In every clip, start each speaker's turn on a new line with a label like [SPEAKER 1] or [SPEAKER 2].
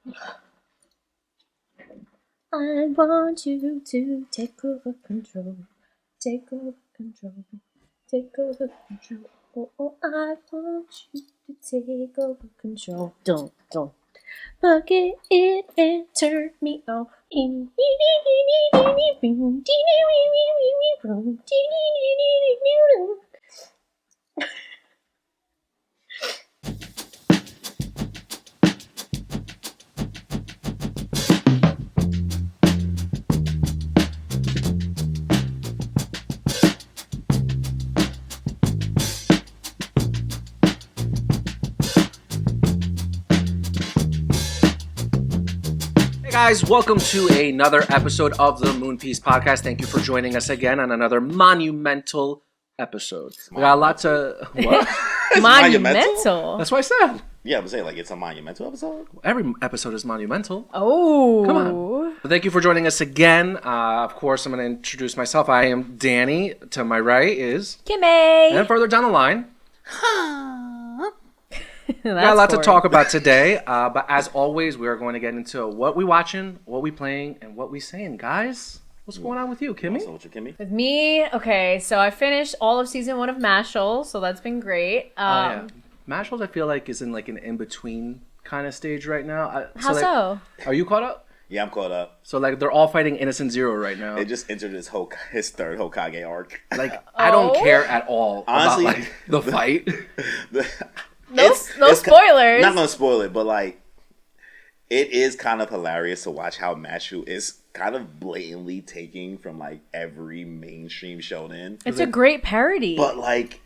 [SPEAKER 1] I want you to take over control. Take over control. Take over control. Oh, I want you to take over control. Don't. Forget it and turn me on.
[SPEAKER 2] Guys, welcome to another episode of the Moon Piece Podcast. Thank you for joining us again on another monumental episode. We got a lot to... What?
[SPEAKER 1] Monumental?
[SPEAKER 2] That's what I said.
[SPEAKER 3] Yeah, I was saying, like, it's a monumental episode?
[SPEAKER 2] Every episode is monumental.
[SPEAKER 1] Oh.
[SPEAKER 2] Come on. But thank you for joining us again. Of course, I'm going to introduce myself. I am Danny. To my right is...
[SPEAKER 1] Kimmy.
[SPEAKER 2] And then further down the line... Got a lot to talk about today, but as always, we are going to get into what we watching, what we playing, and what we saying. Guys, what's going on with you, Kimmy?
[SPEAKER 3] What's your Kimmy?
[SPEAKER 1] With me, okay, so I finished all of season 1 of Mashal, so that's been great.
[SPEAKER 2] Yeah. Mashals, I feel like, is in like an in-between kind of stage right now.
[SPEAKER 1] How so?
[SPEAKER 2] Are you caught up?
[SPEAKER 3] Yeah, I'm caught up.
[SPEAKER 2] So, like, they're all fighting Innocent Zero right now.
[SPEAKER 3] They just entered his third Hokage arc.
[SPEAKER 2] Like, I don't care at all
[SPEAKER 3] Honestly,
[SPEAKER 2] about, like, the fight.
[SPEAKER 1] No spoilers.
[SPEAKER 3] Not gonna spoil it, but like, it is kind of hilarious to watch how Mashu is kind of blatantly taking from like every mainstream shonen.
[SPEAKER 1] It's a great parody.
[SPEAKER 3] But like,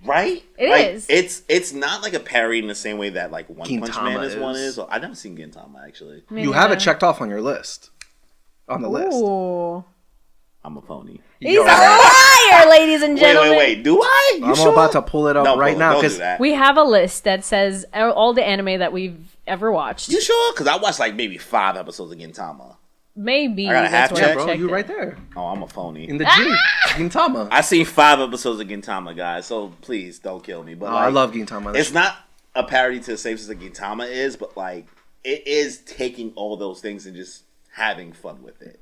[SPEAKER 3] right?
[SPEAKER 1] It
[SPEAKER 3] like,
[SPEAKER 1] is.
[SPEAKER 3] It's not like a parody in the same way that like One Punch Man is one is. I've never seen Gintama actually.
[SPEAKER 2] You have it checked off on your list. On the list.
[SPEAKER 1] Ooh.
[SPEAKER 3] I'm a phony.
[SPEAKER 1] He's a liar, ladies and gentlemen.
[SPEAKER 3] Wait. Do I?
[SPEAKER 2] I'm about to pull it up right now because
[SPEAKER 1] we have a list that says all the anime that we've ever watched.
[SPEAKER 3] You sure? Because I watched like maybe 5 episodes of Gintama.
[SPEAKER 1] Maybe.
[SPEAKER 3] I got a half check,
[SPEAKER 2] bro. You right there.
[SPEAKER 3] Oh, I'm a phony.
[SPEAKER 2] In the G. Gintama.
[SPEAKER 3] I seen 5 episodes of Gintama, guys. So please don't kill me. But like,
[SPEAKER 2] I love Gintama.
[SPEAKER 3] It's not a parody to the same sense that Gintama is, but like it is taking all those things and just having fun with it,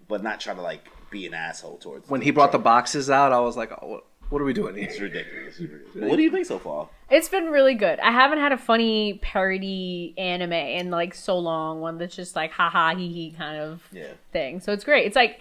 [SPEAKER 3] but not trying to like be an asshole towards.
[SPEAKER 2] When he brought the boxes out, I was like, oh, what are we doing here?
[SPEAKER 3] It's ridiculous. What do you think so far?
[SPEAKER 1] It's been really good. I haven't had a funny parody anime in like so long, one that's just like haha hee hee kind of thing. So it's great. It's like,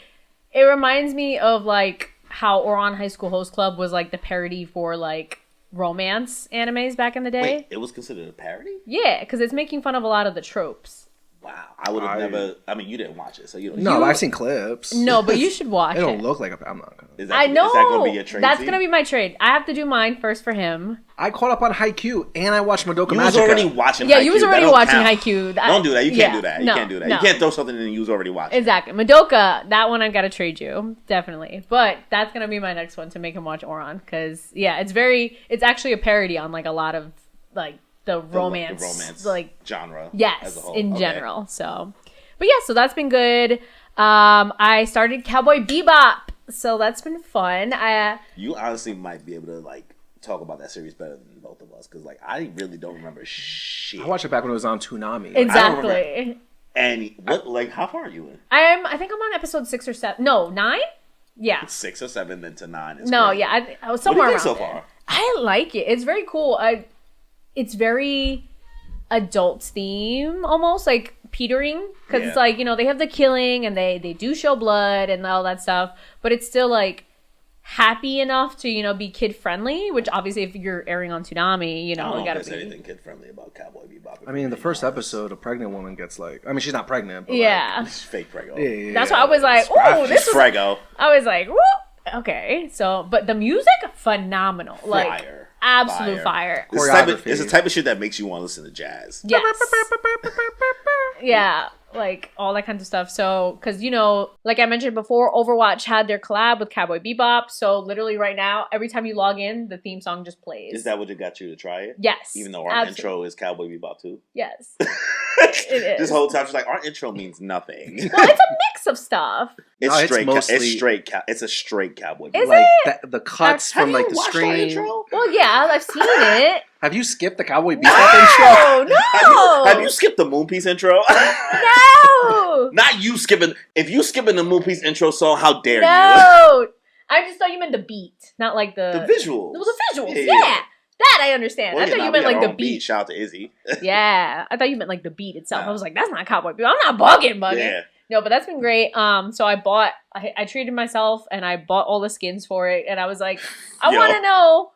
[SPEAKER 1] it reminds me of like how Ouran High School Host Club was like the parody for like romance animes back in the day.
[SPEAKER 3] Wait, it was considered a parody?
[SPEAKER 1] Yeah, because it's making fun of a lot of the tropes.
[SPEAKER 3] Wow, I would have never. I mean, you didn't watch it, so you don't.
[SPEAKER 2] No, I've seen clips.
[SPEAKER 1] No, but you should watch it.
[SPEAKER 2] It don't look like I'm not gonna.
[SPEAKER 1] I know.
[SPEAKER 3] Is that gonna be your trade?
[SPEAKER 1] That's gonna be my trade. I have to do mine first for him.
[SPEAKER 2] I caught up on Haikyuu and I watched Madoka Magica.
[SPEAKER 3] You was already watching.
[SPEAKER 1] Yeah,
[SPEAKER 3] Haikyuu.
[SPEAKER 1] you was already watching Haikyuu.
[SPEAKER 3] Don't do that. You can't do that. You
[SPEAKER 1] No,
[SPEAKER 3] can't do that.
[SPEAKER 1] no.
[SPEAKER 3] You can't throw something in and you was already watching.
[SPEAKER 1] Exactly. Madoka, that one I gotta trade you. Definitely. But that's gonna be my next one to make him watch Ouran. Because, yeah, it's actually a parody on, like, a lot of, like, the romance like
[SPEAKER 3] genre.
[SPEAKER 1] Yes,
[SPEAKER 3] as a whole.
[SPEAKER 1] In general. So, but yeah, so that's been good. I started Cowboy Bebop. So that's been fun.
[SPEAKER 3] You honestly might be able to, like, talk about that series better than both of us. Because, like, I really don't remember shit.
[SPEAKER 2] I watched it back when it was on Toonami.
[SPEAKER 1] Exactly.
[SPEAKER 3] And what, like, how far are you in?
[SPEAKER 1] I think I'm on episode 6 or 7. No, 9? Yeah.
[SPEAKER 3] 6 or 7, then to 9.
[SPEAKER 1] No,
[SPEAKER 3] crazy.
[SPEAKER 1] yeah. I was somewhere
[SPEAKER 3] what do you
[SPEAKER 1] around
[SPEAKER 3] think so far?
[SPEAKER 1] I like it. It's very cool. It's very adult theme, almost like petering. Because it's like, you know, they have the killing and they do show blood and all that stuff. But it's still, like, happy enough to, you know, be kid friendly, which obviously if you're airing on Toonami, you know,
[SPEAKER 3] I don't
[SPEAKER 1] gotta
[SPEAKER 3] know if
[SPEAKER 1] be
[SPEAKER 3] there's anything kid friendly about Cowboy Bebop.
[SPEAKER 2] I mean, in the first episode, a pregnant woman gets like, I mean, she's not pregnant, but
[SPEAKER 1] yeah,
[SPEAKER 3] She's fake Prego.
[SPEAKER 2] Yeah.
[SPEAKER 1] That's why I was like, oh, this is
[SPEAKER 3] Prego.
[SPEAKER 1] I was like, whoop. Okay, so but the music phenomenal, like absolute fire.
[SPEAKER 3] It's the type of shit that makes you want to listen to jazz.
[SPEAKER 1] Yes. Yeah, like all that kind of stuff. So, because, you know, like I mentioned before, Overwatch had their collab with Cowboy Bebop. So literally right now, every time you log in, the theme song just plays.
[SPEAKER 3] Is that what got you to try it?
[SPEAKER 1] Yes.
[SPEAKER 3] Even though our intro is Cowboy Bebop too?
[SPEAKER 1] Yes. It is.
[SPEAKER 3] This whole time she's like, our intro means nothing.
[SPEAKER 1] Well, it's a mix of stuff.
[SPEAKER 3] It's a straight Cowboy Bebop.
[SPEAKER 1] Is
[SPEAKER 2] like
[SPEAKER 1] it?
[SPEAKER 2] the cuts from like the screen.
[SPEAKER 1] Well, yeah, I've seen it.
[SPEAKER 2] Have you skipped the Cowboy Bebop intro?
[SPEAKER 1] No!
[SPEAKER 3] Have you skipped the Moon Piece intro?
[SPEAKER 1] No!
[SPEAKER 3] Not you skipping. If you skipping the Moon Piece intro song, how dare you?
[SPEAKER 1] No! I just thought you meant the beat, not like the
[SPEAKER 3] visuals.
[SPEAKER 1] The visuals,
[SPEAKER 3] Yeah.
[SPEAKER 1] yeah. That I understand.
[SPEAKER 3] Well,
[SPEAKER 1] I thought you meant like the beat.
[SPEAKER 3] Shout out to Izzy.
[SPEAKER 1] Yeah, I thought you meant like the beat itself. I was like, that's not Cowboy Bebop. I'm not bugging.
[SPEAKER 3] Yeah.
[SPEAKER 1] No, but that's been great. So I treated myself and I bought all the skins for it, and I was like, I want to know,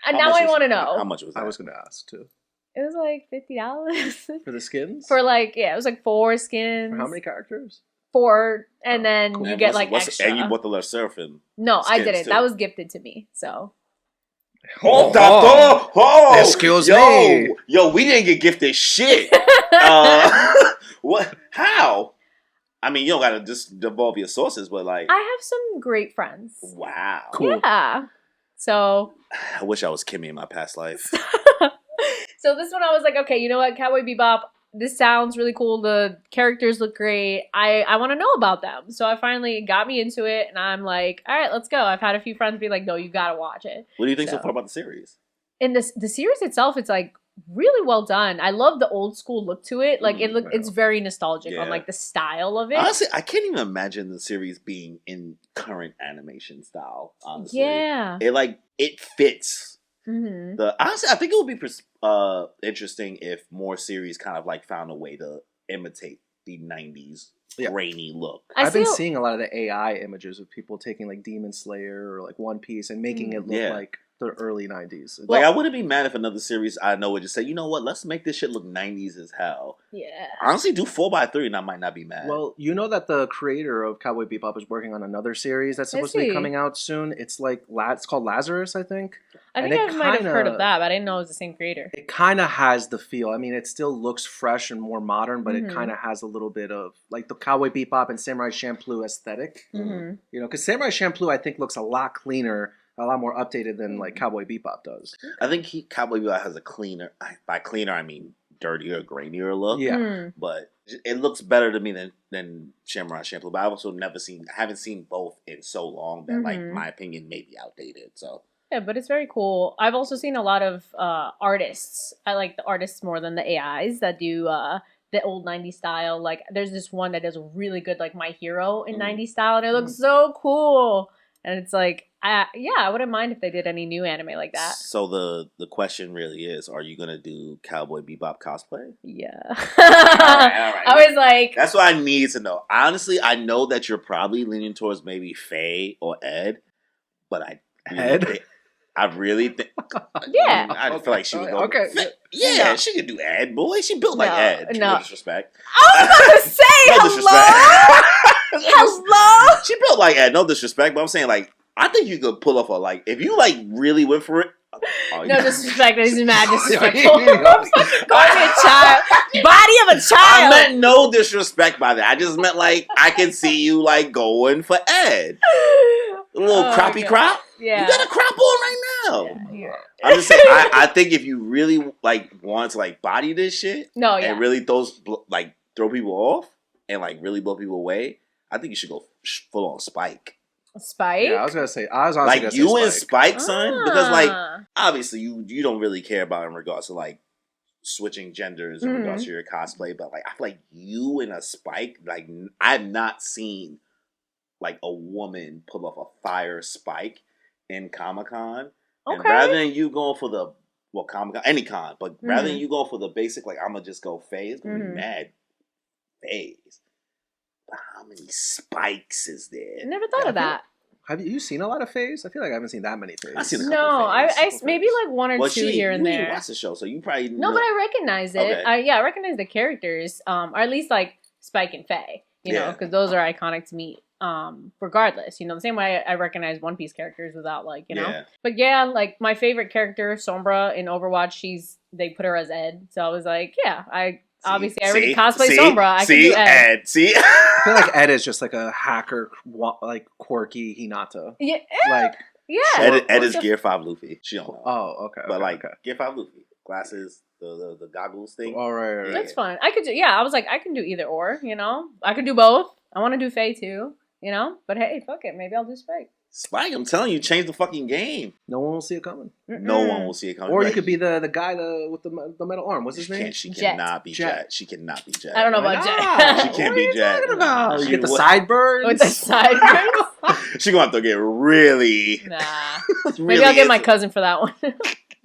[SPEAKER 1] and now I want to know
[SPEAKER 3] How much was that?
[SPEAKER 2] I was going to ask too.
[SPEAKER 1] It was like $50
[SPEAKER 2] For the skins?
[SPEAKER 1] for like it was like 4 skins.
[SPEAKER 2] For how many characters?
[SPEAKER 1] 4, and then
[SPEAKER 2] cool.
[SPEAKER 1] you get like extra.
[SPEAKER 3] And you bought the Les Seraphim.
[SPEAKER 1] No, I didn't.
[SPEAKER 3] too.
[SPEAKER 1] That was gifted to me. So.
[SPEAKER 2] Excuse me.
[SPEAKER 3] Yo, we didn't get gifted shit. What? How? I mean, you don't gotta just devolve your sources, but like,
[SPEAKER 1] I have some great friends.
[SPEAKER 3] wow,
[SPEAKER 2] Cool.
[SPEAKER 1] Yeah. So.
[SPEAKER 3] I wish I was Kimmy in my past life.
[SPEAKER 1] So this one I was like, okay, you know what, Cowboy Bebop, this sounds really cool. The characters look great. I want to know about them. So I finally got me into it, and I'm like, all right, let's go. I've had a few friends be like, no, you gotta watch it.
[SPEAKER 3] What do you think so far about the series?
[SPEAKER 1] And the series itself, it's like really well done. I love the old school look to it. Like it's very nostalgic on like the style of it.
[SPEAKER 3] Honestly, I can't even imagine the series being in current animation style. Honestly,
[SPEAKER 1] Yeah,
[SPEAKER 3] it fits.
[SPEAKER 1] Mm-hmm.
[SPEAKER 3] Honestly, I think it would be interesting if more series kind of like found a way to imitate the 90s grainy look.
[SPEAKER 2] I've been seeing a lot of the AI images of people taking like Demon Slayer or like One Piece and making it look like the early 90s.
[SPEAKER 3] Like, I wouldn't be mad if another series I know would just say, you know what, let's make this shit look 90s as hell.
[SPEAKER 1] Yeah.
[SPEAKER 3] Honestly, do 4x3 and I might not be mad.
[SPEAKER 2] Well, you know that the creator of Cowboy Bebop is working on another series that's supposed to be coming out soon. It's like, it's called Lazarus, I think.
[SPEAKER 1] I think I might have heard of that, but I didn't know it was the same creator.
[SPEAKER 2] It kind of has the feel. I mean, it still looks fresh and more modern, but it kind of has a little bit of like the Cowboy Bebop and Samurai Champloo aesthetic. Mm-hmm. You know, because Samurai Champloo, I think, looks a lot cleaner, a lot more updated than like Cowboy Bebop does.
[SPEAKER 3] I think Cowboy Bebop has a cleaner, by cleaner I mean dirtier, grainier look.
[SPEAKER 2] Yeah.
[SPEAKER 3] But it looks better to me than Samurai Champloo. But I've also haven't seen both in so long that like my opinion may be outdated. So.
[SPEAKER 1] Yeah, but it's very cool. I've also seen a lot of artists. I like the artists more than the AIs that do the old 90s style. Like, there's this one that does a really good, like, My Hero in 90s style, and it looks so cool. And it's like, I wouldn't mind if they did any new anime like that.
[SPEAKER 3] So the question really is, are you going to do Cowboy Bebop cosplay?
[SPEAKER 1] Yeah.
[SPEAKER 3] All right.
[SPEAKER 1] I was like...
[SPEAKER 3] That's what I need to know. Honestly, I know that you're probably leaning towards maybe Faye or Ed, but I really think...
[SPEAKER 1] Yeah.
[SPEAKER 3] I feel like she would go...
[SPEAKER 2] Okay.
[SPEAKER 3] Yeah, she could do Ed, boy. She built like Ed. No disrespect.
[SPEAKER 1] I was about to say, hello? Hello?
[SPEAKER 3] She built like Ed, no disrespect, but I'm saying, like, I think you could pull off if you, like, really went for it...
[SPEAKER 1] No disrespect, this is mad disrespectful. Call me a child. Body of a child.
[SPEAKER 3] I meant no disrespect by that. I just meant, like, I can see you, like, going for Ed. A little crappy crop.
[SPEAKER 1] Yeah.
[SPEAKER 3] You got a crop on right now.
[SPEAKER 1] Yeah.
[SPEAKER 3] I'm just saying, I think if you really, like, want to, like, body this shit and really throw people off and, like, really blow people away, I think you should go full on Spike.
[SPEAKER 1] Spike?
[SPEAKER 2] Yeah, I was gonna say, I was honestly
[SPEAKER 3] like
[SPEAKER 2] gonna
[SPEAKER 3] you
[SPEAKER 2] say
[SPEAKER 3] and Spike, son, because like obviously you don't really care about in regards to like switching genders in regards to your cosplay, but like I feel like you and a Spike, like I've not seen like a woman pull off a fire Spike in Comic-Con, and rather than you going for the Comic-Con, any con, but rather than you go for the basic, like I'm gonna just go Faye, it's gonna be mad Faye's. How many Spikes is there?
[SPEAKER 1] I never thought of that.
[SPEAKER 2] Have you seen a lot of Fays? I feel like I haven't seen that many Fays.
[SPEAKER 3] I've seen a couple
[SPEAKER 1] I maybe like one or two here and there.
[SPEAKER 3] You watch the show, so you probably
[SPEAKER 1] No, but I recognize it.
[SPEAKER 3] Okay.
[SPEAKER 1] I recognize the characters, or at least like Spike and Faye, you know, because those are iconic to me. Regardless, you know, the same way I recognize One Piece characters without like, you know. But yeah, like my favorite character, Sombra in Overwatch, they put her as Ed, so I was like, obviously, I already cosplay Sombra. I can do Ed.
[SPEAKER 2] I feel like Ed is just like a hacker, like quirky Hinata.
[SPEAKER 1] Yeah.
[SPEAKER 2] Like,
[SPEAKER 3] Ed is Gear 5 Luffy. She don't know.
[SPEAKER 2] Oh, okay.
[SPEAKER 3] But like Gear 5 Luffy, glasses, the goggles thing.
[SPEAKER 2] All right.
[SPEAKER 1] That's fun. I could do. Yeah, I was like, I can do either or. You know, I could do both. I want to do Faye too. You know, but hey, fuck it. Maybe I'll do Spike.
[SPEAKER 3] Spike, I'm telling you, change the fucking game.
[SPEAKER 2] No one will see it coming.
[SPEAKER 3] No one will see it coming.
[SPEAKER 2] Or you could be the guy with the metal arm. What's his name?
[SPEAKER 3] She
[SPEAKER 1] Jet.
[SPEAKER 3] cannot be Jet. She cannot be Jet.
[SPEAKER 1] I don't know about Jet.
[SPEAKER 3] She can't be Jet.
[SPEAKER 2] What are you talking about?
[SPEAKER 3] She
[SPEAKER 2] Get the
[SPEAKER 3] would-
[SPEAKER 2] sideburns.
[SPEAKER 1] With the sideburns?
[SPEAKER 3] She gonna have to get really.
[SPEAKER 1] Nah.
[SPEAKER 3] really
[SPEAKER 1] Maybe I'll get my
[SPEAKER 3] into-
[SPEAKER 1] cousin for that one.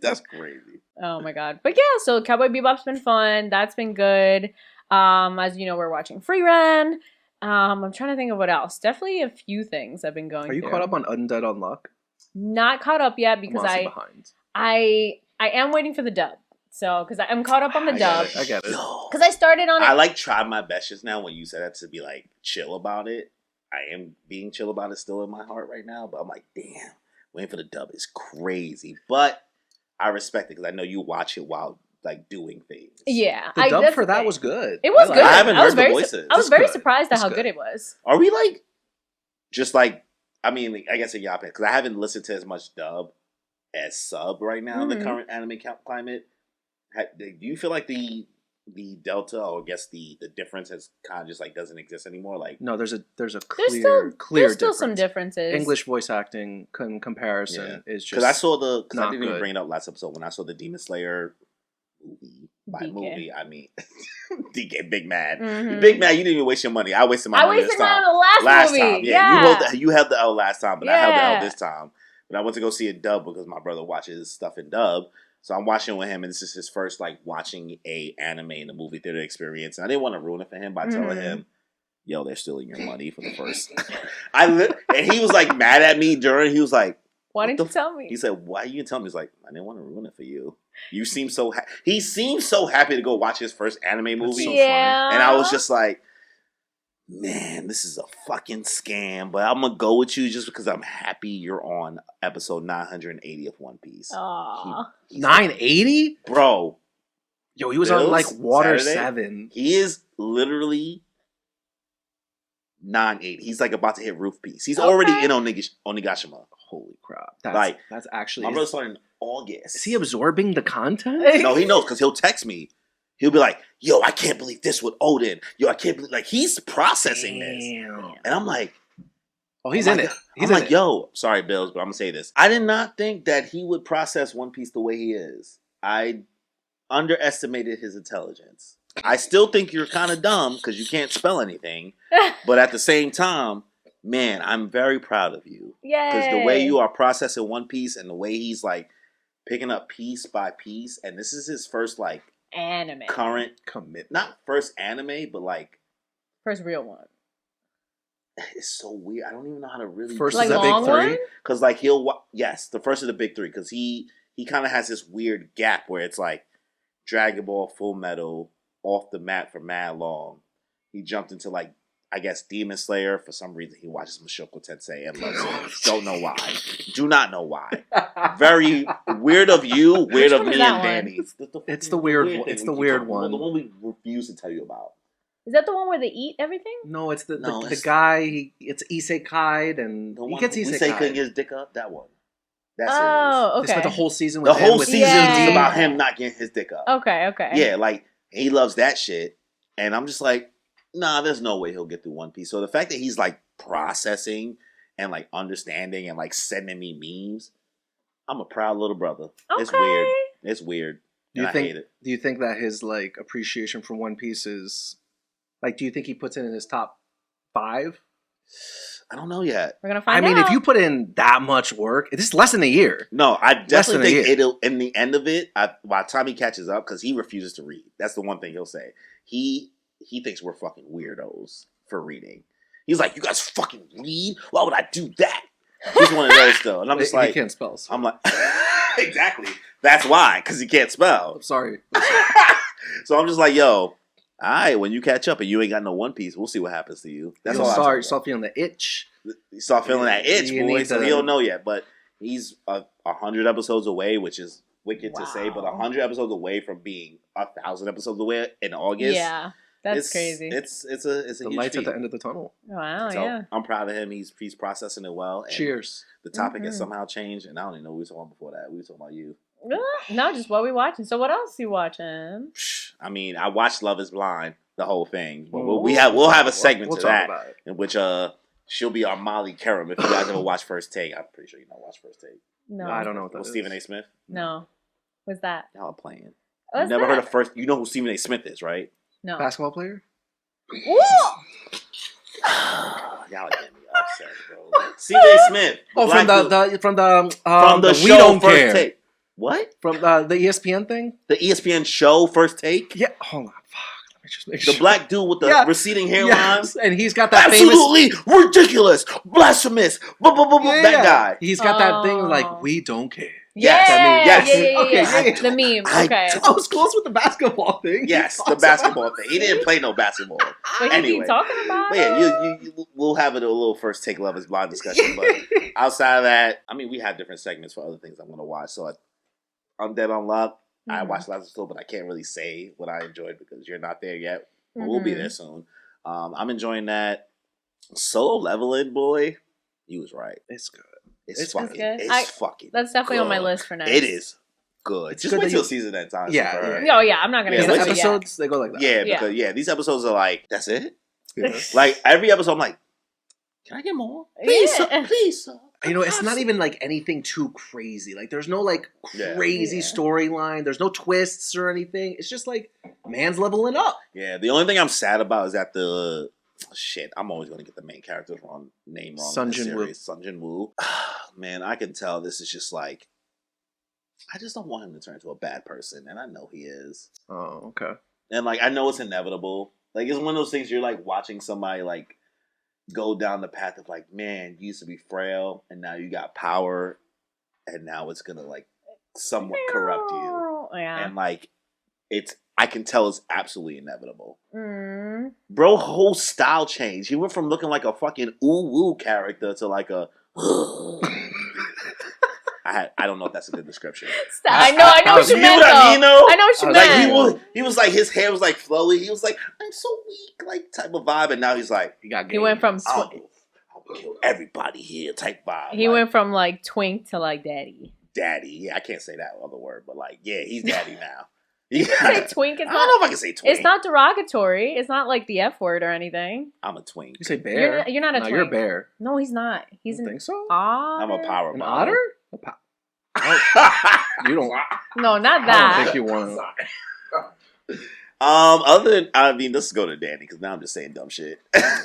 [SPEAKER 3] That's crazy.
[SPEAKER 1] Oh my god. But yeah, so Cowboy Bebop's been fun. That's been good. As you know, we're watching FRIEREN. I'm trying to think of what else. Definitely a few things I've been going
[SPEAKER 2] Are you
[SPEAKER 1] through.
[SPEAKER 2] caught up on Undead Unluck?
[SPEAKER 1] Not caught up yet because
[SPEAKER 2] I'm also behind.
[SPEAKER 1] I am waiting for the dub. So, because I'm caught up on the dub.
[SPEAKER 2] I get it.
[SPEAKER 1] Because I started on it.
[SPEAKER 3] I tried my best just now when you said that to be like chill about it. I am being chill about it still in my heart right now, but I'm like, damn, waiting for the dub is crazy. But I respect it because I know you watch it while like doing things.
[SPEAKER 1] Yeah.
[SPEAKER 2] The dub
[SPEAKER 1] that's
[SPEAKER 2] for
[SPEAKER 1] the
[SPEAKER 2] that
[SPEAKER 1] thing.
[SPEAKER 2] was good.
[SPEAKER 1] It was good.
[SPEAKER 3] I haven't heard the
[SPEAKER 1] very
[SPEAKER 3] voices.
[SPEAKER 1] I was
[SPEAKER 2] It's
[SPEAKER 1] very
[SPEAKER 2] good.
[SPEAKER 1] surprised at
[SPEAKER 2] It's
[SPEAKER 1] how
[SPEAKER 2] good.
[SPEAKER 1] good it was.
[SPEAKER 3] Are we like just like? I mean, I guess a yapping because I haven't listened to as much dub as sub right now in the current anime climate. Do you feel like the delta, or I guess the difference has kind of just like doesn't exist anymore? Like,
[SPEAKER 2] No, there's a clear
[SPEAKER 1] There's still
[SPEAKER 2] difference.
[SPEAKER 1] some differences.
[SPEAKER 2] English voice acting comparison is just
[SPEAKER 3] because I saw because I
[SPEAKER 2] not
[SPEAKER 3] didn't even
[SPEAKER 2] good.
[SPEAKER 3] bring it up last episode when I saw the Demon Slayer movie. By
[SPEAKER 1] DK.
[SPEAKER 3] movie, I mean DK Big Mad.
[SPEAKER 1] Mhm.
[SPEAKER 3] Big Mad, you didn't even waste your money. I wasted my money this time.
[SPEAKER 1] mine on the last movie.
[SPEAKER 3] time,
[SPEAKER 1] Yeah.
[SPEAKER 3] you held the L last time, but I held the
[SPEAKER 1] Yeah.
[SPEAKER 3] L this time. But I went to go see a dub because my brother watches stuff in dub. So I'm watching with him, and this is his first like watching a anime in the movie theater experience. And I didn't want to ruin it for him by telling him, "Yo, they're stealing your money for the first." And he was like mad at me during. He was like,
[SPEAKER 1] Why
[SPEAKER 3] "What
[SPEAKER 1] didn't
[SPEAKER 3] the
[SPEAKER 1] you tell me?"
[SPEAKER 3] He said, "Why you didn't tell me?" He's like, "I didn't want to ruin it for you. You seem so." He seemed so happy to go watch his first anime movie,
[SPEAKER 2] so
[SPEAKER 1] yeah.
[SPEAKER 3] and I was just like, man, this is a fucking scam, but I'm gonna go with you just because I'm happy you're on episode 980 of One Piece.
[SPEAKER 1] Aw.
[SPEAKER 3] He's
[SPEAKER 2] 980.
[SPEAKER 3] bro.
[SPEAKER 2] Yo, he was
[SPEAKER 3] Bills,
[SPEAKER 2] on like Water
[SPEAKER 3] Saturday?
[SPEAKER 2] 7.
[SPEAKER 3] He is literally 980. He's like about to hit Roof Piece. He's already in Onigashima.
[SPEAKER 2] Holy crap! That's
[SPEAKER 3] My
[SPEAKER 2] actually.
[SPEAKER 3] brother started in August.
[SPEAKER 2] Is he absorbing the content?
[SPEAKER 3] No, he knows because he'll text me. He'll be like, "Yo, I can't believe this with Odin. Yo, I can't believe like he's processing this."
[SPEAKER 2] Damn.
[SPEAKER 3] And I'm like,
[SPEAKER 2] Oh, he's in it.
[SPEAKER 3] I'm like, yo, sorry, Bills, but I'm gonna say this. I did not think that he would process One Piece the way he is. I underestimated his intelligence. I still think you're kind of dumb because you can't spell anything. But at the same time, man, I'm very proud of you. Because the way you are processing One Piece and the way he's like picking up piece by piece, and this is his first like
[SPEAKER 1] Anime.
[SPEAKER 3] current
[SPEAKER 2] Commit.
[SPEAKER 3] not first anime, but like
[SPEAKER 1] First real one.
[SPEAKER 3] it's so weird. I don't even know how to really
[SPEAKER 2] First
[SPEAKER 1] Like
[SPEAKER 2] is the
[SPEAKER 1] long
[SPEAKER 2] big three.
[SPEAKER 1] one?
[SPEAKER 3] because like yes, the first of the big three because he kind of has this weird gap where it's like Dragon Ball, Full Metal, off the mat for mad long. He jumped into like I guess Demon Slayer for some reason. He watches Mushoku Tensei and loves it. Don't know why. Do not know why. Very weird of you. Weird
[SPEAKER 1] Which
[SPEAKER 3] of
[SPEAKER 1] one
[SPEAKER 3] me
[SPEAKER 1] is that
[SPEAKER 3] and
[SPEAKER 1] one?
[SPEAKER 3] Danny.
[SPEAKER 2] It's the weird one.
[SPEAKER 3] thing
[SPEAKER 2] It's the
[SPEAKER 3] we keep
[SPEAKER 2] weird
[SPEAKER 3] talking
[SPEAKER 2] one.
[SPEAKER 3] about. The one we refuse to tell you about.
[SPEAKER 1] Is that the one where they eat everything?
[SPEAKER 2] No, it's the
[SPEAKER 3] it's-
[SPEAKER 2] guy. It's Isekai, and
[SPEAKER 3] The
[SPEAKER 2] he
[SPEAKER 3] one
[SPEAKER 2] gets
[SPEAKER 3] we say he couldn't
[SPEAKER 2] Isekai.
[SPEAKER 3] get his dick up. That one. That's
[SPEAKER 1] Oh,
[SPEAKER 2] They spent
[SPEAKER 1] okay.
[SPEAKER 2] the whole season
[SPEAKER 3] the
[SPEAKER 2] with him
[SPEAKER 3] whole
[SPEAKER 2] with
[SPEAKER 3] season
[SPEAKER 1] Yeah.
[SPEAKER 3] is about him not getting his dick up.
[SPEAKER 1] Okay.
[SPEAKER 3] Yeah, like he loves that shit, and I'm just like, nah, there's no way he'll get through One Piece. So the fact that he's like processing and like understanding and like sending me memes, I'm a proud little brother. It's
[SPEAKER 1] Okay.
[SPEAKER 3] weird. It's weird.
[SPEAKER 2] Do
[SPEAKER 3] And
[SPEAKER 2] you
[SPEAKER 3] I
[SPEAKER 2] think?
[SPEAKER 3] hate it.
[SPEAKER 2] Do you think that his like appreciation for One Piece is like? Do you think he puts it in his top 5?
[SPEAKER 3] I don't know yet.
[SPEAKER 1] We're gonna find
[SPEAKER 2] I
[SPEAKER 1] out.
[SPEAKER 2] mean, if you put in that much work, this is less than a year.
[SPEAKER 3] No, I
[SPEAKER 2] than
[SPEAKER 3] definitely
[SPEAKER 2] a
[SPEAKER 3] think
[SPEAKER 2] year.
[SPEAKER 3] it'll. In the end of it, by the time he catches up, because he refuses to read. That's the one thing he'll say. He thinks we're fucking weirdos for reading. He's like, you guys fucking read? Why would I do that? He's one of those though, and I'm just
[SPEAKER 2] he
[SPEAKER 3] like,
[SPEAKER 2] can't spell. So.
[SPEAKER 3] I'm like, exactly. That's why, because he can't spell.
[SPEAKER 2] I'm sorry.
[SPEAKER 3] So I'm just like, yo, all right, when you catch up and you ain't got no One Piece, we'll see what happens to you. That's all.
[SPEAKER 2] Sorry, start feeling the itch.
[SPEAKER 3] You start feeling that itch,
[SPEAKER 2] You
[SPEAKER 3] boy.
[SPEAKER 2] need
[SPEAKER 3] So
[SPEAKER 2] to-
[SPEAKER 3] he don't know yet, but he's 100 episodes away, which is wicked to say, but
[SPEAKER 1] Wow.
[SPEAKER 3] 100 episodes away from being 1,000 episodes away in August.
[SPEAKER 1] Yeah, that's crazy.
[SPEAKER 3] It's a
[SPEAKER 2] The
[SPEAKER 3] huge
[SPEAKER 2] lights
[SPEAKER 3] feat.
[SPEAKER 2] at the end of the tunnel.
[SPEAKER 1] Wow.
[SPEAKER 3] So
[SPEAKER 1] Yeah.
[SPEAKER 3] I'm proud of him. He's processing it well. And
[SPEAKER 2] Cheers.
[SPEAKER 3] The topic has
[SPEAKER 1] Mhm.
[SPEAKER 3] somehow changed, and I don't even know what we were talking about before that. We were talking about you.
[SPEAKER 1] No, just what we watching. So what else you watching?
[SPEAKER 3] I mean, I watched Love Is Blind, the whole thing. But
[SPEAKER 2] Ooh.
[SPEAKER 3] we'll have a segment
[SPEAKER 2] We'll
[SPEAKER 3] to
[SPEAKER 2] talk
[SPEAKER 3] that
[SPEAKER 2] about it.
[SPEAKER 3] in which She'll be our Molly Karam. If you guys ever watch First Take, I'm pretty sure you know watch First Take.
[SPEAKER 1] No.
[SPEAKER 2] I don't know what that is.
[SPEAKER 3] Stephen A. Smith?
[SPEAKER 1] No. What's that?
[SPEAKER 3] Y'all are playing.
[SPEAKER 1] What's
[SPEAKER 3] Never
[SPEAKER 1] that?
[SPEAKER 3] heard of First... You know who Stephen A. Smith is, right?
[SPEAKER 1] No.
[SPEAKER 2] Basketball player?
[SPEAKER 1] Ooh!
[SPEAKER 3] Y'all are getting me upset, bro. Stephen A. Smith.
[SPEAKER 2] Oh,
[SPEAKER 3] black dude.
[SPEAKER 2] from
[SPEAKER 3] the
[SPEAKER 2] We
[SPEAKER 3] show
[SPEAKER 2] Don't
[SPEAKER 3] First
[SPEAKER 2] Care.
[SPEAKER 3] Take. What?
[SPEAKER 2] From the ESPN thing?
[SPEAKER 3] The ESPN show First Take?
[SPEAKER 2] Yeah. Hold on. Fuck. Let me just make
[SPEAKER 3] The
[SPEAKER 2] sure.
[SPEAKER 3] black dude with the receding hairline?
[SPEAKER 2] Yes. And he's got that famous...
[SPEAKER 3] Absolutely ridiculous, blasphemous, that guy.
[SPEAKER 2] He's got that thing like, we don't care.
[SPEAKER 3] Yes.
[SPEAKER 1] Yeah,
[SPEAKER 3] Yes.
[SPEAKER 1] The meme. Okay.
[SPEAKER 2] I was close with the basketball thing.
[SPEAKER 3] Yes, the basketball thing. He didn't play no basketball.
[SPEAKER 1] But he
[SPEAKER 3] Anyway.
[SPEAKER 1] keep talking about
[SPEAKER 3] But yeah, we'll have it a little First Take Love is Blind discussion. But outside of that, I mean, we have different segments for other things I'm going to watch. So Undead Unlocked, I watched last episode, but I can't really say what I enjoyed because you're not there yet. But we'll be there soon. I'm enjoying that. Solo Leveling, boy, you was right.
[SPEAKER 2] It's good.
[SPEAKER 3] It's
[SPEAKER 1] good.
[SPEAKER 3] fucking
[SPEAKER 1] That's definitely
[SPEAKER 3] good.
[SPEAKER 1] on my list for next.
[SPEAKER 3] It is good.
[SPEAKER 2] It's
[SPEAKER 3] Just
[SPEAKER 2] good
[SPEAKER 3] wait
[SPEAKER 2] that
[SPEAKER 3] till season ends. Honestly,
[SPEAKER 2] Yeah,
[SPEAKER 3] for her.
[SPEAKER 2] yeah.
[SPEAKER 1] Oh yeah, I'm not gonna
[SPEAKER 3] Yeah,
[SPEAKER 1] get
[SPEAKER 2] Because
[SPEAKER 1] into
[SPEAKER 2] the
[SPEAKER 1] it yet.
[SPEAKER 2] episodes, they go like that.
[SPEAKER 3] Yeah, because these episodes are like, that's it?
[SPEAKER 2] Yeah.
[SPEAKER 3] Like every episode I'm like, can I get more? Please,
[SPEAKER 1] Yeah.
[SPEAKER 3] sir, please, sir.
[SPEAKER 2] You know, it's not even like anything too crazy. Like, there's no like crazy
[SPEAKER 1] Yeah.
[SPEAKER 2] storyline. There's no twists or anything. It's just like man's leveling up.
[SPEAKER 3] Yeah, the only thing I'm sad about is that I'm always going to get the main character's name wrong.
[SPEAKER 2] Sun
[SPEAKER 3] in this
[SPEAKER 2] Jin Woo.
[SPEAKER 3] series. Sun Jin Woo. Man, I can tell this is just like, I just don't want him to turn into a bad person, and I know he is.
[SPEAKER 2] Oh, okay.
[SPEAKER 3] And like, I know it's inevitable. Like, it's one of those things you're like watching somebody like go down the path of like, man, you used to be frail, and now you got power, and now it's gonna like somewhat corrupt you.
[SPEAKER 1] Yeah.
[SPEAKER 3] And like, I can tell it's absolutely inevitable. Bro, whole style change. He went from looking like a fucking ooh-woo character to like a... I don't know if that's a good description.
[SPEAKER 1] I know what you meant,
[SPEAKER 3] know what I mean, though?
[SPEAKER 1] I know what you
[SPEAKER 3] Like,
[SPEAKER 1] meant.
[SPEAKER 3] he was like, his hair was like flowy. He was like, I'm so weak, like type of vibe. And now he's like,
[SPEAKER 1] He went from
[SPEAKER 3] I'll kill everybody here type vibe.
[SPEAKER 1] he
[SPEAKER 3] like,
[SPEAKER 1] went from like twink to like daddy.
[SPEAKER 3] daddy. Yeah, I can't say that other word, but like, yeah, he's daddy now.
[SPEAKER 1] You can say twink.
[SPEAKER 3] I don't know if I can say twink.
[SPEAKER 1] It's not derogatory. It's not like the F word or anything.
[SPEAKER 3] I'm a twink.
[SPEAKER 2] You say bear.
[SPEAKER 1] You're not a
[SPEAKER 2] no,
[SPEAKER 1] twink.
[SPEAKER 2] you're a bear.
[SPEAKER 1] No, he's not. He's
[SPEAKER 2] You
[SPEAKER 1] an
[SPEAKER 2] think so?
[SPEAKER 1] otter.
[SPEAKER 3] I'm a power
[SPEAKER 2] An
[SPEAKER 3] bottom.
[SPEAKER 2] otter? You don't.
[SPEAKER 1] No, not
[SPEAKER 2] I
[SPEAKER 1] that.
[SPEAKER 2] don't think you want to.
[SPEAKER 3] Other than, I mean, let's go to Danny because now I'm just saying dumb shit.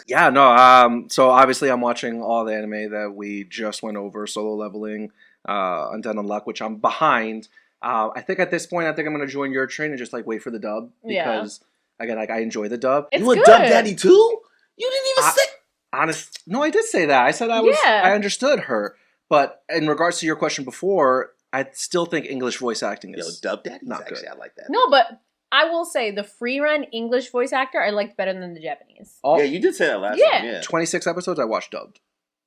[SPEAKER 2] Yeah, no. So obviously, I'm watching all the anime that we just went over. Solo Leveling, Undead Unluck, which I'm behind. I think at this point, I'm going to join your train and just like wait for the dub because again, like I enjoy the dub.
[SPEAKER 1] It's
[SPEAKER 3] you a
[SPEAKER 1] good.
[SPEAKER 3] dub daddy too? You didn't even say.
[SPEAKER 2] No, I did say that. I said I understood her. But in regards to your question before, I still think English voice acting is
[SPEAKER 3] dub daddy.
[SPEAKER 2] not
[SPEAKER 3] Actually,
[SPEAKER 2] good.
[SPEAKER 3] I like that.
[SPEAKER 1] No, but I will say the Freiren English voice actor I liked better than the Japanese.
[SPEAKER 2] All
[SPEAKER 3] Yeah, you did say that last
[SPEAKER 1] Yeah.
[SPEAKER 3] time. Yeah.
[SPEAKER 2] 26 episodes I watched dubbed.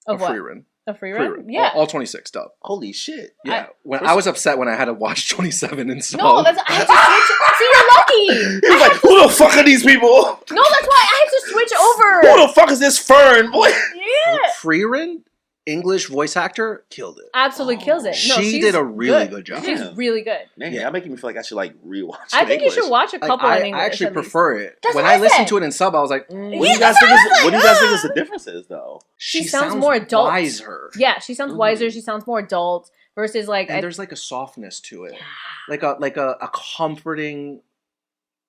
[SPEAKER 1] Of what?
[SPEAKER 2] Frieren.
[SPEAKER 1] A Freiren?
[SPEAKER 2] Frieren.
[SPEAKER 1] Yeah.
[SPEAKER 2] All 26 dubbed.
[SPEAKER 3] Holy shit.
[SPEAKER 2] Yeah. I was upset when I had to watch 27 and so.
[SPEAKER 1] No, I had to switch. See, you're lucky.
[SPEAKER 3] He was like, who the fuck are these people?
[SPEAKER 1] No, that's why I had to switch over.
[SPEAKER 3] Who the fuck is this Fern, boy?
[SPEAKER 1] Yeah.
[SPEAKER 2] Frieren, English voice actor, killed it.
[SPEAKER 1] Absolutely kills it. No,
[SPEAKER 2] She
[SPEAKER 1] she's
[SPEAKER 2] did a really good job.
[SPEAKER 1] She's
[SPEAKER 3] Yeah.
[SPEAKER 1] really good.
[SPEAKER 3] Man,
[SPEAKER 2] Yeah.
[SPEAKER 3] you're making me feel like I should like rewatch.
[SPEAKER 1] I
[SPEAKER 3] it
[SPEAKER 1] think
[SPEAKER 3] English.
[SPEAKER 1] you should watch a couple in English.
[SPEAKER 2] I actually
[SPEAKER 1] at least.
[SPEAKER 2] prefer it.
[SPEAKER 1] That's
[SPEAKER 2] When
[SPEAKER 1] what
[SPEAKER 2] I
[SPEAKER 1] I
[SPEAKER 2] listened
[SPEAKER 1] said.
[SPEAKER 2] to it in sub, I was like,
[SPEAKER 3] What do you guys think? What do you guys think is the differences, though?
[SPEAKER 1] She sounds more adult.
[SPEAKER 2] wiser.
[SPEAKER 1] Yeah, she sounds wiser. She sounds more adult versus like
[SPEAKER 2] And there's like a softness to it, like a comforting,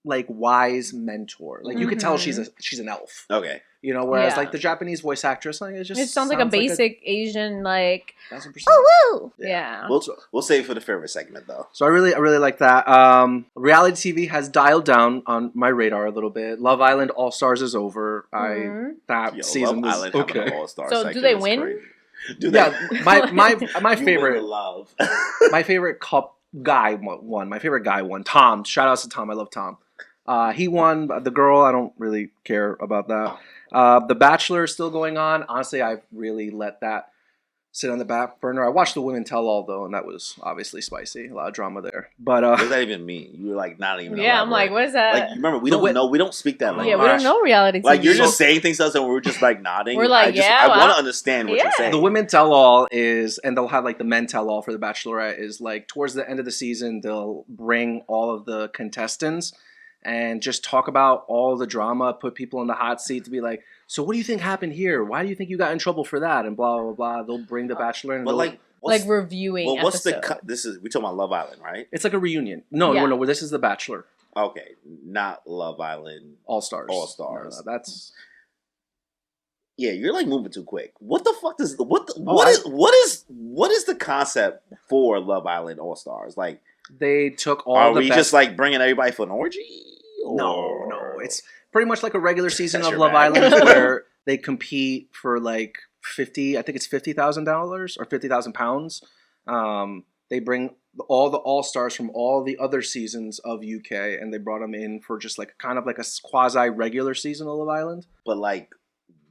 [SPEAKER 2] like wise mentor. Like you could tell she's an elf.
[SPEAKER 3] Okay.
[SPEAKER 2] You know, whereas
[SPEAKER 1] Yeah.
[SPEAKER 2] like the Japanese voice actress, like
[SPEAKER 1] it sounds like a basic Asian like
[SPEAKER 2] 1,000%.
[SPEAKER 1] woo. Yeah.
[SPEAKER 3] We'll save it for the favorite segment, though.
[SPEAKER 2] So I really like that. Reality TV has dialed down on my radar a little bit. Love Island All Stars is over. That
[SPEAKER 3] Yo,
[SPEAKER 2] season
[SPEAKER 3] Love
[SPEAKER 2] was
[SPEAKER 3] Island having
[SPEAKER 2] okay.
[SPEAKER 3] an all-star
[SPEAKER 1] So do
[SPEAKER 3] sector
[SPEAKER 1] they
[SPEAKER 3] is
[SPEAKER 1] win?
[SPEAKER 3] crazy. Do they?
[SPEAKER 2] Yeah, my
[SPEAKER 3] You
[SPEAKER 2] favorite
[SPEAKER 3] will love.
[SPEAKER 2] my favorite guy won. My favorite guy won. Tom. Shout outs to Tom. I love Tom. He won. The girl, I don't really care about that. The Bachelor is still going on. Honestly, I've really let that sit on the back burner. I watched the Women Tell All though, and that was obviously spicy. A lot of drama there. But
[SPEAKER 3] What does that even mean? You were like not even.
[SPEAKER 1] Yeah, I'm like, what is that?
[SPEAKER 3] Like, remember, we don't know. We don't speak that language.
[SPEAKER 1] yeah, we don't know reality TV.
[SPEAKER 3] Like you're just saying things to us, and we're just like nodding.
[SPEAKER 1] We're like,
[SPEAKER 3] I want to understand what you're saying.
[SPEAKER 2] the Women Tell All is, and they'll have like the Men Tell All for the Bachelorette is like towards the end of the season, they'll bring all of the contestants and just talk about all the drama, put people in the hot seat to be like, so what do you think happened here? Why do you think you got in trouble for that? And blah, blah, blah. They'll bring the Bachelor in.
[SPEAKER 3] But
[SPEAKER 1] like reviewing
[SPEAKER 3] Well, what's
[SPEAKER 1] episode.
[SPEAKER 3] This is, we talking about Love Island, right?
[SPEAKER 2] It's like a reunion. No, this is the Bachelor.
[SPEAKER 3] Okay, not Love Island.
[SPEAKER 2] All-Stars.
[SPEAKER 3] All-Stars.
[SPEAKER 2] No, that's...
[SPEAKER 3] Yeah, you're like moving too quick. What the fuck does... What is the concept for Love Island All-Stars? Like...
[SPEAKER 2] They took all
[SPEAKER 3] Are
[SPEAKER 2] the
[SPEAKER 3] we
[SPEAKER 2] best...
[SPEAKER 3] just like bringing everybody for an orgy? Or...
[SPEAKER 2] No. It's pretty much like a regular season
[SPEAKER 3] That's
[SPEAKER 2] of
[SPEAKER 3] your
[SPEAKER 2] Love
[SPEAKER 3] bag.
[SPEAKER 2] Island where they compete for like $50,000 or 50,000 pounds. They bring all the all-stars from all the other seasons of UK and they brought them in for just like kind of like a quasi-regular season of Love Island.
[SPEAKER 3] But like,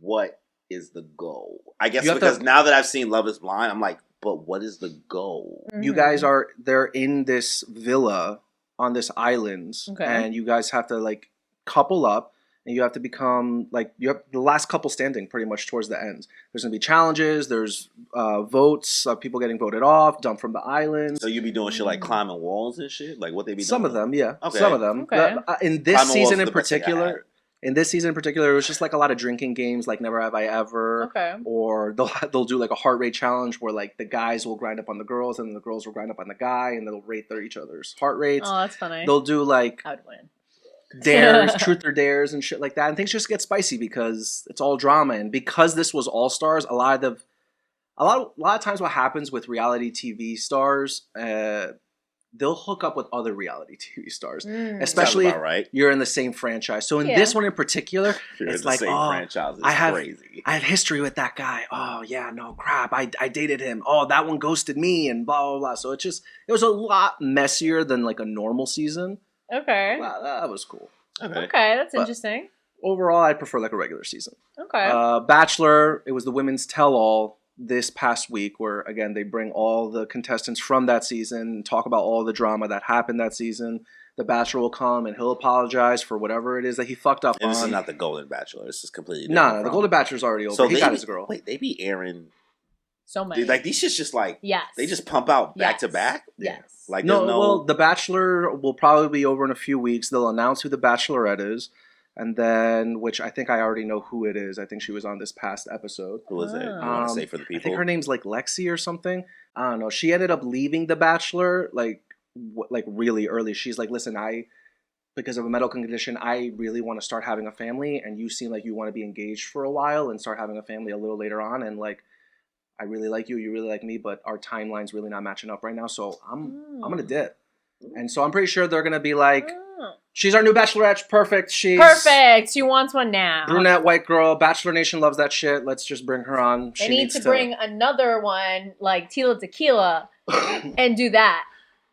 [SPEAKER 3] what is the goal? I guess because now that I've seen Love is Blind, I'm like, but what is the goal?
[SPEAKER 1] Mm-hmm.
[SPEAKER 2] You guys they're in this villa on this island and you guys have to like couple up and you have to become like you have the last couple standing pretty much towards the end. There's gonna be challenges, there's votes of people getting voted off, dumped from the island.
[SPEAKER 3] So you be doing shit like climbing walls and shit? Like what they be doing?
[SPEAKER 2] Some of them, yeah.
[SPEAKER 3] Okay.
[SPEAKER 2] Some of them.
[SPEAKER 1] Okay.
[SPEAKER 2] In this
[SPEAKER 3] Climbing
[SPEAKER 2] season
[SPEAKER 3] walls
[SPEAKER 2] in particular, it was just like a lot of drinking games like Never Have I Ever.
[SPEAKER 1] Okay.
[SPEAKER 2] Or they'll do like a heart rate challenge where like the guys will grind up on the girls and the girls will grind up on the guy and they'll rate each other's heart rates.
[SPEAKER 1] Oh, that's funny.
[SPEAKER 2] They'll do like
[SPEAKER 1] I would win.
[SPEAKER 2] dares, truth or dares and shit like that. And things just get spicy because it's all drama. And because this was All Stars, a lot of times what happens with reality TV stars, they'll hook up with other reality TV stars, especially if you're in the same franchise. So in this one in particular, it's like,
[SPEAKER 3] crazy.
[SPEAKER 2] I have history with that guy. Oh yeah, no crap. I dated him. Oh, that one ghosted me and blah, blah, blah. So it was a lot messier than like a normal season.
[SPEAKER 1] Okay.
[SPEAKER 2] Wow, that was cool.
[SPEAKER 1] Okay, that's interesting.
[SPEAKER 2] Overall, I prefer like a regular season.
[SPEAKER 1] Okay.
[SPEAKER 2] Bachelor, it was the women's tell-all this past week where, again, they bring all the contestants from that season, talk about all the drama that happened that season. The Bachelor will come and he'll apologize for whatever it is that he fucked up on.
[SPEAKER 3] This is not the Golden Bachelor. This is completely different.
[SPEAKER 2] No, the Golden Bachelor's already over.
[SPEAKER 3] So
[SPEAKER 2] he got his girl.
[SPEAKER 3] Wait, they be airing...
[SPEAKER 1] So many.
[SPEAKER 3] Dude, like these shit's just like...
[SPEAKER 1] Yes.
[SPEAKER 3] They just pump out back to back?
[SPEAKER 1] Yes.
[SPEAKER 3] Like
[SPEAKER 2] well, The Bachelor will probably be over in a few weeks. They'll announce who the Bachelorette is. And then, which I think I already know who it is. I think she was on this past episode.
[SPEAKER 3] Who is it? You want to say for the people?
[SPEAKER 2] I think her name's like Lexi or something. I don't know. She ended up leaving The Bachelor like really early. She's like, listen, because of a medical condition, I really want to start having a family. And you seem like you want to be engaged for a while and start having a family a little later on. And like, I really like you, you really like me, but our timeline's really not matching up right now. So I'm going to dip. And so I'm pretty sure they're going to be like, she's our new Bachelorette. Perfect. She's
[SPEAKER 1] perfect. She wants one now.
[SPEAKER 2] Brunette, white girl. Bachelor Nation loves that shit. Let's just bring her on.
[SPEAKER 1] They need to bring another one like Tila Tequila and do that.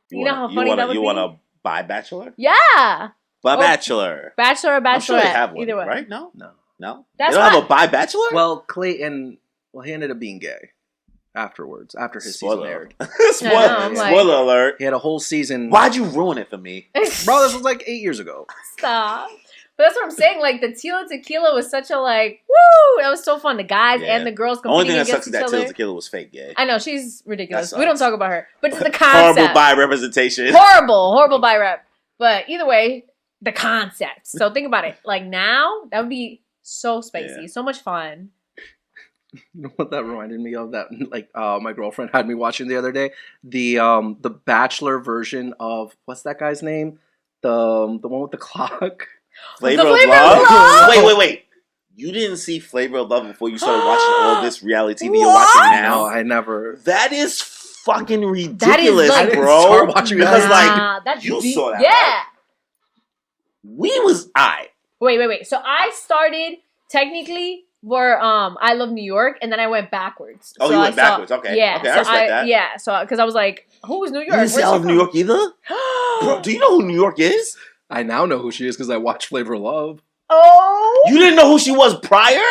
[SPEAKER 1] You know how funny that would be?
[SPEAKER 3] You want to buy Bachelor?
[SPEAKER 1] Yeah.
[SPEAKER 3] Bachelor.
[SPEAKER 1] Bachelor or Bachelorette.
[SPEAKER 3] I'm sure they have one,
[SPEAKER 1] either way.
[SPEAKER 3] Right? No?
[SPEAKER 1] That's
[SPEAKER 3] they don't have a bi Bachelor?
[SPEAKER 2] Well, Clayton, he ended up being gay. Afterwards, after his season aired.
[SPEAKER 3] Spoiler alert.
[SPEAKER 2] He had a whole season.
[SPEAKER 3] Why'd you ruin it for me?
[SPEAKER 2] Bro, this was like 8 years ago.
[SPEAKER 1] Stop. But that's what I'm saying. Like, the Tila Tequila was such a, like, woo! That was so fun. The guys and the girls competing against each other.
[SPEAKER 3] Only thing that sucks is that Tila Tequila was fake gay.
[SPEAKER 1] I know. She's ridiculous. We don't talk about her. But just the concept.
[SPEAKER 3] Horrible bi representation.
[SPEAKER 1] Horrible bi rep. But either way, the concept. So think about it. Like, now, that would be so spicy. Yeah. So much fun.
[SPEAKER 2] You know what that reminded me of? That like my girlfriend had me watching the other day. The Bachelor version of what's that guy's name? The one with the clock.
[SPEAKER 3] Flavor of Love. Wait. You didn't see Flavor of Love before you started watching all this reality TV you're watching now?
[SPEAKER 2] No, I never.
[SPEAKER 3] That is fucking ridiculous,
[SPEAKER 1] like,
[SPEAKER 3] bro.
[SPEAKER 2] Start watching
[SPEAKER 3] because you saw that.
[SPEAKER 1] Yeah.
[SPEAKER 3] Right? We was
[SPEAKER 1] Wait. So I started technically for I Love New York, and then I went backwards.
[SPEAKER 3] Oh,
[SPEAKER 1] so
[SPEAKER 3] you went backwards. Okay.
[SPEAKER 1] Yeah.
[SPEAKER 3] Okay, I respect that.
[SPEAKER 1] Yeah. So because I was like, who is New York?
[SPEAKER 3] You didn't see I Love New York either? Bro, do you know who New York is?
[SPEAKER 2] I now know who she is because I watched Flavor of Love.
[SPEAKER 1] Oh.
[SPEAKER 3] You didn't know who she was prior?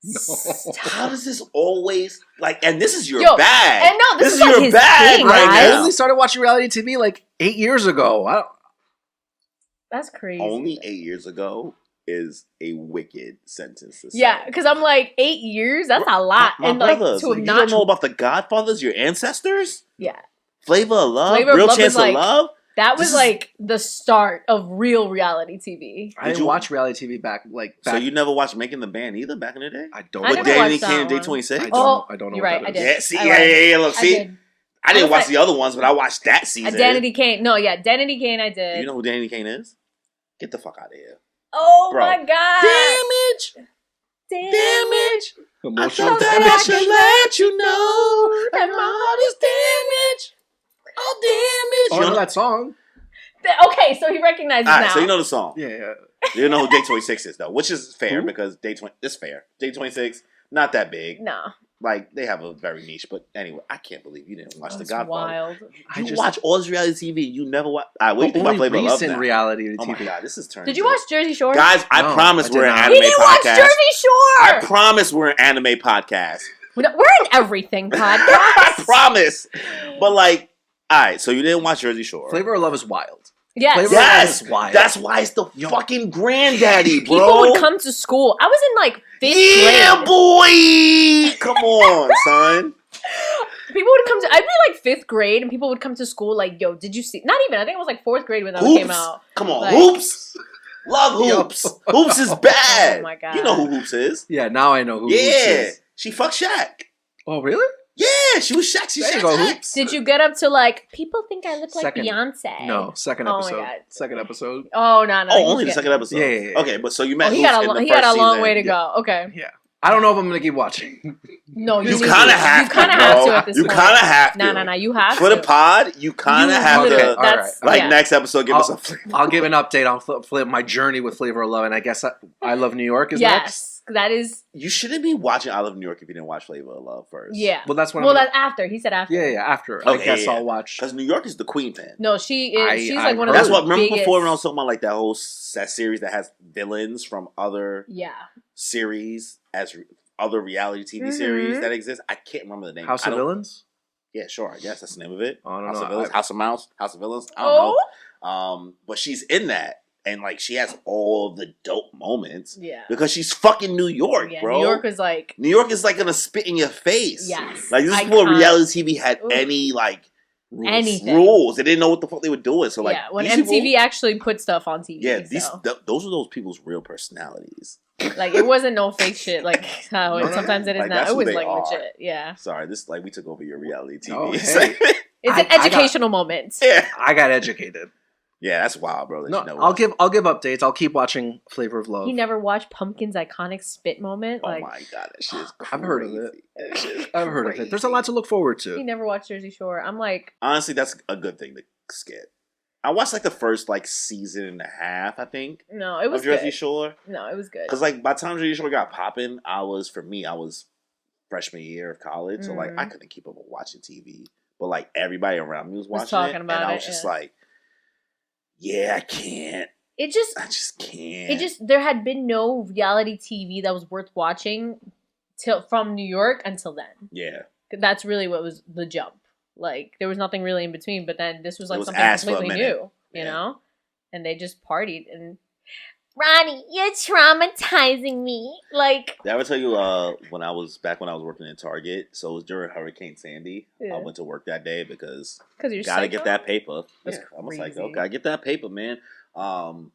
[SPEAKER 2] No.
[SPEAKER 3] How does this always like? And this is your bag.
[SPEAKER 1] And no, this is
[SPEAKER 3] like
[SPEAKER 1] your
[SPEAKER 3] his bag
[SPEAKER 1] thing,
[SPEAKER 3] right
[SPEAKER 1] guys.
[SPEAKER 3] now.
[SPEAKER 2] I only started watching reality TV like 8 years ago.
[SPEAKER 1] That's crazy.
[SPEAKER 3] Only 8 years ago is a wicked sentence to say.
[SPEAKER 1] Yeah, because I'm like 8 years. That's a lot.
[SPEAKER 3] My
[SPEAKER 1] and
[SPEAKER 3] brothers,
[SPEAKER 1] like to
[SPEAKER 3] you
[SPEAKER 1] not
[SPEAKER 3] don't know about the Godfathers, your ancestors?
[SPEAKER 1] Yeah.
[SPEAKER 3] Flavor of Love,
[SPEAKER 1] Flavor of
[SPEAKER 3] Real
[SPEAKER 1] Love
[SPEAKER 3] Chance
[SPEAKER 1] is like
[SPEAKER 3] of Love.
[SPEAKER 1] That was like the start of real reality TV.
[SPEAKER 2] I didn't watch reality TV back.
[SPEAKER 3] So you never watched Making the Band either back in the day?
[SPEAKER 2] I don't.
[SPEAKER 3] With Danny Kane and Day 26?
[SPEAKER 2] I don't know.
[SPEAKER 1] You're right. I did.
[SPEAKER 3] Yeah, see, yeah. Look, see, I didn't watch the other ones, but I watched that season.
[SPEAKER 1] Danny Kane. No, yeah, Danny Kane. I did.
[SPEAKER 3] You know who Danny Kane is? Get the fuck out of here.
[SPEAKER 1] Oh my god!
[SPEAKER 3] Damage.
[SPEAKER 2] Emotional
[SPEAKER 3] I
[SPEAKER 2] damage.
[SPEAKER 3] I should let you know that my heart is damaged. Oh, damage.
[SPEAKER 2] Oh, I know that song.
[SPEAKER 1] Okay, so he recognizes now.
[SPEAKER 3] So you know the song.
[SPEAKER 2] Yeah.
[SPEAKER 3] You know who Day 26 is, though, which is fair because Day 20 is fair. Day 26, not that big.
[SPEAKER 1] No.
[SPEAKER 3] Like, they have a very niche. But anyway, I can't believe you didn't watch The Godfather.
[SPEAKER 1] Wild.
[SPEAKER 3] You watch all this reality TV. You never watch. All right, what do you think about Flavor of Love now?
[SPEAKER 2] reality TV.
[SPEAKER 3] Oh my God, this is turning.
[SPEAKER 1] Did you watch Jersey Shore?
[SPEAKER 3] Guys, I promise we're an anime podcast.
[SPEAKER 1] He didn't watch Jersey Shore!
[SPEAKER 3] I promise we're an anime podcast.
[SPEAKER 1] We're an everything podcast. I
[SPEAKER 3] promise. But like, all right, so you didn't watch Jersey Shore.
[SPEAKER 2] Flavor of Love is wild.
[SPEAKER 1] Yes.
[SPEAKER 3] Yes.
[SPEAKER 2] Is wild.
[SPEAKER 3] That's why it's the fucking granddaddy, bro.
[SPEAKER 1] People would come to school. I was in like 5th grade.
[SPEAKER 3] Yeah, boy. Come on, son.
[SPEAKER 1] People would come to, I'd be like 5th grade and people would come to school like, yo, did you see, not even, I think it was like 4th grade when that came out.
[SPEAKER 3] Come on,
[SPEAKER 1] like,
[SPEAKER 3] Hoops. Love Hoops. Hoops is bad.
[SPEAKER 1] Oh my God.
[SPEAKER 3] You know who Hoops is.
[SPEAKER 2] Yeah, now I know who Hoops is.
[SPEAKER 3] She fucked Shaq.
[SPEAKER 2] Oh, really?
[SPEAKER 3] Yeah, she was Shaq. She
[SPEAKER 2] there you go, Hoops.
[SPEAKER 1] Did you get up to like, people think I look like Beyonce?
[SPEAKER 2] No, second
[SPEAKER 1] Oh
[SPEAKER 2] episode.
[SPEAKER 1] my God.
[SPEAKER 2] Second episode.
[SPEAKER 1] Oh, no.
[SPEAKER 3] Only the second episode?
[SPEAKER 2] Yeah.
[SPEAKER 3] Okay, but so you met
[SPEAKER 1] He
[SPEAKER 3] Hoops
[SPEAKER 1] got
[SPEAKER 3] in the
[SPEAKER 1] he had a
[SPEAKER 3] first
[SPEAKER 1] long
[SPEAKER 3] season.
[SPEAKER 1] way to go. Okay.
[SPEAKER 2] Yeah. I don't know if I'm going to keep watching.
[SPEAKER 1] No,
[SPEAKER 3] you kind of have to.
[SPEAKER 1] You kind of have to at this point.
[SPEAKER 3] You kind of have to.
[SPEAKER 1] No. You have to.
[SPEAKER 3] For the pod, you kind of have to.
[SPEAKER 2] All right.
[SPEAKER 3] Like next episode, give us a flavor.
[SPEAKER 2] I'll give an update on my journey with Flavor of Love, and I guess I Love New York is next.
[SPEAKER 1] Yes, that is.
[SPEAKER 3] You shouldn't be watching I Love New York if you didn't watch Flavor of Love first.
[SPEAKER 1] Yeah.
[SPEAKER 2] Well, that's when.
[SPEAKER 1] That's after. He said after.
[SPEAKER 2] Yeah, after.
[SPEAKER 3] Okay,
[SPEAKER 2] I guess I'll watch.
[SPEAKER 3] Because New York is the queen fan.
[SPEAKER 1] No, she is. She's like one of
[SPEAKER 3] That's
[SPEAKER 1] the
[SPEAKER 3] what. Remember
[SPEAKER 1] biggest...
[SPEAKER 3] before when I was talking about like that whole series that has villains from other series as other reality TV series that exist. I can't remember the name.
[SPEAKER 2] House of Villains.
[SPEAKER 3] Yeah, sure. I guess that's the name of it.
[SPEAKER 2] I don't
[SPEAKER 3] House
[SPEAKER 2] know.
[SPEAKER 3] of Villains, House of Mouse, House of Villains. I don't know. But she's in that, and like she has all the dope moments. Yeah. Because she's fucking New York, bro.
[SPEAKER 1] New York is like
[SPEAKER 3] gonna spit in your face.
[SPEAKER 1] Yes.
[SPEAKER 3] Like this is before reality TV had any like rules. They didn't know what the fuck they were doing. So like
[SPEAKER 1] when MTV actually put stuff on TV.
[SPEAKER 3] Yeah, those are those people's real personalities.
[SPEAKER 1] Like it wasn't no fake shit like how sometimes it is now. It was like legit. Yeah.
[SPEAKER 3] Sorry, this like we took over your reality TV.
[SPEAKER 2] Oh, hey.
[SPEAKER 1] It's an educational moment.
[SPEAKER 3] Yeah.
[SPEAKER 2] I got educated.
[SPEAKER 3] Yeah, that's wild, bro.
[SPEAKER 2] No, I'll give updates. I'll keep watching Flavor of Love.
[SPEAKER 1] He never watched Pumpkin's iconic spit moment.
[SPEAKER 3] Oh my God, that shit is crazy.
[SPEAKER 2] I've heard of it. I've heard of it. There's a lot to look forward to.
[SPEAKER 1] He never watched Jersey Shore. I'm like,
[SPEAKER 3] honestly, that's a good thing to skip. I watched like the first like season and a half, I think.
[SPEAKER 1] No, it was
[SPEAKER 3] of Jersey
[SPEAKER 1] good.
[SPEAKER 3] Shore.
[SPEAKER 1] No, it was good.
[SPEAKER 3] Because like by the time Jersey Shore got popping, I was freshman year of college, so like I couldn't keep up with watching TV. But like everybody around me was watching it, and I was just like, yeah, I can't. I just can't.
[SPEAKER 1] There had been no reality TV that was worth watching from New York until then.
[SPEAKER 3] Yeah.
[SPEAKER 1] That's really what was the jump. Like, there was nothing really in between, but then this was like something completely new, you know? And they just partied. And Ronnie, you're traumatizing me. Like,
[SPEAKER 3] did I ever tell you when I was working in Target? So it was during Hurricane Sandy. Yeah. I went to work that day because
[SPEAKER 1] you're
[SPEAKER 3] gotta get that paper.
[SPEAKER 1] That's
[SPEAKER 3] I'm a psycho. Gotta get that paper, man. So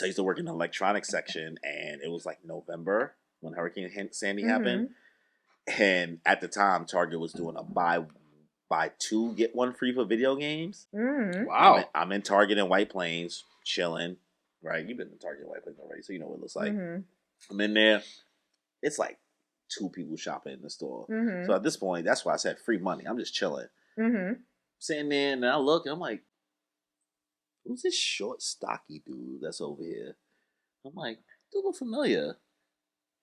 [SPEAKER 3] I used to work in the electronics section, and it was like November when Hurricane Sandy happened. And at the time, Target was doing a buy 2 get 1 free for video games.
[SPEAKER 2] Wow!
[SPEAKER 3] I'm in Target in White Plains, chilling. Right, you've been in Target in White Plains already, so you know what it looks like. I'm in there. It's like 2 people shopping in the store. So at this point, that's why I said free money. I'm just chilling, sitting there, and I look, and I'm like, "Who's this short, stocky dude that's over here?" I'm like, "Dude, look familiar."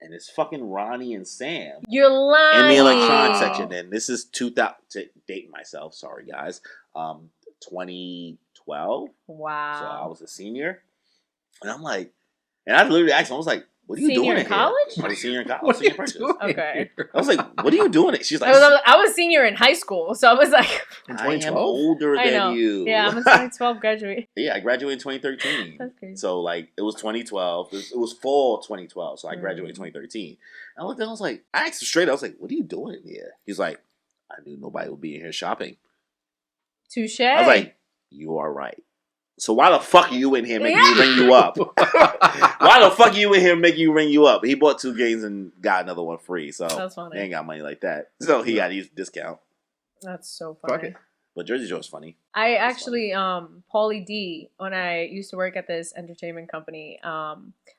[SPEAKER 3] And it's fucking Ronnie and Sam.
[SPEAKER 1] You're lying.
[SPEAKER 3] In the electronics section. And this is 2000, to date myself, sorry guys, 2012.
[SPEAKER 1] Wow.
[SPEAKER 3] So I was a senior. And I'm like, and I literally asked him, I was like, what are you doing
[SPEAKER 1] in college?
[SPEAKER 3] I was senior in college. Senior apprentice.
[SPEAKER 1] Okay.
[SPEAKER 3] I was like, what are you doing? She's like,
[SPEAKER 1] I was senior in high school, so I was like,
[SPEAKER 3] I am older than you.
[SPEAKER 1] Yeah, I'm a 2012 graduate.
[SPEAKER 3] Yeah, I graduated in 2013.
[SPEAKER 1] That's crazy.
[SPEAKER 3] So like, it was 2012. It was fall 2012. So I graduated in 2013. And I looked at him, I was like, I asked him straight. I was like, what are you doing in here? He's like, I knew nobody would be in here shopping.
[SPEAKER 1] Touche.
[SPEAKER 3] I was like, you are right. So why the fuck are you in here making me ring you up? Why the fuck are you in here making you ring you up? He bought 2 games and got another one free. So
[SPEAKER 1] That's funny.
[SPEAKER 3] he ain't got money like that. So he got to use a discount.
[SPEAKER 1] That's so funny.
[SPEAKER 3] But Jersey Joe's funny.
[SPEAKER 1] I actually, Pauly D, when I used to work at this entertainment company,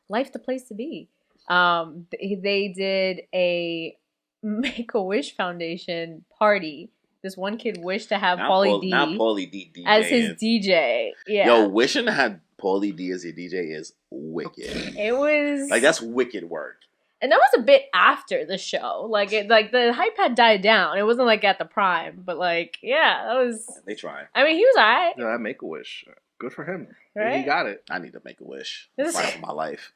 [SPEAKER 1] Life the Place to Be, they did a Make-A-Wish Foundation party. This one kid wished to have Pauly D,
[SPEAKER 3] not Pauly D DJ
[SPEAKER 1] as his DJ. Yeah.
[SPEAKER 3] Yo, wishing to have Pauly D as your DJ is wicked.
[SPEAKER 1] It was
[SPEAKER 3] like that's wicked work.
[SPEAKER 1] And that was a bit after the show. Like the hype had died down. It wasn't like at the prime, but like that was.
[SPEAKER 3] They try.
[SPEAKER 1] I mean, he was alright.
[SPEAKER 2] Yeah, that Make-A-Wish. Good for him.
[SPEAKER 1] Right?
[SPEAKER 2] He got it.
[SPEAKER 3] I need to make a wish. Fight for my life.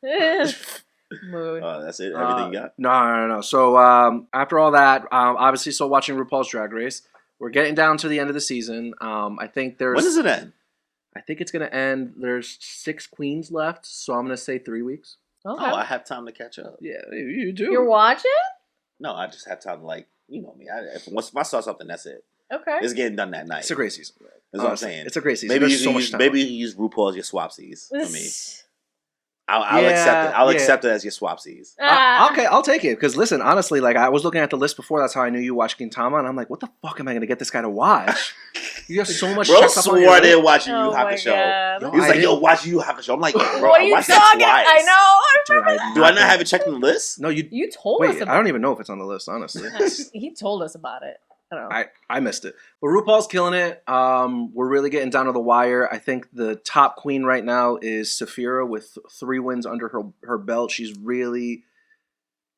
[SPEAKER 1] Mood.
[SPEAKER 3] That's it. Everything you got.
[SPEAKER 2] No. So after all that, obviously still watching RuPaul's Drag Race. We're getting down to the end of the season. I think there's.
[SPEAKER 3] When does it end?
[SPEAKER 2] I think it's going to end. There's 6 queens left, so I'm going to say 3 weeks.
[SPEAKER 1] Okay.
[SPEAKER 3] Oh, I have time to catch up.
[SPEAKER 2] Yeah, you do.
[SPEAKER 1] You're watching?
[SPEAKER 3] No, I just have time to you know me. Once if I saw something, that's it.
[SPEAKER 1] Okay.
[SPEAKER 3] It's getting done that night.
[SPEAKER 2] It's a great season.
[SPEAKER 3] That's what I'm saying.
[SPEAKER 2] It's a great season.
[SPEAKER 3] Maybe
[SPEAKER 2] There's so much time.
[SPEAKER 3] Maybe you can use RuPaul as your swapsies for me. I'll
[SPEAKER 2] Yeah,
[SPEAKER 3] accept it. I'll
[SPEAKER 2] yeah.
[SPEAKER 3] accept it as your swapsies.
[SPEAKER 2] Okay, I'll take it. Because listen, honestly, like I was looking at the list before. That's how I knew you watched Gintama, and I'm like, what the fuck am I going to get this guy to watch? You have so much.
[SPEAKER 3] Bro
[SPEAKER 2] checked up on
[SPEAKER 3] swore
[SPEAKER 2] your
[SPEAKER 3] I
[SPEAKER 2] list.
[SPEAKER 3] didn't watch Yu Yu
[SPEAKER 1] Oh my
[SPEAKER 3] Hakusho.
[SPEAKER 1] God.
[SPEAKER 3] He was
[SPEAKER 2] I
[SPEAKER 3] like,
[SPEAKER 2] didn't.
[SPEAKER 3] yo, watch Yu Yu Hakusho. I'm like, bro,
[SPEAKER 1] What are
[SPEAKER 3] I
[SPEAKER 1] you
[SPEAKER 3] watched that
[SPEAKER 1] talking?
[SPEAKER 3] twice.
[SPEAKER 1] I know. I remember
[SPEAKER 2] Dude,
[SPEAKER 3] Do I not have it checked in the list?
[SPEAKER 2] No,
[SPEAKER 1] You told us
[SPEAKER 2] wait.
[SPEAKER 1] about
[SPEAKER 2] I don't even know if it's on the list, honestly.
[SPEAKER 1] He told us about it. I don't know.
[SPEAKER 2] I missed it. But RuPaul's killing it. We're really getting down to the wire. I think the top queen right now is Saphira with 3 wins under her belt. She's really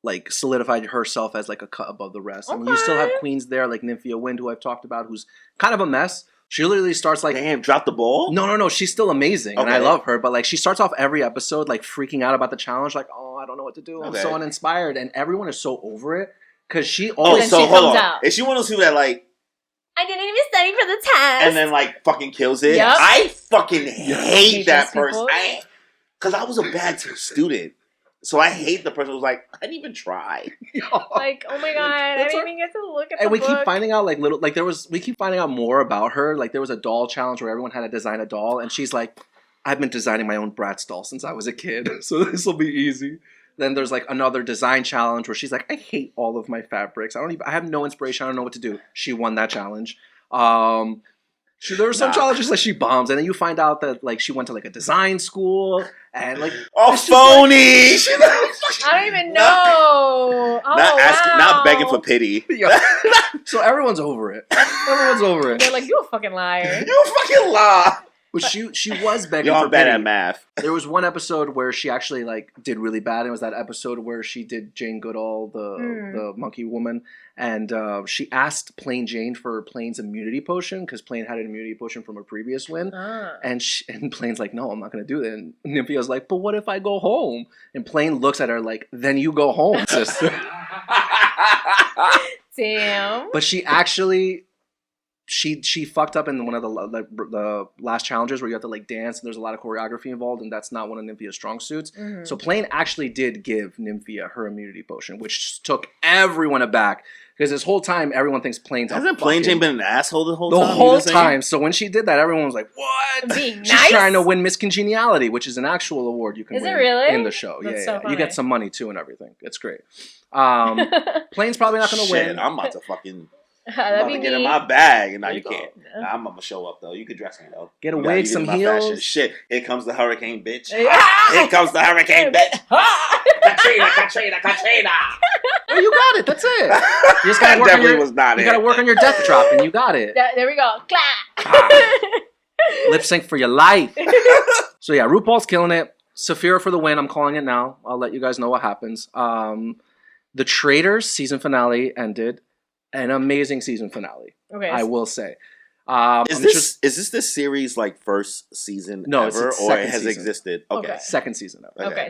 [SPEAKER 2] like solidified herself as like a cut above the rest. I mean, you still have queens there like Nymphia Wind, who I've talked about, who's kind of a mess. She literally starts like,
[SPEAKER 3] damn, drop the ball?
[SPEAKER 2] No. She's still amazing, and I love her. But like, she starts off every episode like freaking out about the challenge, like, oh, I don't know what to do. I'm so uninspired, and everyone is so over it because she always.
[SPEAKER 3] Oh, so hold on.
[SPEAKER 1] Out.
[SPEAKER 3] Is she one of those people that like?
[SPEAKER 1] I didn't even study for the test,
[SPEAKER 3] And then like fucking kills it.
[SPEAKER 1] Yep.
[SPEAKER 3] I fucking hate that person.
[SPEAKER 1] people.
[SPEAKER 3] Because I was a bad student. So I hate the person who's like, I didn't even try.
[SPEAKER 1] Like, oh my god, I didn't even get to look at the
[SPEAKER 2] And we
[SPEAKER 1] book.
[SPEAKER 2] keep finding out like little, like we keep finding out more about her. Like there was a doll challenge where everyone had to design a doll, and she's like, I've been designing my own Bratz doll since I was a kid, so this will be easy. Then there's like another design challenge where she's like, I hate all of my fabrics. I have no inspiration. I don't know what to do. She won that challenge. There were some challenges that she bombs, and then you find out that like she went to like a design school and like
[SPEAKER 3] phony.
[SPEAKER 1] I don't even know.
[SPEAKER 3] Not begging for pity.
[SPEAKER 2] So everyone's over it. Everyone's over it.
[SPEAKER 1] They're like, you a fucking liar.
[SPEAKER 3] You a fucking lie.
[SPEAKER 2] But she was begging
[SPEAKER 3] Yo,
[SPEAKER 2] for
[SPEAKER 3] I'm bad
[SPEAKER 2] pity.
[SPEAKER 3] at math.
[SPEAKER 2] There was one episode where she actually like did really bad. It was that episode where she did Jane Goodall, the monkey woman, and she asked Plain Jane for Plain's immunity potion because Plain had an immunity potion from a previous win, and Plain's like, no, I'm not gonna do that. And Nymphia's like, but what if I go home? And Plain looks at her like, then you go home, sister.
[SPEAKER 1] Damn.
[SPEAKER 2] But she actually. She fucked up in one of the last challenges where you have to like dance and there's a lot of choreography involved, and that's not one of Nymphia's strong suits. Mm-hmm. So Plain actually did give Nymphia her immunity potion, which took everyone aback because this whole time everyone thinks Plain's
[SPEAKER 3] hasn't Plain Jane been an asshole the whole time?
[SPEAKER 2] The whole time. So when she did that, everyone was like, "What?"
[SPEAKER 1] Being
[SPEAKER 2] She's
[SPEAKER 1] nice?
[SPEAKER 2] trying to win Miss Congeniality, which is an actual award you can win
[SPEAKER 1] really?
[SPEAKER 2] in the show.
[SPEAKER 1] That's
[SPEAKER 2] yeah,
[SPEAKER 1] so
[SPEAKER 2] yeah.
[SPEAKER 1] funny.
[SPEAKER 2] You get some money too and everything. It's great. Plain's probably not going to win.
[SPEAKER 3] I'm about to fucking.
[SPEAKER 1] That'd be
[SPEAKER 3] get in
[SPEAKER 1] me.
[SPEAKER 3] my bag, and now you
[SPEAKER 1] go.
[SPEAKER 3] can't.
[SPEAKER 1] Yeah.
[SPEAKER 3] Nah, I'm gonna show up though. You could dress me though.
[SPEAKER 2] Get a
[SPEAKER 3] You
[SPEAKER 2] wig,
[SPEAKER 3] get
[SPEAKER 2] some
[SPEAKER 3] my
[SPEAKER 2] heels.
[SPEAKER 3] fashion. Shit, here comes the hurricane, bitch.
[SPEAKER 1] Yeah.
[SPEAKER 3] Here comes the hurricane, bitch. Katrina.
[SPEAKER 2] Oh, you got it. That's it. You just
[SPEAKER 3] That
[SPEAKER 2] gotta work on
[SPEAKER 3] definitely
[SPEAKER 2] your,
[SPEAKER 3] was not
[SPEAKER 2] you
[SPEAKER 3] it.
[SPEAKER 2] gotta work on your death drop, and you got it.
[SPEAKER 1] There we go. Clap.
[SPEAKER 2] Lip sync for your life. So yeah, RuPaul's killing it. Saphira for the win. I'm calling it now. I'll let you guys know what happens. The Traitors season finale ended. An amazing season finale.
[SPEAKER 1] Okay.
[SPEAKER 2] I will say.
[SPEAKER 3] Is this the series like first season
[SPEAKER 2] No, it's
[SPEAKER 3] ever,
[SPEAKER 2] its
[SPEAKER 3] or
[SPEAKER 2] second
[SPEAKER 3] it has
[SPEAKER 2] season.
[SPEAKER 3] existed? Okay.
[SPEAKER 2] Second season ever.
[SPEAKER 1] Okay,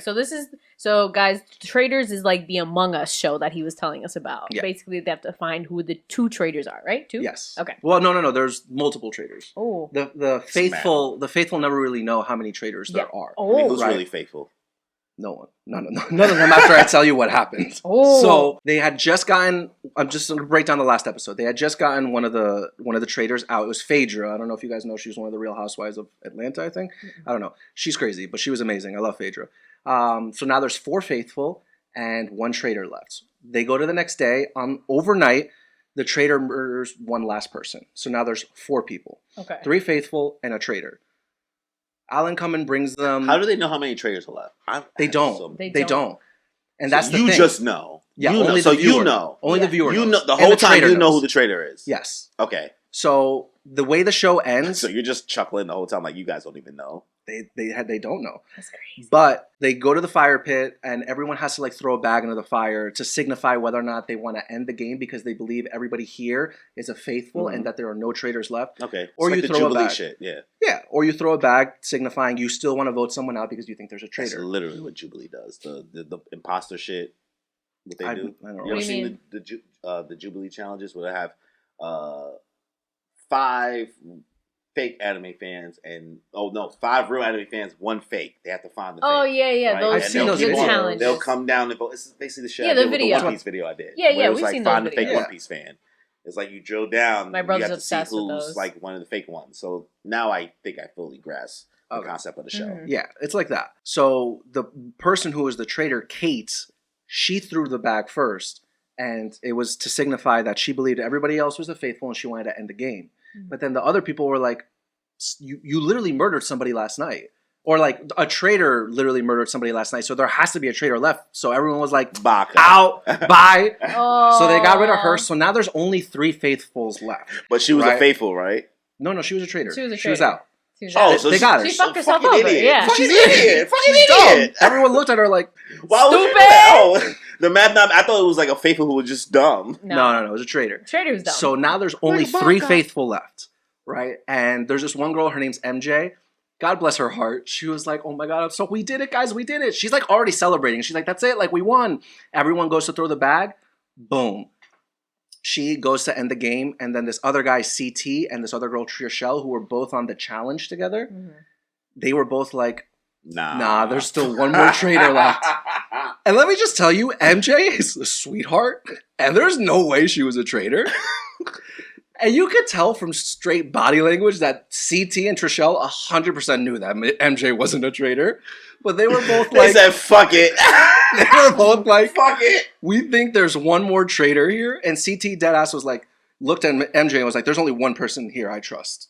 [SPEAKER 1] so guys, Traitors is like the Among Us show that he was telling us about.
[SPEAKER 2] Yeah.
[SPEAKER 1] Basically, they have to find who the 2 traitors are, right? 2?
[SPEAKER 2] Yes.
[SPEAKER 1] Okay.
[SPEAKER 2] Well, no. There's multiple traitors.
[SPEAKER 1] Oh.
[SPEAKER 2] The faithful never really know how many traitors there are.
[SPEAKER 1] Oh.
[SPEAKER 3] I mean, who's
[SPEAKER 2] Right.
[SPEAKER 3] really faithful?
[SPEAKER 2] No one. None of them after I tell you what happened.
[SPEAKER 1] Oh.
[SPEAKER 2] So they had just gotten, I'm just going to break down the last episode. They had just gotten one of the traitors out. It was Phaedra. I don't know if you guys know. She was one of the Real Housewives of Atlanta, I think. I don't know. She's crazy, but she was amazing. I love Phaedra. So now there's 4 faithful and 1 traitor left. They go to the next day. Overnight, the traitor murders one last person. So now there's 4 people.
[SPEAKER 1] Okay.
[SPEAKER 2] 3 faithful and a traitor. Alan Cumming brings them.
[SPEAKER 3] How do they know how many traitors are left?
[SPEAKER 2] They don't. They don't. And
[SPEAKER 3] so
[SPEAKER 2] that's the
[SPEAKER 3] you
[SPEAKER 2] thing.
[SPEAKER 3] just know.
[SPEAKER 2] Yeah,
[SPEAKER 3] you
[SPEAKER 2] only
[SPEAKER 3] know.
[SPEAKER 2] the
[SPEAKER 3] So
[SPEAKER 2] viewer.
[SPEAKER 3] you know.
[SPEAKER 2] Only the viewer.
[SPEAKER 3] You
[SPEAKER 2] knows.
[SPEAKER 3] know the whole time. You know
[SPEAKER 2] knows.
[SPEAKER 3] who the traitor is.
[SPEAKER 2] Yes.
[SPEAKER 3] Okay.
[SPEAKER 2] So the way the show ends,
[SPEAKER 3] So you're just chuckling the whole time, like you guys don't even know.
[SPEAKER 2] they don't know.
[SPEAKER 1] That's crazy.
[SPEAKER 2] But they go to the fire pit, and everyone has to like throw a bag into the fire to signify whether or not they want to end the game because they believe everybody here is a faithful and that there are no traitors left.
[SPEAKER 3] Okay.
[SPEAKER 2] Or
[SPEAKER 3] It's
[SPEAKER 2] you
[SPEAKER 3] like
[SPEAKER 2] throw
[SPEAKER 3] the
[SPEAKER 2] a
[SPEAKER 3] Jubilee
[SPEAKER 2] bag.
[SPEAKER 3] shit. Yeah.
[SPEAKER 2] Yeah, or you throw a bag signifying you still want to vote someone out because you think there's a
[SPEAKER 3] That's
[SPEAKER 2] traitor.
[SPEAKER 3] literally what Jubilee does. The imposter shit. What they do.
[SPEAKER 2] I don't know.
[SPEAKER 3] You
[SPEAKER 1] What
[SPEAKER 3] ever
[SPEAKER 1] do you
[SPEAKER 3] seen the Jubilee challenges where they have 5 fake anime fans and 5 real anime fans, 1 fake. They have to find the fake.
[SPEAKER 1] Oh yeah.
[SPEAKER 3] Right?
[SPEAKER 1] Those
[SPEAKER 2] I've
[SPEAKER 3] And
[SPEAKER 2] seen those
[SPEAKER 1] good
[SPEAKER 2] videos.
[SPEAKER 1] challenges.
[SPEAKER 3] They'll come down and vote. This is basically the shit
[SPEAKER 1] Yeah,
[SPEAKER 3] I
[SPEAKER 1] the
[SPEAKER 3] did with
[SPEAKER 1] video.
[SPEAKER 3] the One Piece video I did.
[SPEAKER 1] Yeah,
[SPEAKER 3] where
[SPEAKER 1] yeah,
[SPEAKER 3] it was
[SPEAKER 1] we've
[SPEAKER 3] like
[SPEAKER 1] seen
[SPEAKER 3] find
[SPEAKER 1] those
[SPEAKER 3] the fake
[SPEAKER 1] videos.
[SPEAKER 3] One Piece fan. It's like you drill down.
[SPEAKER 1] My brother's
[SPEAKER 3] you have to see
[SPEAKER 1] obsessed with
[SPEAKER 3] who's
[SPEAKER 1] those.
[SPEAKER 3] like one of the fake ones. So now I think I fully grasp the
[SPEAKER 2] Okay.
[SPEAKER 3] concept of the show.
[SPEAKER 1] Mhm.
[SPEAKER 2] Yeah, it's like that. So the person who was the traitor, Kate, she threw the bag first, and it was to signify that she believed everybody else was the faithful and she wanted to end the game. But then the other people were like, you literally murdered somebody last night. Or like a traitor literally murdered somebody last night, so there has to be a traitor left. So everyone was like,
[SPEAKER 3] Baka.
[SPEAKER 2] out, bye.
[SPEAKER 1] Oh.
[SPEAKER 2] So they got rid of her. So now there's only 3 faithfuls left.
[SPEAKER 3] But she was
[SPEAKER 2] Right.
[SPEAKER 3] a faithful, right?
[SPEAKER 2] No, she was a traitor.
[SPEAKER 1] She was a
[SPEAKER 2] She was
[SPEAKER 1] traitor.
[SPEAKER 2] out.
[SPEAKER 3] Oh, so
[SPEAKER 2] They got her.
[SPEAKER 1] She fucked herself
[SPEAKER 3] fucking
[SPEAKER 1] over.
[SPEAKER 3] idiot.
[SPEAKER 1] Yeah.
[SPEAKER 3] Fucking
[SPEAKER 2] She's
[SPEAKER 3] idiot. Fucking
[SPEAKER 2] She's
[SPEAKER 3] idiot.
[SPEAKER 2] dumb. Everyone looked at her like,
[SPEAKER 3] Why would you do
[SPEAKER 1] Stupid.
[SPEAKER 3] that? Oh, the mad not. I thought it was like a faithful who was just dumb.
[SPEAKER 2] no, it was a traitor.
[SPEAKER 1] Traitor was dumb.
[SPEAKER 2] So now there's only
[SPEAKER 3] Like
[SPEAKER 2] 3
[SPEAKER 3] Baka.
[SPEAKER 2] faithful left, right? And there's this one girl, her name's MJ. God bless her heart. She was like, oh my God, so we did it, guys, we did it. She's like already celebrating. She's like, that's it, like we won. Everyone goes to throw the bag. Boom. She goes to end the game. And then this other guy, CT, and this other girl, Trishelle, who were both on the challenge together, they were both like, nah, there's still one more traitor left. And let me just tell you, MJ is a sweetheart, and there's no way she was a traitor. And you could tell from straight body language that CT and Trishelle 100% knew that MJ wasn't a traitor. But they were both
[SPEAKER 3] They
[SPEAKER 2] like,
[SPEAKER 3] said, fuck it.
[SPEAKER 2] they were both like,
[SPEAKER 3] Fuck it.
[SPEAKER 2] we think there's one more traitor here. And CT deadass was like, looked at MJ and was like, there's only one person here I trust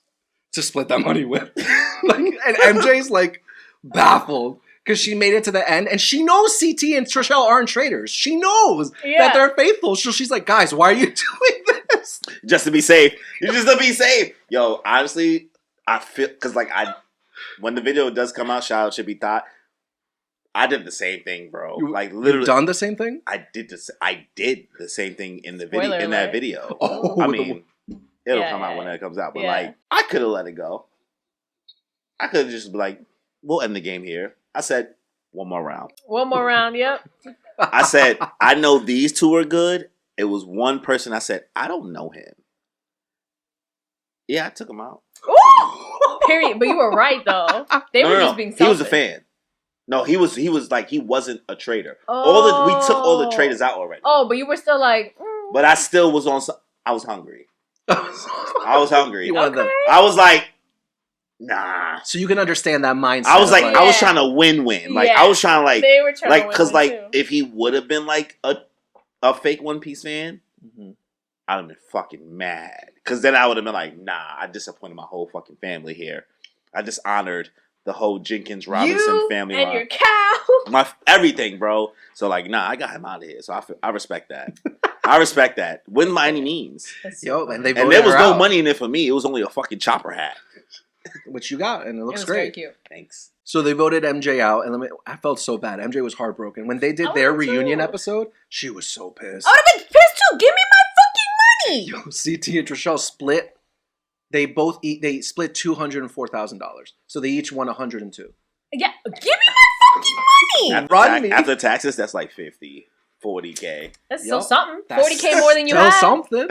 [SPEAKER 2] to split that money with. And MJ's like baffled because she made it to the end and she knows CT and Trishelle aren't traitors. She knows that they're faithful. So she's like, guys, why are you doing this?
[SPEAKER 3] Just to be safe. Just to be safe. Yo, honestly, I feel, because like when the video does come out, shout out Chippy Thought, I did the same thing, bro. Like literally.
[SPEAKER 2] You've done the same thing?
[SPEAKER 3] I did the same thing in the
[SPEAKER 1] Spoiler
[SPEAKER 3] video. In that
[SPEAKER 1] alert.
[SPEAKER 3] video.
[SPEAKER 2] Oh,
[SPEAKER 3] I mean, it'll
[SPEAKER 1] Yeah,
[SPEAKER 3] come out
[SPEAKER 1] yeah,
[SPEAKER 3] when it comes out. But
[SPEAKER 1] yeah.
[SPEAKER 3] like, I could have let it go. I could have just be like, we'll end the game here. I said, one more round.
[SPEAKER 1] One more round, yep.
[SPEAKER 3] I said, I know these 2 are good. It was one person I said, I don't know him. Yeah, I took him out.
[SPEAKER 1] Period. But you were right though. They were just being selfish.
[SPEAKER 3] He was a fan. No, he was like, he wasn't a traitor.
[SPEAKER 1] Oh.
[SPEAKER 3] We took all the traitors out already.
[SPEAKER 1] Oh, but you were still like,
[SPEAKER 3] But I still was I was hungry. I was hungry.
[SPEAKER 2] You wanted them.
[SPEAKER 3] I was like, nah.
[SPEAKER 2] So you can understand that mindset.
[SPEAKER 3] I was like,
[SPEAKER 2] of
[SPEAKER 3] I was trying to win. Like,
[SPEAKER 1] Yeah.
[SPEAKER 3] I was trying to like,
[SPEAKER 1] they were trying to win
[SPEAKER 3] because like,
[SPEAKER 1] too.
[SPEAKER 3] if he would have been like a fake One Piece fan,
[SPEAKER 2] Mhm.
[SPEAKER 3] I'd have been fucking mad. Because then I would have been like, nah, I disappointed my whole fucking family here. I dishonored the whole Jenkins Robinson
[SPEAKER 1] you
[SPEAKER 3] family
[SPEAKER 1] and
[SPEAKER 3] line.
[SPEAKER 1] your cow.
[SPEAKER 3] My everything, bro. So like, nah, I got him out of here. So I respect that. I respect that. Wouldn't by any means.
[SPEAKER 2] Yo, and they
[SPEAKER 3] And
[SPEAKER 2] voted
[SPEAKER 3] there was
[SPEAKER 2] her
[SPEAKER 3] no
[SPEAKER 2] out,
[SPEAKER 3] money in it for me. It was only a fucking chopper hat.
[SPEAKER 2] which you got, and it
[SPEAKER 1] It
[SPEAKER 2] looks
[SPEAKER 1] was very
[SPEAKER 2] great.
[SPEAKER 1] cute.
[SPEAKER 3] Thanks.
[SPEAKER 2] So they voted MJ out, and I felt so bad. MJ was heartbroken when they did
[SPEAKER 1] I
[SPEAKER 2] their
[SPEAKER 1] was too.
[SPEAKER 2] reunion episode. She was so pissed.
[SPEAKER 1] I would have been pissed too. Give me my fucking money.
[SPEAKER 2] Yo, CT and Trishelle split. They split $204,000. So they each won 102.
[SPEAKER 1] Yeah, give me my fucking money.
[SPEAKER 2] Run me.
[SPEAKER 3] After taxes, that's like 50, 40K.
[SPEAKER 1] That's still
[SPEAKER 2] Yup.
[SPEAKER 1] something.
[SPEAKER 2] That's
[SPEAKER 1] 40K more than you
[SPEAKER 2] still
[SPEAKER 1] had.
[SPEAKER 2] something.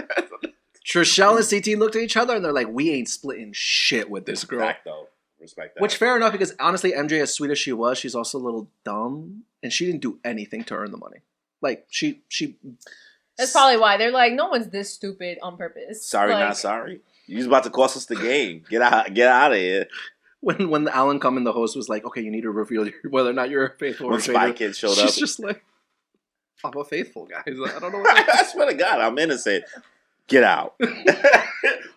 [SPEAKER 2] Trishelle and CT looked at each other and they're like, "We ain't splitting shit with this girl."
[SPEAKER 3] Fact though. respect that.
[SPEAKER 2] Which fair enough, because honestly, MJ, as sweet as she was, she's also a little dumb, and she didn't do anything to earn the money. Like she.
[SPEAKER 1] That's probably why they're like, no one's this stupid on purpose.
[SPEAKER 3] Sorry,
[SPEAKER 1] like,
[SPEAKER 3] not sorry. You was about to cost us the game. Get out of here.
[SPEAKER 2] When Alan Cumming, the host, was like, okay, you need to reveal whether or not you're a faithful
[SPEAKER 3] when
[SPEAKER 2] or
[SPEAKER 3] Spy Kid showed up.
[SPEAKER 2] She's just like, I'm a faithful, guys. I don't know what
[SPEAKER 3] I swear to God, I'm innocent. Get out.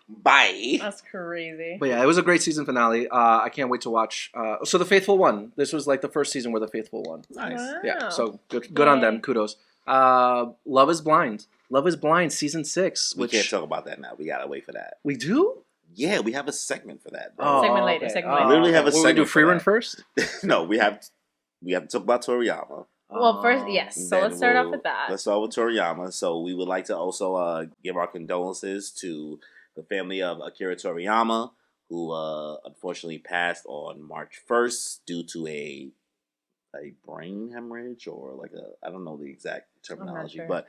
[SPEAKER 3] Bye.
[SPEAKER 1] That's crazy.
[SPEAKER 2] But yeah, it was a great season finale. I can't wait to watch. So The Faithful won. This was like the first season where The Faithful won.
[SPEAKER 3] Nice.
[SPEAKER 1] Wow.
[SPEAKER 2] Yeah, so good on them. Kudos. Love is Blind. Love is Blind, season 6.
[SPEAKER 3] We can't talk about that now. We gotta wait for that.
[SPEAKER 2] We do?
[SPEAKER 3] Yeah, we have a segment for that. Bro.
[SPEAKER 2] Oh,
[SPEAKER 1] Segment later.
[SPEAKER 2] okay.
[SPEAKER 1] Segment later.
[SPEAKER 3] Literally have a
[SPEAKER 2] Will we
[SPEAKER 3] segment
[SPEAKER 2] do
[SPEAKER 3] for
[SPEAKER 2] Freiren
[SPEAKER 3] that.
[SPEAKER 2] first?
[SPEAKER 3] No, we have to talk about Toriyama.
[SPEAKER 1] Well, first, yes. So
[SPEAKER 3] Then
[SPEAKER 1] let's start off with that.
[SPEAKER 3] Let's start with Toriyama. So we would like to also give our condolences to the family of Akira Toriyama, who unfortunately passed on March 1st due to a brain hemorrhage or like I don't know the exact terminology,
[SPEAKER 1] sure.
[SPEAKER 3] but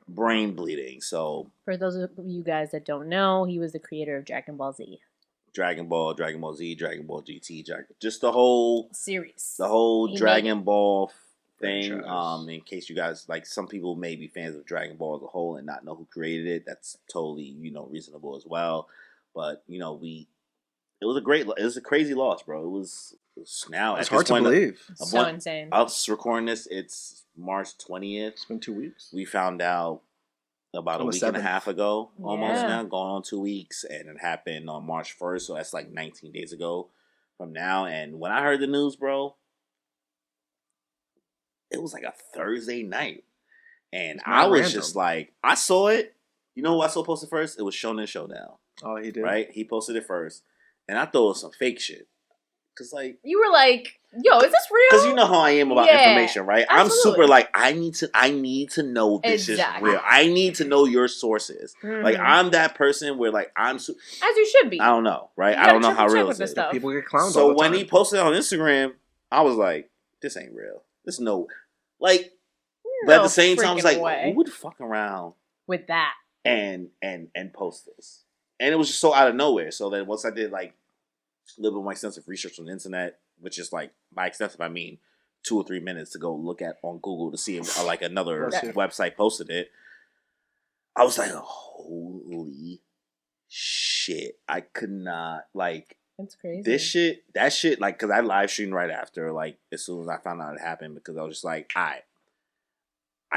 [SPEAKER 3] brain bleeding. So
[SPEAKER 1] For those of you guys that don't know, he was the creator of Dragon Ball Z
[SPEAKER 3] Dragon Ball Z, Dragon Ball GT, just the whole
[SPEAKER 1] series.
[SPEAKER 3] The Dragon Ball thing.
[SPEAKER 2] Franchise.
[SPEAKER 3] In case you guys like, some people may be fans of Dragon Ball as a whole and not know who created it. That's totally reasonable as well. But it was a crazy loss, bro. It was now.
[SPEAKER 2] It's hard to believe.
[SPEAKER 1] So insane.
[SPEAKER 3] Us recording this, it's March 20th.
[SPEAKER 2] It's been 2 weeks.
[SPEAKER 3] We found out about
[SPEAKER 2] On
[SPEAKER 3] a
[SPEAKER 2] the
[SPEAKER 3] week and a
[SPEAKER 2] 7th.
[SPEAKER 3] half ago, almost
[SPEAKER 1] Yeah.
[SPEAKER 3] now, going on 2 weeks, and it happened on March 1st, so that's like 19 days ago from now. And when I heard the news, bro, it was like a Thursday night, and I was
[SPEAKER 2] random.
[SPEAKER 3] just like, I saw it. You know who I saw posted first? It was Shonen Showdown,
[SPEAKER 2] Oh, he did.
[SPEAKER 3] right? He posted it first, and I thought it was some fake shit. Cause like,
[SPEAKER 1] You were like, yo, is this real?
[SPEAKER 3] because you know how I am about
[SPEAKER 1] Yeah,
[SPEAKER 3] information, right?
[SPEAKER 1] absolutely.
[SPEAKER 3] I'm super like, I need to know this
[SPEAKER 1] Exactly.
[SPEAKER 3] is real. I need to know your sources.
[SPEAKER 1] Mhm.
[SPEAKER 3] Like, I'm that person where like
[SPEAKER 1] As you should be.
[SPEAKER 3] I don't know, right?
[SPEAKER 1] You
[SPEAKER 3] I don't know
[SPEAKER 1] gotta
[SPEAKER 3] how
[SPEAKER 1] triple check
[SPEAKER 3] real
[SPEAKER 1] with
[SPEAKER 3] this
[SPEAKER 1] this
[SPEAKER 3] is.
[SPEAKER 1] stuff.
[SPEAKER 2] People get clowned all
[SPEAKER 3] So
[SPEAKER 2] the
[SPEAKER 3] when
[SPEAKER 2] time.
[SPEAKER 3] he posted it on Instagram, I was like, this ain't real. This no, like, but at the same time, I was like,
[SPEAKER 1] way.
[SPEAKER 3] who would fuck around
[SPEAKER 1] With that.
[SPEAKER 3] and post this? And it was just so out of nowhere. So then once I did like a little bit more extensive research on the internet, which is like, by extensive I mean 2 or 3 minutes to go look at on Google to see if like another
[SPEAKER 2] Bless you.
[SPEAKER 3] website posted it, I was like, holy shit. I could not, like,
[SPEAKER 1] That's crazy.
[SPEAKER 3] that shit, like, because I live streamed right after, like, as soon as I found out it happened, because I was just like, I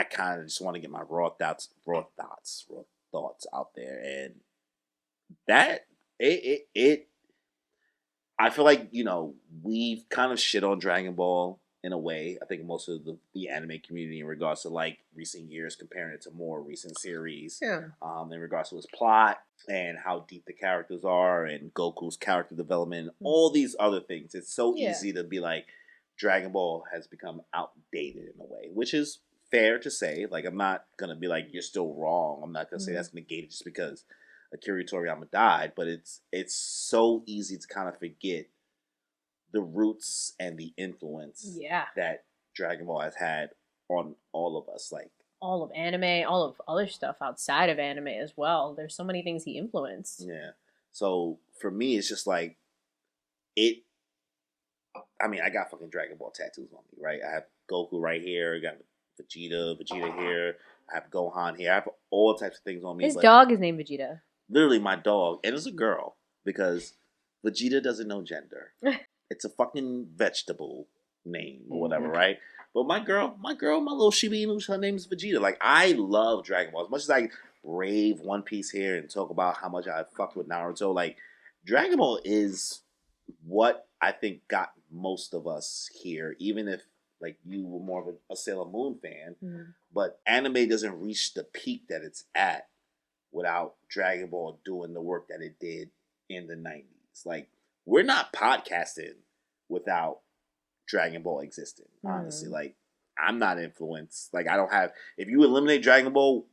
[SPEAKER 3] kind of just want to get my raw thoughts out there, and that it I feel like we've kind of shit on Dragon Ball in a way. I think most of the anime community in regards to like recent years, comparing it to more recent series.
[SPEAKER 2] Yeah.
[SPEAKER 3] In regards to its plot and how deep the characters are and Goku's character development, all these other things. It's so easy to be like, Dragon Ball has become outdated in a way, which is fair to say. Like, I'm not gonna be like, you're still wrong. I'm not gonna say that's negated just because Akira Toriyama died, but it's so easy to kind of forget the roots and the influence that Dragon Ball has had on all of us. Like,
[SPEAKER 1] all of anime, all of other stuff outside of anime as well. There's so many things he influenced.
[SPEAKER 3] yeah. So for me, it's just like I mean, I got fucking Dragon Ball tattoos on me, right? I have Goku right here. I got Vegeta here. I have Gohan here. I have all types of things on me.
[SPEAKER 1] His dog is named Vegeta.
[SPEAKER 3] Literally my dog, and it's a girl, because Vegeta doesn't know gender. It's a fucking vegetable name or whatever, right? But my little Shiba Inu, her name is Vegeta. Like, I love Dragon Ball. As much as I rave One Piece here and talk about how much I fucked with Naruto, like, Dragon Ball is what I think got most of us here, even if like you were more of a Sailor Moon fan. But anime doesn't reach the peak that it's at without Dragon Ball doing the work that it did in the 90s. Like, we're not podcasting without Dragon Ball existing, honestly. Like, I'm not influenced. Like, I don't have... If you eliminate Dragon Ball,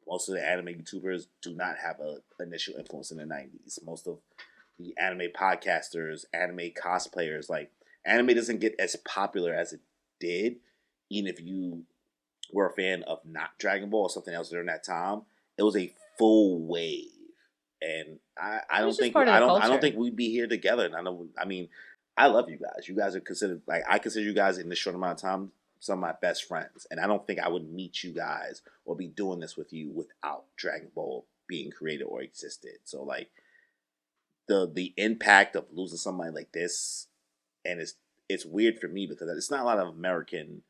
[SPEAKER 3] most of the anime YouTubers do not have an initial influence in the 90s. Most of the anime podcasters, anime cosplayers, like, anime doesn't get as popular as it did, even if you were a fan of not Dragon Ball or something else during that time. It was a full wave, and I don't
[SPEAKER 1] just
[SPEAKER 3] think
[SPEAKER 1] part of the
[SPEAKER 3] I don't
[SPEAKER 1] culture.
[SPEAKER 3] think we'd be here together. And I mean, I love you guys. You guys are considered I consider you guys in this short amount of time some of my best friends, and I don't think I would meet you guys or be doing this with you without Dragon Ball being created or existed. So like the impact of losing somebody like this, and it's weird for me because it's not a lot of American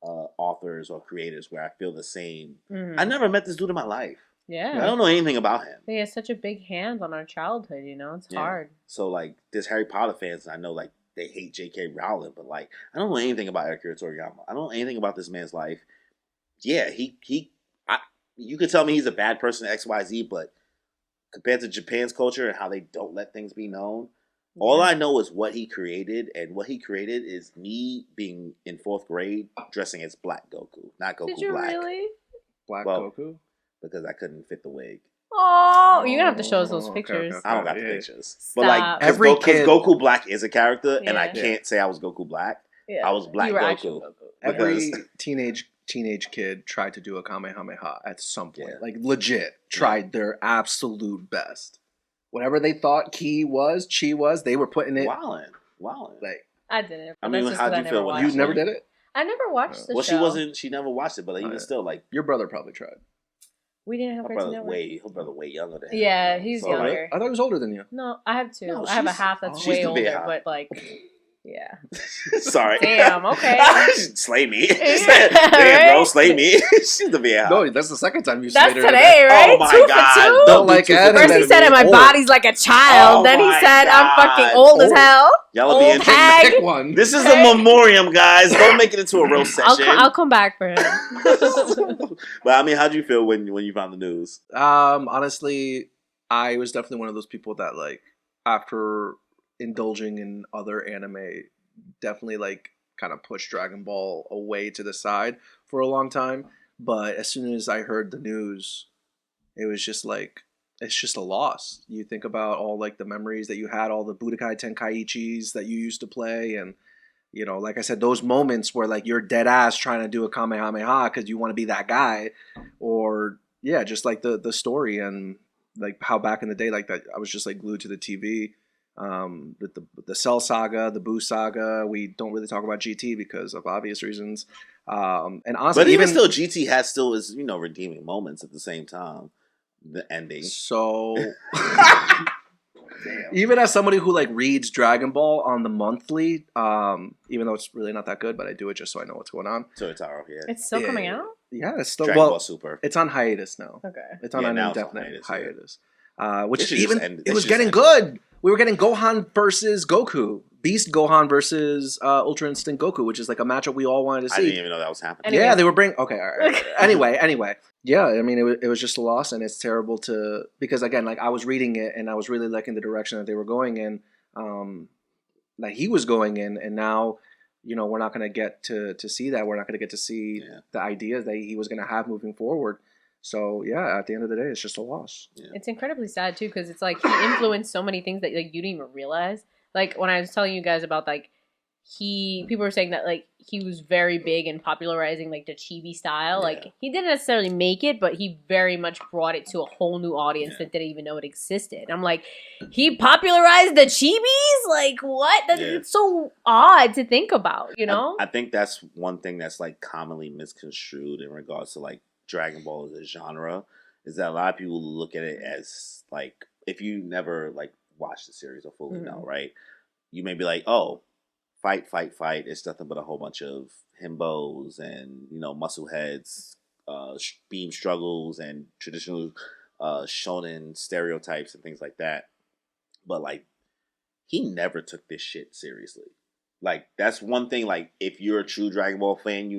[SPEAKER 3] authors or creators where I feel the same.
[SPEAKER 1] Mm-hmm.
[SPEAKER 3] I never met this dude in my life.
[SPEAKER 1] Yeah.
[SPEAKER 3] I don't know anything about him.
[SPEAKER 1] He has such a big hand on our childhood, It's hard.
[SPEAKER 3] So, like, there's Harry Potter fans, and I know, like, they hate J.K. Rowling, but, like, I don't know anything about Akira Toriyama. I don't know anything about this man's life. Yeah, you could tell me he's a bad person, XYZ, but compared to Japan's culture and how they don't let things be known, all I know is what he created, and what he created is me being in 4th grade dressing as Black Goku, not Goku Black.
[SPEAKER 1] Did you really?
[SPEAKER 2] Black Goku?
[SPEAKER 3] Because I couldn't fit the wig.
[SPEAKER 1] Oh, you're gonna have to show us those pictures.
[SPEAKER 3] I don't got the pictures.
[SPEAKER 1] Stop.
[SPEAKER 3] But like
[SPEAKER 2] every
[SPEAKER 3] kid, Goku Black is a character, and I
[SPEAKER 1] Yeah.
[SPEAKER 3] can't say I was Goku Black.
[SPEAKER 1] Yeah.
[SPEAKER 3] I was Black
[SPEAKER 1] You were
[SPEAKER 3] Goku.
[SPEAKER 1] actual Goku.
[SPEAKER 2] Every teenage kid tried to do a Kamehameha at some point.
[SPEAKER 3] Yeah.
[SPEAKER 2] Like legit tried their absolute best. Whatever they thought chi was, they were putting it.
[SPEAKER 3] Wildin'.
[SPEAKER 2] Like,
[SPEAKER 1] I didn't.
[SPEAKER 3] I mean, how'd you feel when
[SPEAKER 2] you never did it?
[SPEAKER 1] I never watched the
[SPEAKER 3] Well,
[SPEAKER 1] show.
[SPEAKER 3] she never watched it, but even still, like,
[SPEAKER 2] Your brother probably tried.
[SPEAKER 1] We didn't have
[SPEAKER 3] her
[SPEAKER 1] Cartoon Network.
[SPEAKER 3] brother way younger than him.
[SPEAKER 1] Yeah, he's
[SPEAKER 3] So,
[SPEAKER 1] younger.
[SPEAKER 3] like,
[SPEAKER 2] I thought he was older than you.
[SPEAKER 1] No, I have two.
[SPEAKER 3] No,
[SPEAKER 1] I have a
[SPEAKER 3] she's-
[SPEAKER 1] half that's
[SPEAKER 3] she's
[SPEAKER 1] way
[SPEAKER 3] the big
[SPEAKER 1] older,
[SPEAKER 3] half.
[SPEAKER 1] but like, yeah.
[SPEAKER 3] Sorry.
[SPEAKER 1] Damn. Okay.
[SPEAKER 3] Slay me.
[SPEAKER 1] Right?
[SPEAKER 3] Damn, bro, slay me. She's the VA.
[SPEAKER 2] No, that's the second time you
[SPEAKER 1] That's
[SPEAKER 2] slayed her
[SPEAKER 1] today, right?
[SPEAKER 3] Oh my
[SPEAKER 1] 2 for
[SPEAKER 3] God.
[SPEAKER 1] 2?
[SPEAKER 2] Don't like
[SPEAKER 3] do
[SPEAKER 2] Ed.
[SPEAKER 1] First he said my body's like a child.
[SPEAKER 3] Oh
[SPEAKER 1] then he
[SPEAKER 3] my
[SPEAKER 1] said I'm fucking
[SPEAKER 3] God.
[SPEAKER 1] old as
[SPEAKER 2] Old.
[SPEAKER 1] hell.
[SPEAKER 3] Y'all will be
[SPEAKER 1] Old
[SPEAKER 3] interested.
[SPEAKER 1] hag.
[SPEAKER 2] Pick one.
[SPEAKER 3] This is a memoriam, guys. Don't make it into a roast session.
[SPEAKER 1] I'll come back for him.
[SPEAKER 3] But I mean, how'd you feel when you found the news?
[SPEAKER 2] Honestly, I was definitely one of those people that, like, after indulging in other anime, definitely, like, kind of pushed Dragon Ball away to the side for a long time. But as soon as I heard the news, it was just like, it's just a loss. You think about all, like, the memories that you had, all the Budokai Tenkaichis that you used to play, and, you know, like I said, those moments where, like, you're dead ass trying to do a Kamehameha because you want to be that guy, or yeah, just like the story, and like how back in the day, like that, I was just like glued to the TV. The Cell saga, the Boo saga. We don't really talk about GT because of obvious reasons. And honestly,
[SPEAKER 3] But even still, GT has still is redeeming moments at the same time. The ending.
[SPEAKER 2] So even as somebody who like reads Dragon Ball on the monthly, even though it's really not that good, but I do it just so I know what's going on.
[SPEAKER 3] Toyotaro, yeah.
[SPEAKER 1] It's still coming out?
[SPEAKER 2] Yeah, it's still
[SPEAKER 3] Dragon Ball Super.
[SPEAKER 2] It's on hiatus now.
[SPEAKER 1] Okay.
[SPEAKER 2] It's on
[SPEAKER 3] Yeah,
[SPEAKER 2] an
[SPEAKER 3] now it's on
[SPEAKER 2] indefinite
[SPEAKER 3] hiatus,
[SPEAKER 2] hiatus. Which
[SPEAKER 3] should
[SPEAKER 2] even
[SPEAKER 3] just end-
[SPEAKER 2] it
[SPEAKER 3] they
[SPEAKER 2] was
[SPEAKER 3] should
[SPEAKER 2] getting
[SPEAKER 3] just end
[SPEAKER 2] good. We were getting Gohan versus Goku, Beast Gohan versus Ultra Instinct Goku, which is like a matchup we all wanted to
[SPEAKER 3] I
[SPEAKER 2] see.
[SPEAKER 3] didn't even know that was happening.
[SPEAKER 1] Anyways.
[SPEAKER 2] Yeah, they were bringing. Okay, all right. Anyway, yeah. I mean, it was just a loss, and it's terrible to because again, like I was reading it, and I was really liking the direction that they were going in, that he was going in, and now, we're not going to get to see that. We're not going to get to see the ideas that he was going to have moving forward. So yeah, at the end of the day, it's just a loss.
[SPEAKER 3] Yeah.
[SPEAKER 1] It's incredibly sad too because it's like he influenced so many things that like you didn't even realize. Like when I was telling you guys about like people were saying that like he was very big in popularizing like the chibi style.
[SPEAKER 3] Yeah.
[SPEAKER 1] Like he didn't necessarily make it, but he very much brought it to a whole new audience that didn't even know it existed. I'm like, he popularized the chibis? Like what? It's so odd to think about,
[SPEAKER 3] I think that's one thing that's like commonly misconstrued in regards to like Dragon Ball as a genre, is that a lot of people look at it as like, if you never like watched the series or fully know, right? You may be like, oh, fight. It's nothing but a whole bunch of himbos and, muscle heads, beam struggles and traditional shonen stereotypes and things like that. But like, he never took this shit seriously. Like, that's one thing, like, if you're a true Dragon Ball fan,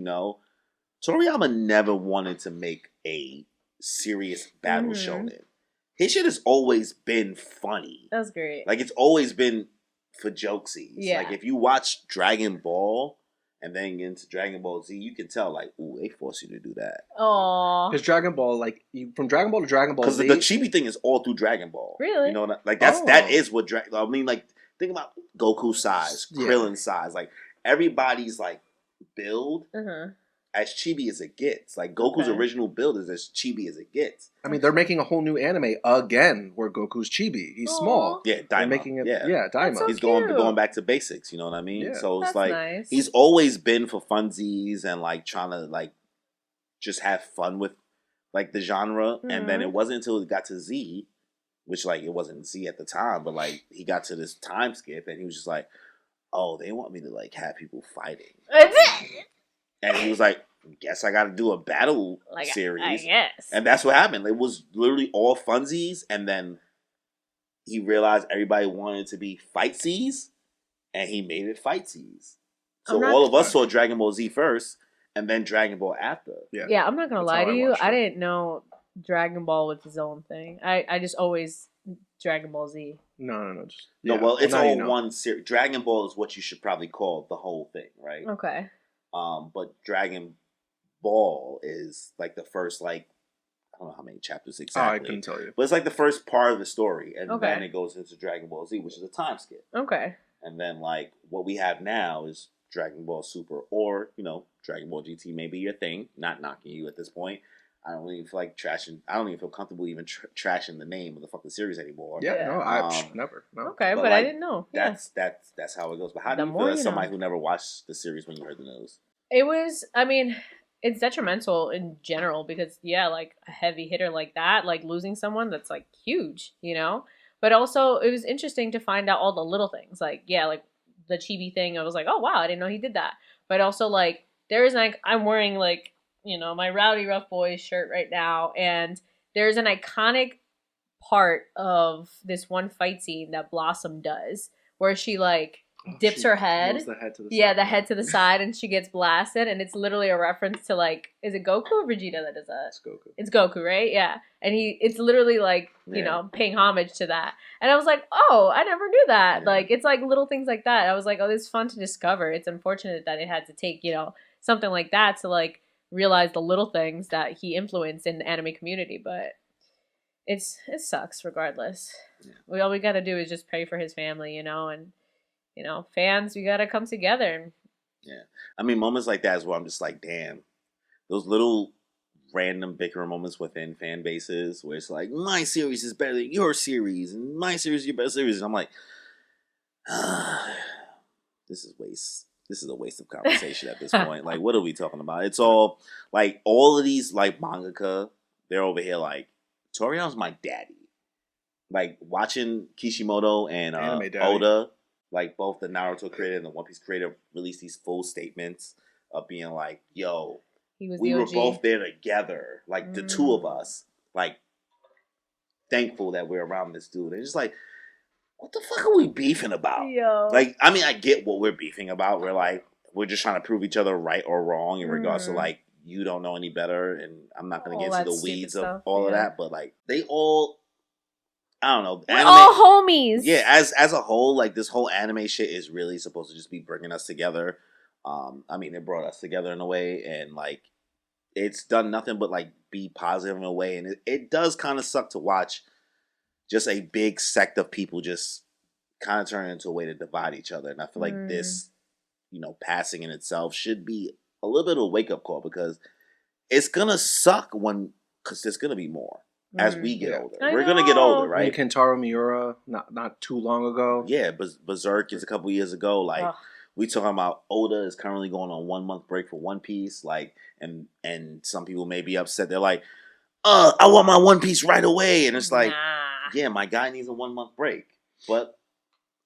[SPEAKER 3] Toriyama never wanted to make a serious battle shonen. His shit has always been funny.
[SPEAKER 1] That was great.
[SPEAKER 3] Like, it's always been for jokesies.
[SPEAKER 1] Yeah.
[SPEAKER 3] Like, if you watch Dragon Ball and then get into Dragon Ball Z, you can tell, like, ooh, they force you to do that.
[SPEAKER 1] Aww.
[SPEAKER 2] Because Dragon Ball, like, from Dragon Ball to Dragon Ball
[SPEAKER 3] Because
[SPEAKER 2] Z...
[SPEAKER 3] the chibi thing is all through Dragon Ball.
[SPEAKER 1] Really?
[SPEAKER 3] Like, that is what I mean, like, think about Goku size, Krillin size. Like, everybody's, like, build as chibi as it gets. Like, Goku's original build is as chibi as it gets.
[SPEAKER 2] I mean, they're making a whole new anime again where Goku's chibi. He's small.
[SPEAKER 3] Yeah, Daima.
[SPEAKER 2] They're making it, yeah Daima.
[SPEAKER 1] So
[SPEAKER 3] he's going back to basics, you know what I mean?
[SPEAKER 2] Yeah.
[SPEAKER 3] So it's
[SPEAKER 1] That's
[SPEAKER 3] like,
[SPEAKER 1] nice.
[SPEAKER 3] he's always been for funsies and, like, trying to, like, just have fun with, like, the genre. And then it wasn't until it got to Z, which, like, it wasn't Z at the time, but, like, he got to this time skip and he was just like, oh, they want me to, like, have people fighting. And he was like, guess I got to do a battle series.
[SPEAKER 1] I guess.
[SPEAKER 3] And that's what happened. It was literally all funsies, and then he realized everybody wanted to be fightsies, and he made it fightsies. So all of us saw Dragon Ball Z first, and then Dragon Ball after.
[SPEAKER 1] Yeah, I'm not going to lie to you. I didn't know Dragon Ball was his own thing. I just always Dragon Ball Z.
[SPEAKER 2] No.
[SPEAKER 3] Well, it's all one series. Dragon Ball is what you should probably call the whole thing, right?
[SPEAKER 1] Okay.
[SPEAKER 3] But Dragon Ball is like the first, like, I don't know how many chapters exactly.
[SPEAKER 2] I couldn't tell you.
[SPEAKER 3] But it's like the first part of the story, and then it goes into Dragon Ball Z, which is a time skip.
[SPEAKER 1] Okay.
[SPEAKER 3] And then, like, what we have now is Dragon Ball Super, or, you know, Dragon Ball GT may be your thing. Not knocking you at this point. I don't even feel like trashing. I don't even feel comfortable even trashing the name of the fucking series anymore.
[SPEAKER 2] Yeah. No, I never. No.
[SPEAKER 1] Okay, but like, I didn't know.
[SPEAKER 3] That's how it goes. But how do you feel as somebody who never watched the series when you heard the news?
[SPEAKER 1] It was, I mean, it's detrimental in general because, like, a heavy hitter like that, like, losing someone, that's, like, huge, you know? But also, it was interesting to find out all the little things. Like, like, the chibi thing, I was like, oh, wow, I didn't know he did that. But also, like, there's, like, I'm wearing, like, you know, my Rowdy Rough Boys shirt right now, and there's an iconic part of this one fight scene that Blossom does, where she, like, dips her head.
[SPEAKER 2] The head to the
[SPEAKER 1] side. The head to the side, and she gets blasted, and it's literally a reference to, like, is it Goku or Vegeta that does that?
[SPEAKER 2] It's Goku.
[SPEAKER 1] It's Goku, right? Yeah. And it's literally, like, you know, paying homage to that. And I was like, oh, I never knew that. Yeah. Like, it's, like, little things like that. I was like, oh, this is fun to discover. It's unfortunate that it had to take, you know, something like that to, like, realize the little things that he influenced in the anime community. But it sucks regardless. Yeah. All we got to do is just pray for his family, you know, and you know, fans, we gotta come together.
[SPEAKER 3] Yeah. I mean, moments like that is where I'm just like, damn. Those little random bickering moments within fan bases where it's like, my series is better than your series, and my series is your best series. And I'm like, this is a waste of conversation at this point. Like, what are we talking about? It's all, like, all of these, like, mangaka, they're over here like, Toriyama's my daddy. Like, watching Kishimoto and Oda, like, both the Naruto creator and the One Piece creator released these full statements of being like, yo, we were both there together. Like, the two of us. Like, thankful that we're around this dude. And it's just like, what the fuck are we beefing about?
[SPEAKER 1] Yo.
[SPEAKER 3] Like, I mean, I get what we're beefing about. We're like, we're just trying to prove each other right or wrong in regards to, like, you don't know any better. And I'm not going to get into the weeds of all of that. But, like, they all... I don't know.
[SPEAKER 1] We're all homies.
[SPEAKER 3] Yeah, as a whole, like, this whole anime shit is really supposed to just be bringing us together. I mean, it brought us together in a way, and, like, it's done nothing but, like, be positive in a way. And it does kind of suck to watch just a big sect of people just kind of turn into a way to divide each other. And I feel like this, you know, passing in itself should be a little bit of a wake-up call, because it's going to suck because there's going to be more. As we get older. We're going to get older, right?
[SPEAKER 2] Kentaro Miura, not too long ago.
[SPEAKER 3] Yeah, Berserk is a couple years ago. Like, we talking about Oda is currently going on 1 month break for One Piece. Like, and some people may be upset. They're like, I want my One Piece right away. And it's like, yeah, my guy needs a 1 month break. But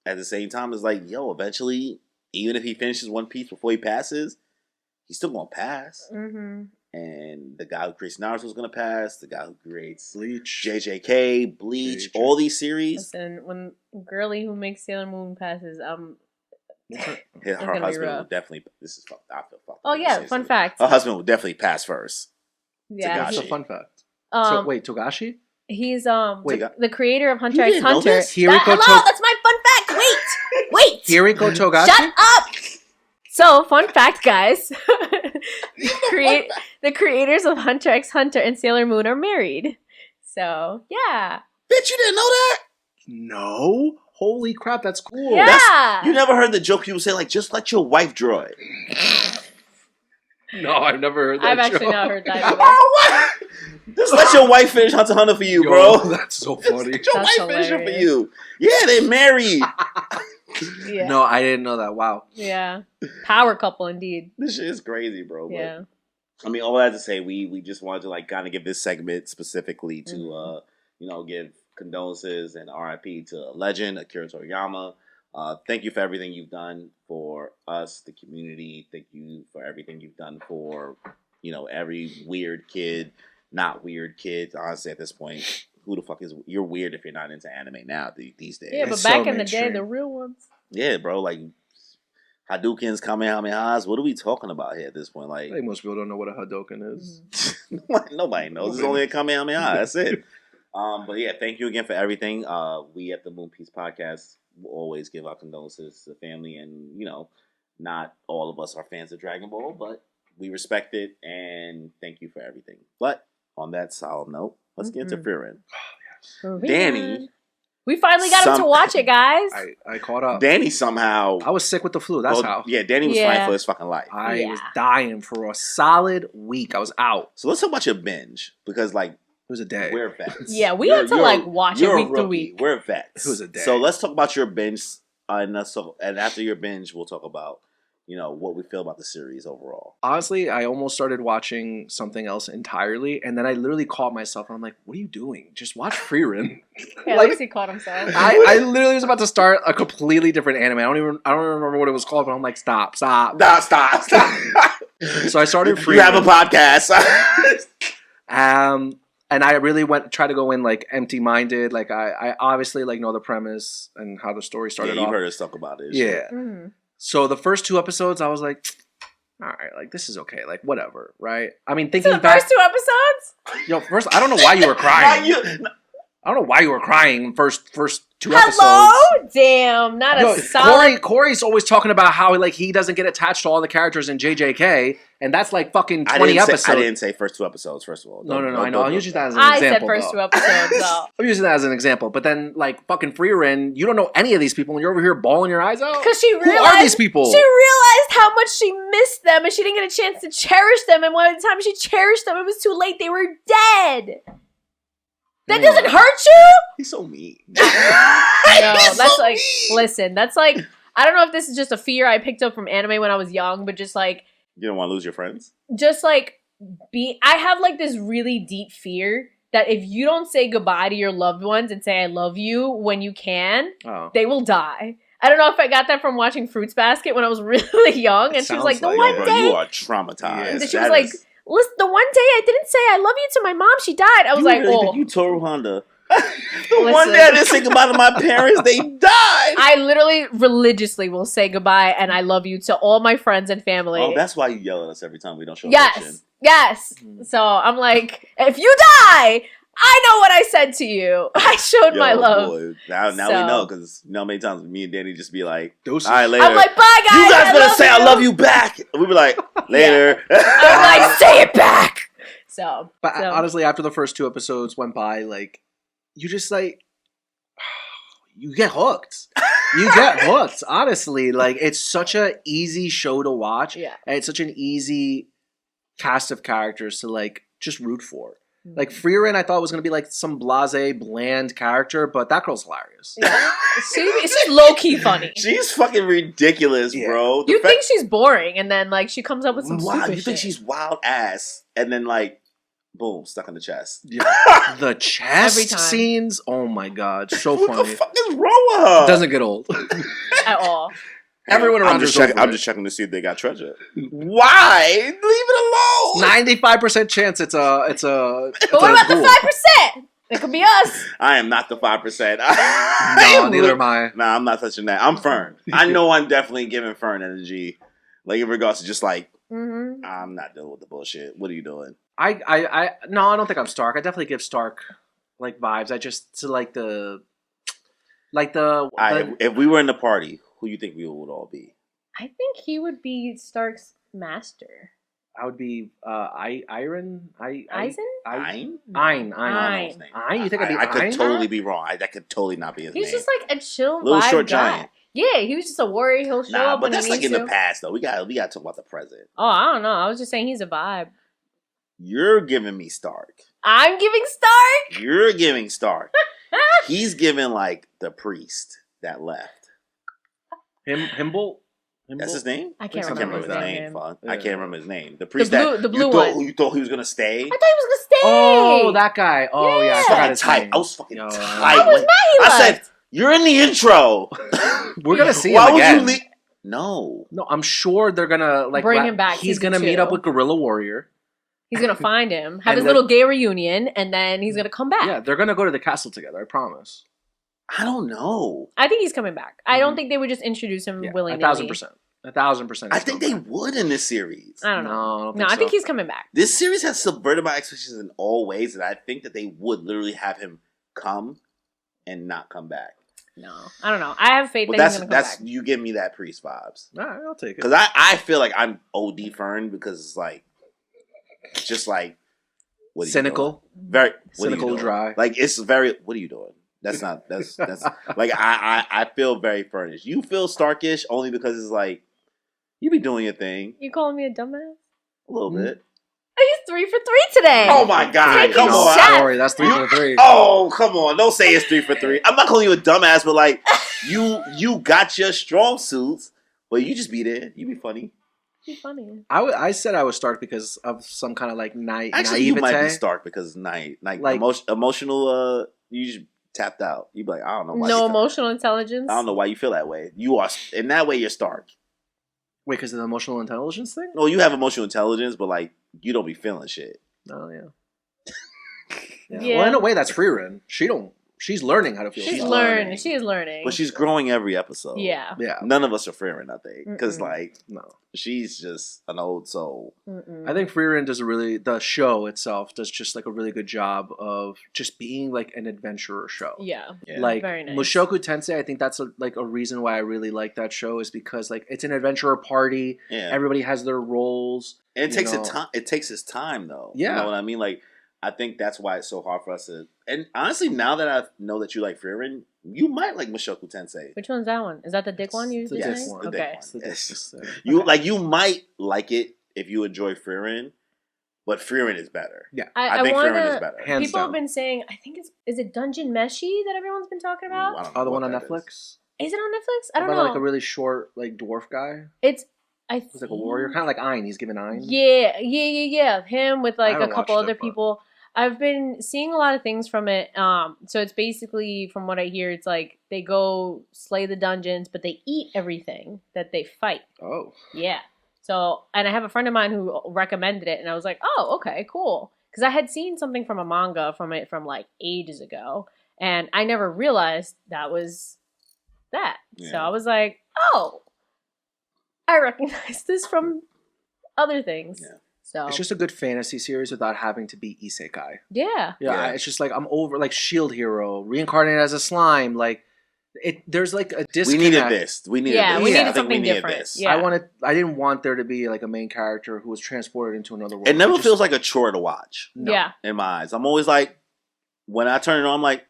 [SPEAKER 3] at the same time, it's like, yo, eventually, even if he finishes One Piece before he passes, he's still going to pass. Mm-hmm. And the guy who creates Naruto is going to pass. The guy who creates
[SPEAKER 2] Bleach,
[SPEAKER 3] JJK, Bleach, all these series.
[SPEAKER 1] Listen, when girly who makes Sailor Moon passes,
[SPEAKER 3] her husband will definitely. This is I feel fucked.
[SPEAKER 1] Oh yeah, fun fact.
[SPEAKER 3] Her husband will definitely pass first.
[SPEAKER 1] Yeah,
[SPEAKER 2] that's a fun fact. So wait, Togashi?
[SPEAKER 1] He's the creator of Hunter x Hunter. That's my fun fact. Wait.
[SPEAKER 2] Hiriko Togashi.
[SPEAKER 1] Shut up. So, fun fact, guys. The creators of Hunter x Hunter and Sailor Moon are married. So, yeah.
[SPEAKER 3] Bitch, you didn't know that?
[SPEAKER 2] No. Holy crap, that's cool.
[SPEAKER 1] Yeah.
[SPEAKER 3] You never heard the joke people say, like, just let your wife draw it.
[SPEAKER 2] No, I've never heard that.
[SPEAKER 1] I've actually not heard that either.
[SPEAKER 3] Oh, what? Just let your wife finish Hunter x Hunter for you, bro.
[SPEAKER 2] That's so funny.
[SPEAKER 3] Let your wife finish it for you. Yeah, they married.
[SPEAKER 1] Yeah.
[SPEAKER 2] No, I didn't know that. Wow.
[SPEAKER 1] Yeah. Power couple indeed.
[SPEAKER 3] This shit is crazy, bro. But,
[SPEAKER 1] Yeah.
[SPEAKER 3] I mean, all I have to say, we just wanted to like kind of give this segment specifically to give condolences and RIP to a legend, Akira Toriyama. Thank you for everything you've done for us, the community. Thank you for everything you've done for, every weird kid, not weird kid. Honestly, at this point, who the fuck is... You're weird if you're not into anime now these days.
[SPEAKER 1] Yeah, but back in the day, the real ones.
[SPEAKER 3] Yeah, bro, like... Hadoukens, Kamehamehas. What are we talking about here at this point? Like,
[SPEAKER 2] I think most people don't know what a Hadouken is.
[SPEAKER 3] Nobody knows. It's only a Kamehameha. That's it. But yeah, thank you again for everything. We at the Moon Piece Podcast will always give our condolences to the family, and not all of us are fans of Dragon Ball, but we respect it and thank you for everything. But on that solid note, let's get into FRIEREN. Danny.
[SPEAKER 1] We finally got him to watch it, guys.
[SPEAKER 2] I caught up.
[SPEAKER 3] Danny somehow...
[SPEAKER 2] I was sick with the flu. That's how.
[SPEAKER 3] Yeah, Danny was fighting for his fucking life.
[SPEAKER 2] I was dying for a solid week. I was out.
[SPEAKER 3] So let's talk about your binge. Because, like... It
[SPEAKER 2] was a day.
[SPEAKER 3] We're vets.
[SPEAKER 1] Yeah, we had to, watch it week to week.
[SPEAKER 3] We're vets.
[SPEAKER 2] It was a day.
[SPEAKER 3] So let's talk about your binge. And after your binge, we'll talk about... what we feel about the series overall.
[SPEAKER 2] Honestly, I almost started watching something else entirely, and then I literally caught myself, and I'm like, what are you doing? Just watch FRIEREN.
[SPEAKER 1] Yeah, at least he caught himself.
[SPEAKER 2] I literally was about to start a completely different anime. I don't remember what it was called, but I'm like, stop.
[SPEAKER 3] So I started FRIEREN. You have a podcast.
[SPEAKER 2] And I really tried to go in like empty-minded. Like I obviously know the premise and how the story started off.
[SPEAKER 3] You heard us talk about it.
[SPEAKER 2] Yeah. Mm-hmm. So the first 2 episodes, I was like, all right, like this is okay, like whatever, right? I mean, thinking back,
[SPEAKER 1] first 2 episodes.
[SPEAKER 2] First, I don't know why you were crying. I don't know why you were crying first 2 episodes.
[SPEAKER 1] Hello, damn, not a solid.
[SPEAKER 2] Corey's always talking about how he doesn't get attached to all the characters in JJK, and that's like fucking 20 episodes.
[SPEAKER 3] I didn't say first 2 episodes. First of all,
[SPEAKER 2] no. I know. I'm using that as an example.
[SPEAKER 1] I said first 2 episodes. So.
[SPEAKER 2] I'm using that as an example, but then fucking FRIEREN, you don't know any of these people, and you're over here bawling your eyes out.
[SPEAKER 1] Because
[SPEAKER 2] who are these people?
[SPEAKER 1] She realized how much she missed them, and she didn't get a chance to cherish them. And by the time she cherished them, it was too late. They were dead. That doesn't hurt you?
[SPEAKER 3] He's so mean.
[SPEAKER 1] No, that's so mean. Listen, that's I don't know if this is just a fear I picked up from anime when I was young, but just you
[SPEAKER 3] don't want to lose your friends?
[SPEAKER 1] Just I have this really deep fear that if you don't say goodbye to your loved ones and say I love you when you can, they will die. I don't know if I got that from watching Fruits Basket when I was really young, and she was like, the one day...
[SPEAKER 3] You are traumatized.
[SPEAKER 1] And she was like... Listen, the one day I didn't say I love you to my mom, she died. I was
[SPEAKER 3] you Toru Honda. One day I didn't say goodbye to my parents, they died.
[SPEAKER 1] I literally religiously will say goodbye and I love you to all my friends and family.
[SPEAKER 3] Oh, that's why you yell at us every time we don't show affection.
[SPEAKER 1] Yes. So I'm like, if you die, I know what I said to you. I showed my love.
[SPEAKER 3] Boy. Now we know, because how many times me and Danny just be like, all
[SPEAKER 2] right,
[SPEAKER 3] later.
[SPEAKER 1] I'm like, bye guys.
[SPEAKER 3] You guys better say I love you back. We be like, later.
[SPEAKER 1] I'm like, say it back.
[SPEAKER 2] But honestly, after the first 2 episodes went by, you just you get hooked. You get hooked. Honestly, it's such an easy show to watch.
[SPEAKER 1] Yeah.
[SPEAKER 2] And it's such an easy cast of characters to just root for. FRIEREN, I thought was going to be some blasé, bland character, but that girl's hilarious.
[SPEAKER 1] Yeah. She's low-key funny.
[SPEAKER 3] She's fucking ridiculous, bro.
[SPEAKER 1] You think she's boring, and then she comes up with some stupid
[SPEAKER 3] you think she's wild ass, and then boom, stuck in the chest.
[SPEAKER 2] Yeah. The chest scenes, oh my god, so funny.
[SPEAKER 3] What the fuck is wrong with her?
[SPEAKER 2] Doesn't get old.
[SPEAKER 1] At all.
[SPEAKER 2] Everyone around
[SPEAKER 3] I'm just checking to see if they got treasure. Why? Leave it alone.
[SPEAKER 2] 95% chance it's a.
[SPEAKER 1] But what about the 5%? It could be us.
[SPEAKER 3] I am not the 5%.
[SPEAKER 2] No, neither am I.
[SPEAKER 3] Nah, I'm not touching that. I'm Fern. I know I'm definitely giving Fern energy. In regards to just I'm not dealing with the bullshit. What are you doing?
[SPEAKER 2] No, I don't think I'm Stark. I definitely give Stark vibes. I just to
[SPEAKER 3] if we were in the party, who do you think we would all be?
[SPEAKER 1] I think he would be Stark's master.
[SPEAKER 2] I would be Iron.
[SPEAKER 1] Eisen?
[SPEAKER 3] Ein?
[SPEAKER 2] Ein. You think I'd be
[SPEAKER 3] I could totally be wrong. That could totally not be his name.
[SPEAKER 1] He's just a chill
[SPEAKER 3] little
[SPEAKER 1] vibe
[SPEAKER 3] short
[SPEAKER 1] guy.
[SPEAKER 3] giant.
[SPEAKER 1] Yeah, he was just a warrior. He'll show up
[SPEAKER 3] but
[SPEAKER 1] when
[SPEAKER 3] that's
[SPEAKER 1] he
[SPEAKER 3] like
[SPEAKER 1] needs
[SPEAKER 3] in
[SPEAKER 1] to.
[SPEAKER 3] the past though. We got to talk about the present.
[SPEAKER 1] Oh, I don't know. I was just saying he's a vibe.
[SPEAKER 3] You're giving me Stark.
[SPEAKER 1] I'm giving Stark.
[SPEAKER 3] You're giving Stark. He's giving like the priest that left.
[SPEAKER 2] Himble?
[SPEAKER 3] That's his name?
[SPEAKER 1] I can't remember his
[SPEAKER 3] name.
[SPEAKER 1] name.
[SPEAKER 3] I can't remember his name. The priest
[SPEAKER 1] the blue one.
[SPEAKER 3] You thought he was gonna stay?
[SPEAKER 1] I thought he was gonna stay.
[SPEAKER 2] Oh, that guy. Oh, yeah. I forgot his name.
[SPEAKER 3] I was fucking tight.
[SPEAKER 1] I was mad he left.
[SPEAKER 3] I said, you're in the intro.
[SPEAKER 2] We're gonna see
[SPEAKER 3] Why
[SPEAKER 2] him
[SPEAKER 3] would
[SPEAKER 2] again.
[SPEAKER 3] you leave? No,
[SPEAKER 2] I'm sure they're gonna like
[SPEAKER 1] bring him back.
[SPEAKER 2] He's gonna meet up with Gorilla Warrior.
[SPEAKER 1] He's gonna find him, have
[SPEAKER 2] And
[SPEAKER 1] his little gay reunion, and then he's gonna come back.
[SPEAKER 2] Yeah, they're gonna go to the castle together. I promise.
[SPEAKER 3] I don't know.
[SPEAKER 1] I think he's coming back. I don't think they would just introduce him willingly.
[SPEAKER 2] 1,000%. 1,000%.
[SPEAKER 3] I think they would in this series.
[SPEAKER 1] I don't know.
[SPEAKER 2] No,
[SPEAKER 1] I think he's coming back.
[SPEAKER 3] This series has subverted my expectations in all ways, and I think that they would literally have him come and not come back.
[SPEAKER 1] No, I don't know. I have faith
[SPEAKER 3] But
[SPEAKER 1] that he's gonna come back.
[SPEAKER 3] you give me that priest vibes.
[SPEAKER 2] All right, I'll take it.
[SPEAKER 3] Because I feel like I'm OD Fern because it's like, just like, what are you
[SPEAKER 2] cynical,
[SPEAKER 3] doing? Very
[SPEAKER 2] cynical, dry.
[SPEAKER 3] Like it's very. What are you doing? That's like I feel very Fernish. You feel Starkish only because it's like you be doing your thing.
[SPEAKER 1] You calling me a dumbass?
[SPEAKER 3] A little bit.
[SPEAKER 1] He's 3 for 3 today.
[SPEAKER 3] Oh my god!
[SPEAKER 1] Taking
[SPEAKER 3] Come on.
[SPEAKER 1] shots.
[SPEAKER 2] Sorry, that's 3 for 3.
[SPEAKER 3] Oh come on! Don't say it's 3 for 3. I'm not calling you a dumbass, but like you got your strong suits, but you just be there. You be funny.
[SPEAKER 1] He's funny.
[SPEAKER 2] I said I was Stark because of some kind of like
[SPEAKER 3] Actually, you might be Stark because like emotional. You just tapped out. You be like, I don't know why.
[SPEAKER 1] No emotional intelligence.
[SPEAKER 3] I don't know why you feel that way. You are in that way. You're Stark.
[SPEAKER 2] Wait, because of the emotional intelligence thing?
[SPEAKER 3] No, you have emotional intelligence, but like you don't be feeling shit.
[SPEAKER 2] Oh yeah.
[SPEAKER 1] Yeah.
[SPEAKER 2] Well, in a way, that's Freiren. She's learning how to feel.
[SPEAKER 1] She's learning. She is learning.
[SPEAKER 3] But she's growing every episode.
[SPEAKER 1] Yeah.
[SPEAKER 3] None of us are Freiren, I think, because like
[SPEAKER 2] no,
[SPEAKER 3] she's just an old soul.
[SPEAKER 2] I think Freiren does the show itself does just like a really good job of just being like an adventurer show.
[SPEAKER 1] Yeah.
[SPEAKER 2] Like
[SPEAKER 1] very nice.
[SPEAKER 2] Mushoku Tensei, I think that's a reason why I really like that show is because like it's an adventurer party.
[SPEAKER 3] Yeah.
[SPEAKER 2] Everybody has their roles.
[SPEAKER 3] And it takes it takes its time though.
[SPEAKER 2] Yeah.
[SPEAKER 3] You know what I mean? Like I think that's why it's so hard for us to. And honestly, now that I know that you like Freiren, you might like Mushoku Tensei.
[SPEAKER 1] Which one's that one? Is that the dick one you were saying?
[SPEAKER 3] The
[SPEAKER 1] Okay.
[SPEAKER 3] Dick one. You might like it if you enjoy Freiren, but Freiren is better.
[SPEAKER 2] Yeah,
[SPEAKER 3] I think Freiren is better.
[SPEAKER 2] Hands
[SPEAKER 1] People
[SPEAKER 2] down.
[SPEAKER 1] have been saying, I think is it Dungeon Meshi that everyone's been talking about?
[SPEAKER 2] The one on Netflix.
[SPEAKER 1] Is it on Netflix? I don't
[SPEAKER 2] about
[SPEAKER 1] know.
[SPEAKER 2] Like a really short like dwarf guy.
[SPEAKER 1] It's
[SPEAKER 2] like a warrior, kind of like Ein. He's given Ein.
[SPEAKER 1] Yeah. Him with like a couple other people. I've been seeing a lot of things from it. So it's basically, from what I hear, it's like they go slay the dungeons, but they eat everything that they fight.
[SPEAKER 2] Oh.
[SPEAKER 1] Yeah. So, and I have a friend of mine who recommended it, and I was like, oh, okay, cool. Because I had seen something from a manga from it from like ages ago, and I never realized that was that. Yeah. So I was like, oh, I recognize this from other things. Yeah. So
[SPEAKER 2] it's just a good fantasy series without having to be isekai.
[SPEAKER 1] Yeah.
[SPEAKER 2] It's just like I'm over like Shield Hero, reincarnated as a slime. Like there's like a disconnect.
[SPEAKER 3] We needed this. We needed
[SPEAKER 1] something different.
[SPEAKER 2] Yeah. I didn't want there to be like a main character who was transported into another world.
[SPEAKER 3] It never feels like a chore to watch.
[SPEAKER 1] No, yeah.
[SPEAKER 3] In my eyes, I'm always like, when I turn it on, I'm like,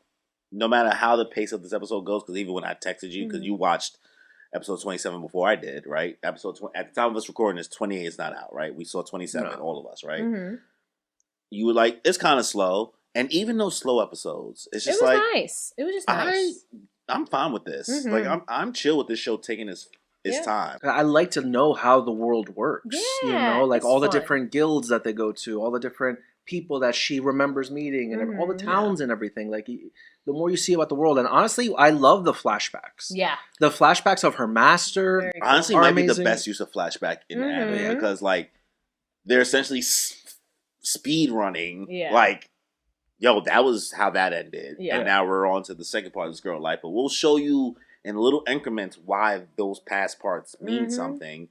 [SPEAKER 3] no matter how the pace of this episode goes, because even when I texted you, because you watched episode 27 before I did, right? Episode 20, at the time of us recording this, 28 is not out, right? We saw 27, all of us, right? Mm-hmm. You were like, it's kind of slow. And even those slow episodes, it's just like...
[SPEAKER 1] nice. It was just nice.
[SPEAKER 3] I'm fine with this. Mm-hmm. Like, I'm chill with this show taking its time.
[SPEAKER 2] I like to know how the world works.
[SPEAKER 1] Yeah,
[SPEAKER 2] like all the different guilds that they go to, all the different people that she remembers meeting, and all the towns and everything. Like... the more you see about the world, and honestly, I love the flashbacks.
[SPEAKER 1] Yeah,
[SPEAKER 2] the flashbacks of her master.
[SPEAKER 1] Cool.
[SPEAKER 3] Honestly, might be the best use of flashback in anime because, like, they're essentially speed running. Yeah, like, yo, that was how that ended, and now we're on to the second part of this girl's life. But we'll show you in little increments why those past parts mean something.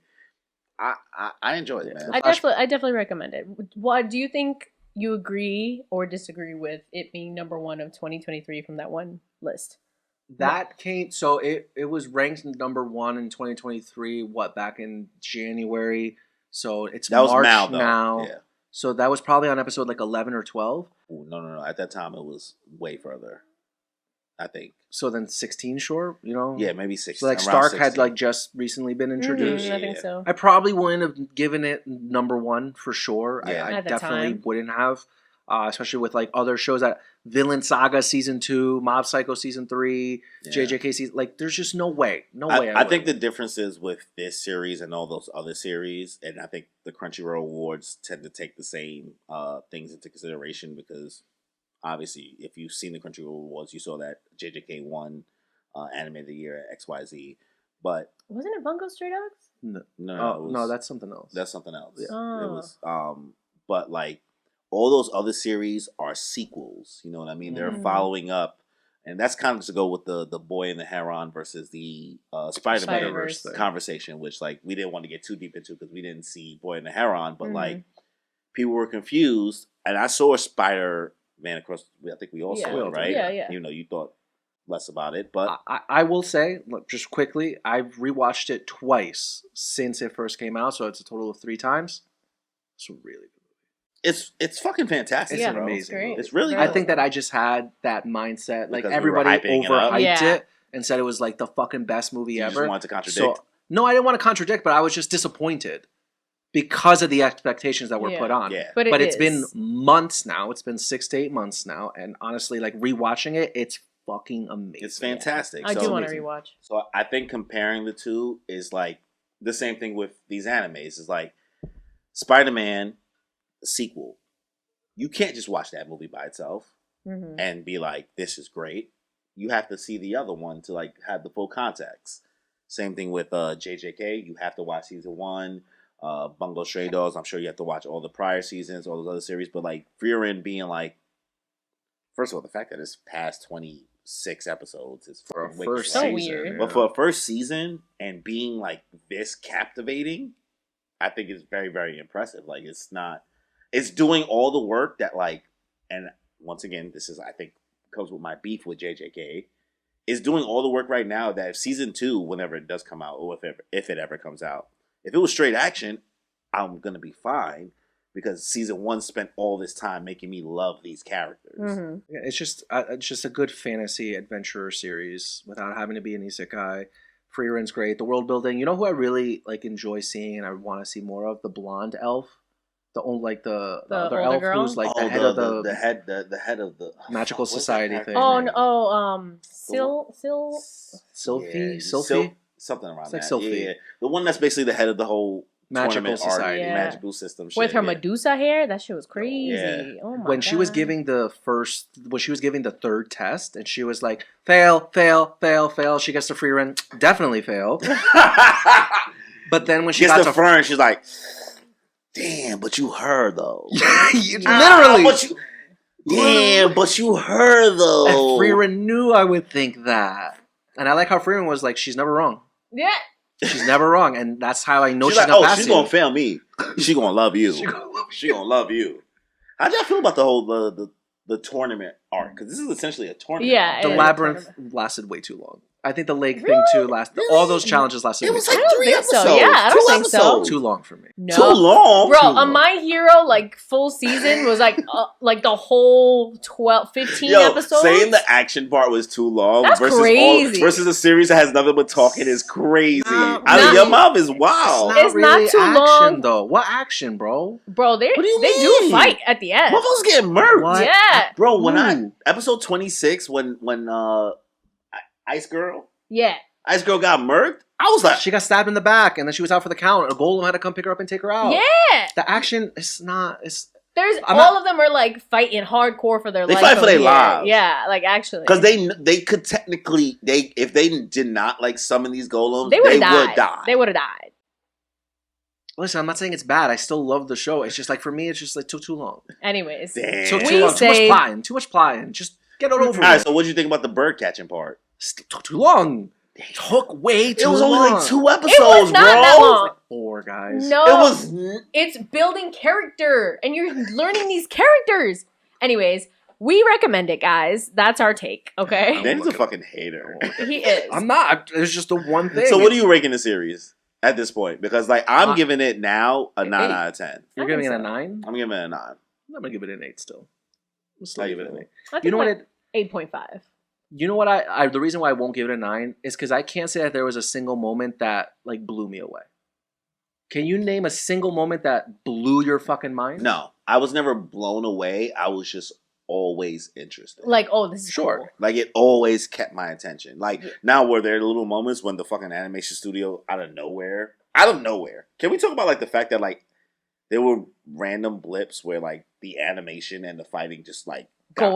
[SPEAKER 3] I enjoyed it, man.
[SPEAKER 1] I definitely recommend it. What do you think? You agree or disagree with it being number 1 of 2023 from that one list?
[SPEAKER 2] That came, so it was ranked number 1 in 2023, back in January. So it's March now. Yeah. So that was probably on episode like 11 or 12.
[SPEAKER 3] Ooh, no. At that time, it was way further. I think.
[SPEAKER 2] So then 16 short, you know?
[SPEAKER 3] Yeah, maybe 16.
[SPEAKER 2] So like
[SPEAKER 3] around
[SPEAKER 2] Stark
[SPEAKER 3] 16.
[SPEAKER 2] had like just recently been introduced.
[SPEAKER 1] I think so.
[SPEAKER 2] I probably wouldn't have given it number one for sure.
[SPEAKER 3] Yeah.
[SPEAKER 2] I
[SPEAKER 1] At the
[SPEAKER 2] definitely
[SPEAKER 1] time.
[SPEAKER 2] wouldn't have. Especially with like other shows that Villain Saga season 2, Mob Psycho season 3, JJK season, like there's just no way.
[SPEAKER 3] I think the difference is with this series and all those other series, and I think the Crunchyroll Awards tend to take the same things into consideration because obviously if you've seen the Crunchyroll Awards, you saw that JJK won Anime of the Year at XYZ. But
[SPEAKER 1] wasn't it Bungo Stray Dogs?
[SPEAKER 2] No, that's something else.
[SPEAKER 3] That's something else.
[SPEAKER 2] Yeah.
[SPEAKER 1] Oh.
[SPEAKER 3] It was but like all those other series are sequels. You know what I mean? They're following up, and that's kind of to go with the Boy and the Heron versus the Spider-Man conversation, which like we didn't want to get too deep into because we didn't see Boy and the Heron, but like people were confused, and I saw Spider-Man across. I think we all saw it, right?
[SPEAKER 1] Yeah.
[SPEAKER 3] You know, you thought less about it, but
[SPEAKER 2] I will say, look, just quickly, I've rewatched it twice since it first came out, so it's a total of 3 times. It's really good.
[SPEAKER 3] It's fucking fantastic.
[SPEAKER 2] It's
[SPEAKER 3] bro.
[SPEAKER 2] amazing.
[SPEAKER 3] It's really
[SPEAKER 2] I
[SPEAKER 3] good.
[SPEAKER 2] think that I just had that mindset. Like
[SPEAKER 3] Because
[SPEAKER 2] everybody
[SPEAKER 3] we were hyping it up.
[SPEAKER 2] overhyped it and said it was like the fucking best movie
[SPEAKER 3] You
[SPEAKER 2] ever.
[SPEAKER 3] just wanted to contradict.
[SPEAKER 2] So, no, I didn't want to contradict, but I was just disappointed because of the expectations that were put on.
[SPEAKER 3] Yeah.
[SPEAKER 1] But
[SPEAKER 2] it's been months now. It's been 6 to 8 months now, and honestly, like rewatching it, it's fucking amazing.
[SPEAKER 3] It's fantastic.
[SPEAKER 1] I
[SPEAKER 3] So
[SPEAKER 1] do want to
[SPEAKER 3] amazing.
[SPEAKER 1] rewatch.
[SPEAKER 3] So I think comparing the two is like the same thing with these animes. Is like Spider-Man sequel. You can't just watch that movie by itself and be like, "This is great." You have to see the other one to like have the full context. Same thing with JJK. You have to watch season 1. Bungo Stray Dogs. I'm sure you have to watch all the prior seasons, all those other series. But like FRIEREN being like, first of all, the fact that it's past 26 episodes is
[SPEAKER 2] For a
[SPEAKER 3] fucking
[SPEAKER 2] first
[SPEAKER 3] wicked, right?
[SPEAKER 1] So weird.
[SPEAKER 3] But for a first season and being like this captivating, I think it's very, very impressive. Like it's doing all the work that like, and once again, this is I think comes with my beef with JJK. It's doing all the work right now that if season 2, whenever it does come out, or if it ever comes out, if it was straight action, I'm gonna be fine because season 1 spent all this time making me love these characters.
[SPEAKER 2] Yeah, it's just a good fantasy adventure series without having to be an isekai. FRIEREN's great. The world building. You know who I really like enjoy seeing and I want to see more of? The blonde elf. The other elf
[SPEAKER 1] girl?
[SPEAKER 2] who's like the head of the
[SPEAKER 3] head of the
[SPEAKER 2] magical society thing.
[SPEAKER 1] Sylphie.
[SPEAKER 2] Sylphie.
[SPEAKER 3] Something around
[SPEAKER 2] It's like
[SPEAKER 3] that.
[SPEAKER 2] Sylphie.
[SPEAKER 3] Yeah. The one that's basically the head of the whole
[SPEAKER 2] Magical
[SPEAKER 3] tournament
[SPEAKER 2] society.
[SPEAKER 3] arc,
[SPEAKER 1] Yeah.
[SPEAKER 3] magical system shit.
[SPEAKER 1] With her
[SPEAKER 3] yeah.
[SPEAKER 1] Medusa hair, that shit was crazy.
[SPEAKER 3] Yeah.
[SPEAKER 1] Oh my
[SPEAKER 2] When
[SPEAKER 1] god.
[SPEAKER 2] she was giving the third test and she was like, fail, fail, fail, fail. She gets to FRIEREN, definitely fail. But then when she
[SPEAKER 3] gets
[SPEAKER 2] got
[SPEAKER 3] to FRIEREN, she's like, damn, but you heard though.
[SPEAKER 2] Literally.
[SPEAKER 3] But you heard though.
[SPEAKER 2] And FRIEREN knew I would think that. And I like how FRIEREN was like, she's never wrong.
[SPEAKER 1] Yeah.
[SPEAKER 2] She's never wrong. And that's how I know she's
[SPEAKER 3] like,
[SPEAKER 2] gonna pass
[SPEAKER 3] she's
[SPEAKER 2] you.
[SPEAKER 3] gonna fail me. She gonna love you. She gonna love you. How'd y'all feel about the whole the tournament arc? Because this is essentially a tournament.
[SPEAKER 1] Yeah.
[SPEAKER 2] The labyrinth lasted way too long. I think the lake thing too lasted. All those challenges lasted.
[SPEAKER 3] It was
[SPEAKER 2] way
[SPEAKER 3] like
[SPEAKER 2] too
[SPEAKER 3] 3
[SPEAKER 1] think
[SPEAKER 3] episodes.
[SPEAKER 1] so. Yeah, I don't think so.
[SPEAKER 2] long. Too long for me.
[SPEAKER 1] No.
[SPEAKER 3] Too long?
[SPEAKER 1] Bro,
[SPEAKER 2] Too
[SPEAKER 1] a
[SPEAKER 2] long.
[SPEAKER 1] My Hero like full season was like the whole 15 episodes.
[SPEAKER 3] Saying the action part was too long
[SPEAKER 1] That's crazy.
[SPEAKER 3] versus a series that has nothing but talking is crazy.
[SPEAKER 2] Nah,
[SPEAKER 3] I mean, your mouth is wild.
[SPEAKER 1] It's not too
[SPEAKER 2] action,
[SPEAKER 1] long.
[SPEAKER 2] though. What action, bro?
[SPEAKER 1] Bro, they
[SPEAKER 3] What do you
[SPEAKER 1] do
[SPEAKER 3] mean?
[SPEAKER 1] fight at the end.
[SPEAKER 3] Motherfuckers getting murked.
[SPEAKER 2] What?
[SPEAKER 1] Yeah.
[SPEAKER 3] Bro, when
[SPEAKER 2] Ooh.
[SPEAKER 3] episode 26 when Ice Girl
[SPEAKER 1] Yeah.
[SPEAKER 3] got murked, I was like,
[SPEAKER 2] She got stabbed in the back, and then she was out for the count. A golem had to come pick her up and take her out.
[SPEAKER 1] Yeah.
[SPEAKER 2] The action is not.
[SPEAKER 1] All of them are like fighting hardcore for their
[SPEAKER 3] They
[SPEAKER 1] life.
[SPEAKER 3] fight for
[SPEAKER 1] over
[SPEAKER 3] their
[SPEAKER 1] here.
[SPEAKER 3] lives.
[SPEAKER 1] Yeah, like actually.
[SPEAKER 3] because they could technically if they did not like summon these golems,
[SPEAKER 1] they would have
[SPEAKER 3] die.
[SPEAKER 1] They would have died.
[SPEAKER 2] Listen, I'm not saying it's bad. I still love the show. It's just like for me, it's just like took too long.
[SPEAKER 1] Anyways.
[SPEAKER 3] Damn.
[SPEAKER 2] Took
[SPEAKER 1] We
[SPEAKER 2] too long.
[SPEAKER 1] say-
[SPEAKER 2] Too much plotting. Just get it over
[SPEAKER 3] All right,
[SPEAKER 2] with.
[SPEAKER 3] so what do you think about the bird catching part?
[SPEAKER 2] Took too long. Took way too
[SPEAKER 3] It was
[SPEAKER 2] long.
[SPEAKER 3] only like 2 episodes,
[SPEAKER 1] It was not
[SPEAKER 3] bro.
[SPEAKER 1] that long.
[SPEAKER 2] 4 guys.
[SPEAKER 1] No.
[SPEAKER 3] It was.
[SPEAKER 1] It's building character, and you're learning these characters. Anyways, we recommend it, guys. That's our take, okay?
[SPEAKER 3] Danny's a fucking hater.
[SPEAKER 1] He is.
[SPEAKER 2] I'm not. It's just the one thing.
[SPEAKER 3] So what are you ranking the series at this point? Because like I'm
[SPEAKER 2] Uh,
[SPEAKER 3] giving it now a 9
[SPEAKER 2] 8.
[SPEAKER 3] out of 10.
[SPEAKER 2] You're
[SPEAKER 1] I
[SPEAKER 2] giving it
[SPEAKER 1] think
[SPEAKER 2] a
[SPEAKER 1] so.
[SPEAKER 2] 9?
[SPEAKER 3] I'm giving it a 9.
[SPEAKER 2] I'm gonna give it an 8 still. I'm still
[SPEAKER 3] How you
[SPEAKER 2] give it an
[SPEAKER 3] feeling?
[SPEAKER 2] 8.
[SPEAKER 1] I think
[SPEAKER 2] You know what?
[SPEAKER 1] like 8.5.
[SPEAKER 2] You know what? The reason why I won't give it a 9 is because I can't say that there was a single moment that like blew me away. Can you name a single moment that blew your fucking mind?
[SPEAKER 3] No, I was never blown away. I was just always interested.
[SPEAKER 1] Like, oh, this is
[SPEAKER 2] sure.
[SPEAKER 1] cool.
[SPEAKER 3] Like, it always kept my attention. Like, now were there little moments when the fucking animation studio out of nowhere. Can we talk about like the fact that like there were random blips where like the animation and the fighting just like got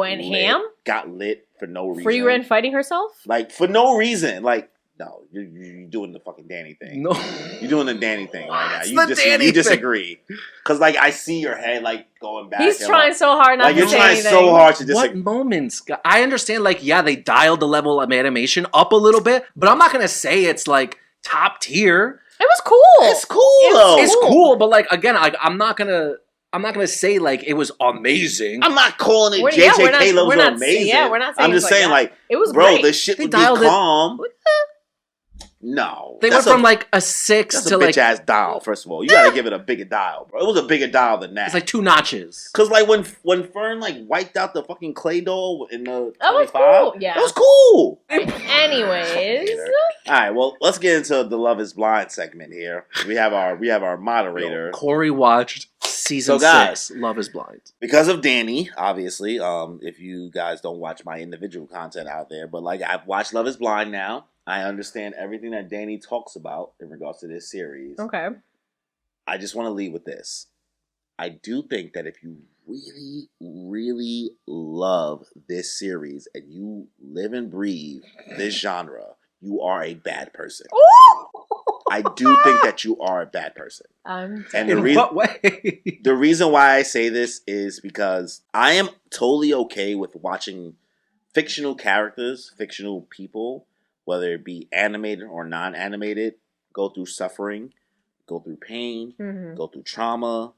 [SPEAKER 3] lit for no reason.
[SPEAKER 1] FRIEREN fighting herself?
[SPEAKER 3] Like, for no reason. Like, no, you're doing the fucking Danny thing.
[SPEAKER 2] No.
[SPEAKER 3] You're doing the Danny thing right now. You disagree. Because, like, I see your head, like, going back.
[SPEAKER 1] He's trying so hard not to say anything.
[SPEAKER 3] Like, you're trying so hard to disagree.
[SPEAKER 2] What moments? I understand, like, yeah, they dialed the level of animation up a little bit, but I'm not going to say it's, like, top tier.
[SPEAKER 1] It was cool.
[SPEAKER 3] It's cool, though.
[SPEAKER 2] It's cool, but, like, again, like, I'm not gonna say like it was amazing.
[SPEAKER 3] I'm not calling it JJK levels are amazing.
[SPEAKER 1] Yeah, we're not saying
[SPEAKER 3] I'm just saying like
[SPEAKER 1] it was
[SPEAKER 3] bro,
[SPEAKER 1] great.
[SPEAKER 3] this shit would be calm. No,
[SPEAKER 2] they went from like a 6
[SPEAKER 3] that's
[SPEAKER 2] to
[SPEAKER 3] a
[SPEAKER 2] like
[SPEAKER 3] bitch ass dial. First of all, you gotta give it a bigger dial, bro. It was a bigger dial than that.
[SPEAKER 2] It's like 2 notches.
[SPEAKER 3] Cause like when Fern like wiped out the fucking clay doll in the
[SPEAKER 1] that
[SPEAKER 3] 25,
[SPEAKER 1] was cool. Yeah,
[SPEAKER 3] that was cool.
[SPEAKER 1] Anyways,
[SPEAKER 3] all right. Well, let's get into the Love Is Blind segment here. We have our moderator.
[SPEAKER 2] Corey watched season 6, Love Is Blind,
[SPEAKER 3] because of Danny. Obviously, if you guys don't watch my individual content out there, but like I've watched Love Is Blind now. I understand everything that Danny talks about in regards to this series.
[SPEAKER 1] Okay.
[SPEAKER 3] I just want to leave with this. I do think that if you really, really love this series and you live and breathe this genre, you are a bad person. I do think that you are a bad person.
[SPEAKER 2] And what way?
[SPEAKER 3] The reason why I say this is because I am totally okay with watching fictional characters, fictional people, whether it be animated or non-animated, go through suffering, go through pain, go through trauma,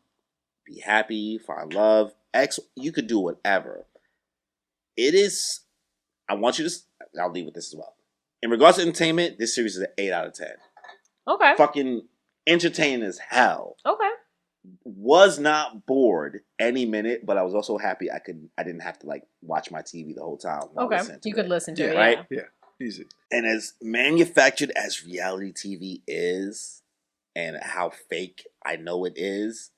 [SPEAKER 3] be happy, find love, you could do whatever. It is, I'll leave with this as well. In regards to entertainment, this series is an 8 out of 10.
[SPEAKER 1] Okay.
[SPEAKER 3] Fucking entertaining as hell.
[SPEAKER 1] Okay.
[SPEAKER 3] Was not bored any minute, but I was also happy I didn't have to like watch my TV the whole time.
[SPEAKER 1] Okay. You could listen to it,
[SPEAKER 3] right?
[SPEAKER 2] Yeah. Easy.
[SPEAKER 3] And as manufactured as reality TV is, and how fake I know it is,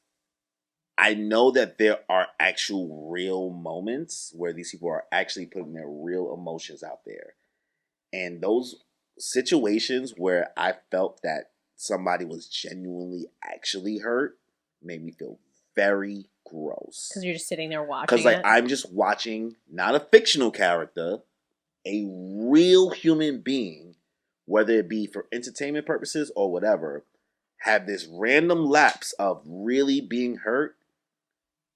[SPEAKER 3] I know that there are actual real moments where these people are actually putting their real emotions out there. And those situations where I felt that somebody was genuinely actually hurt made me feel very gross.
[SPEAKER 1] Because you're just sitting there watching.
[SPEAKER 3] Because like I'm just watching not a fictional character, a real human being, whether it be for entertainment purposes or whatever, have this random lapse of really being hurt,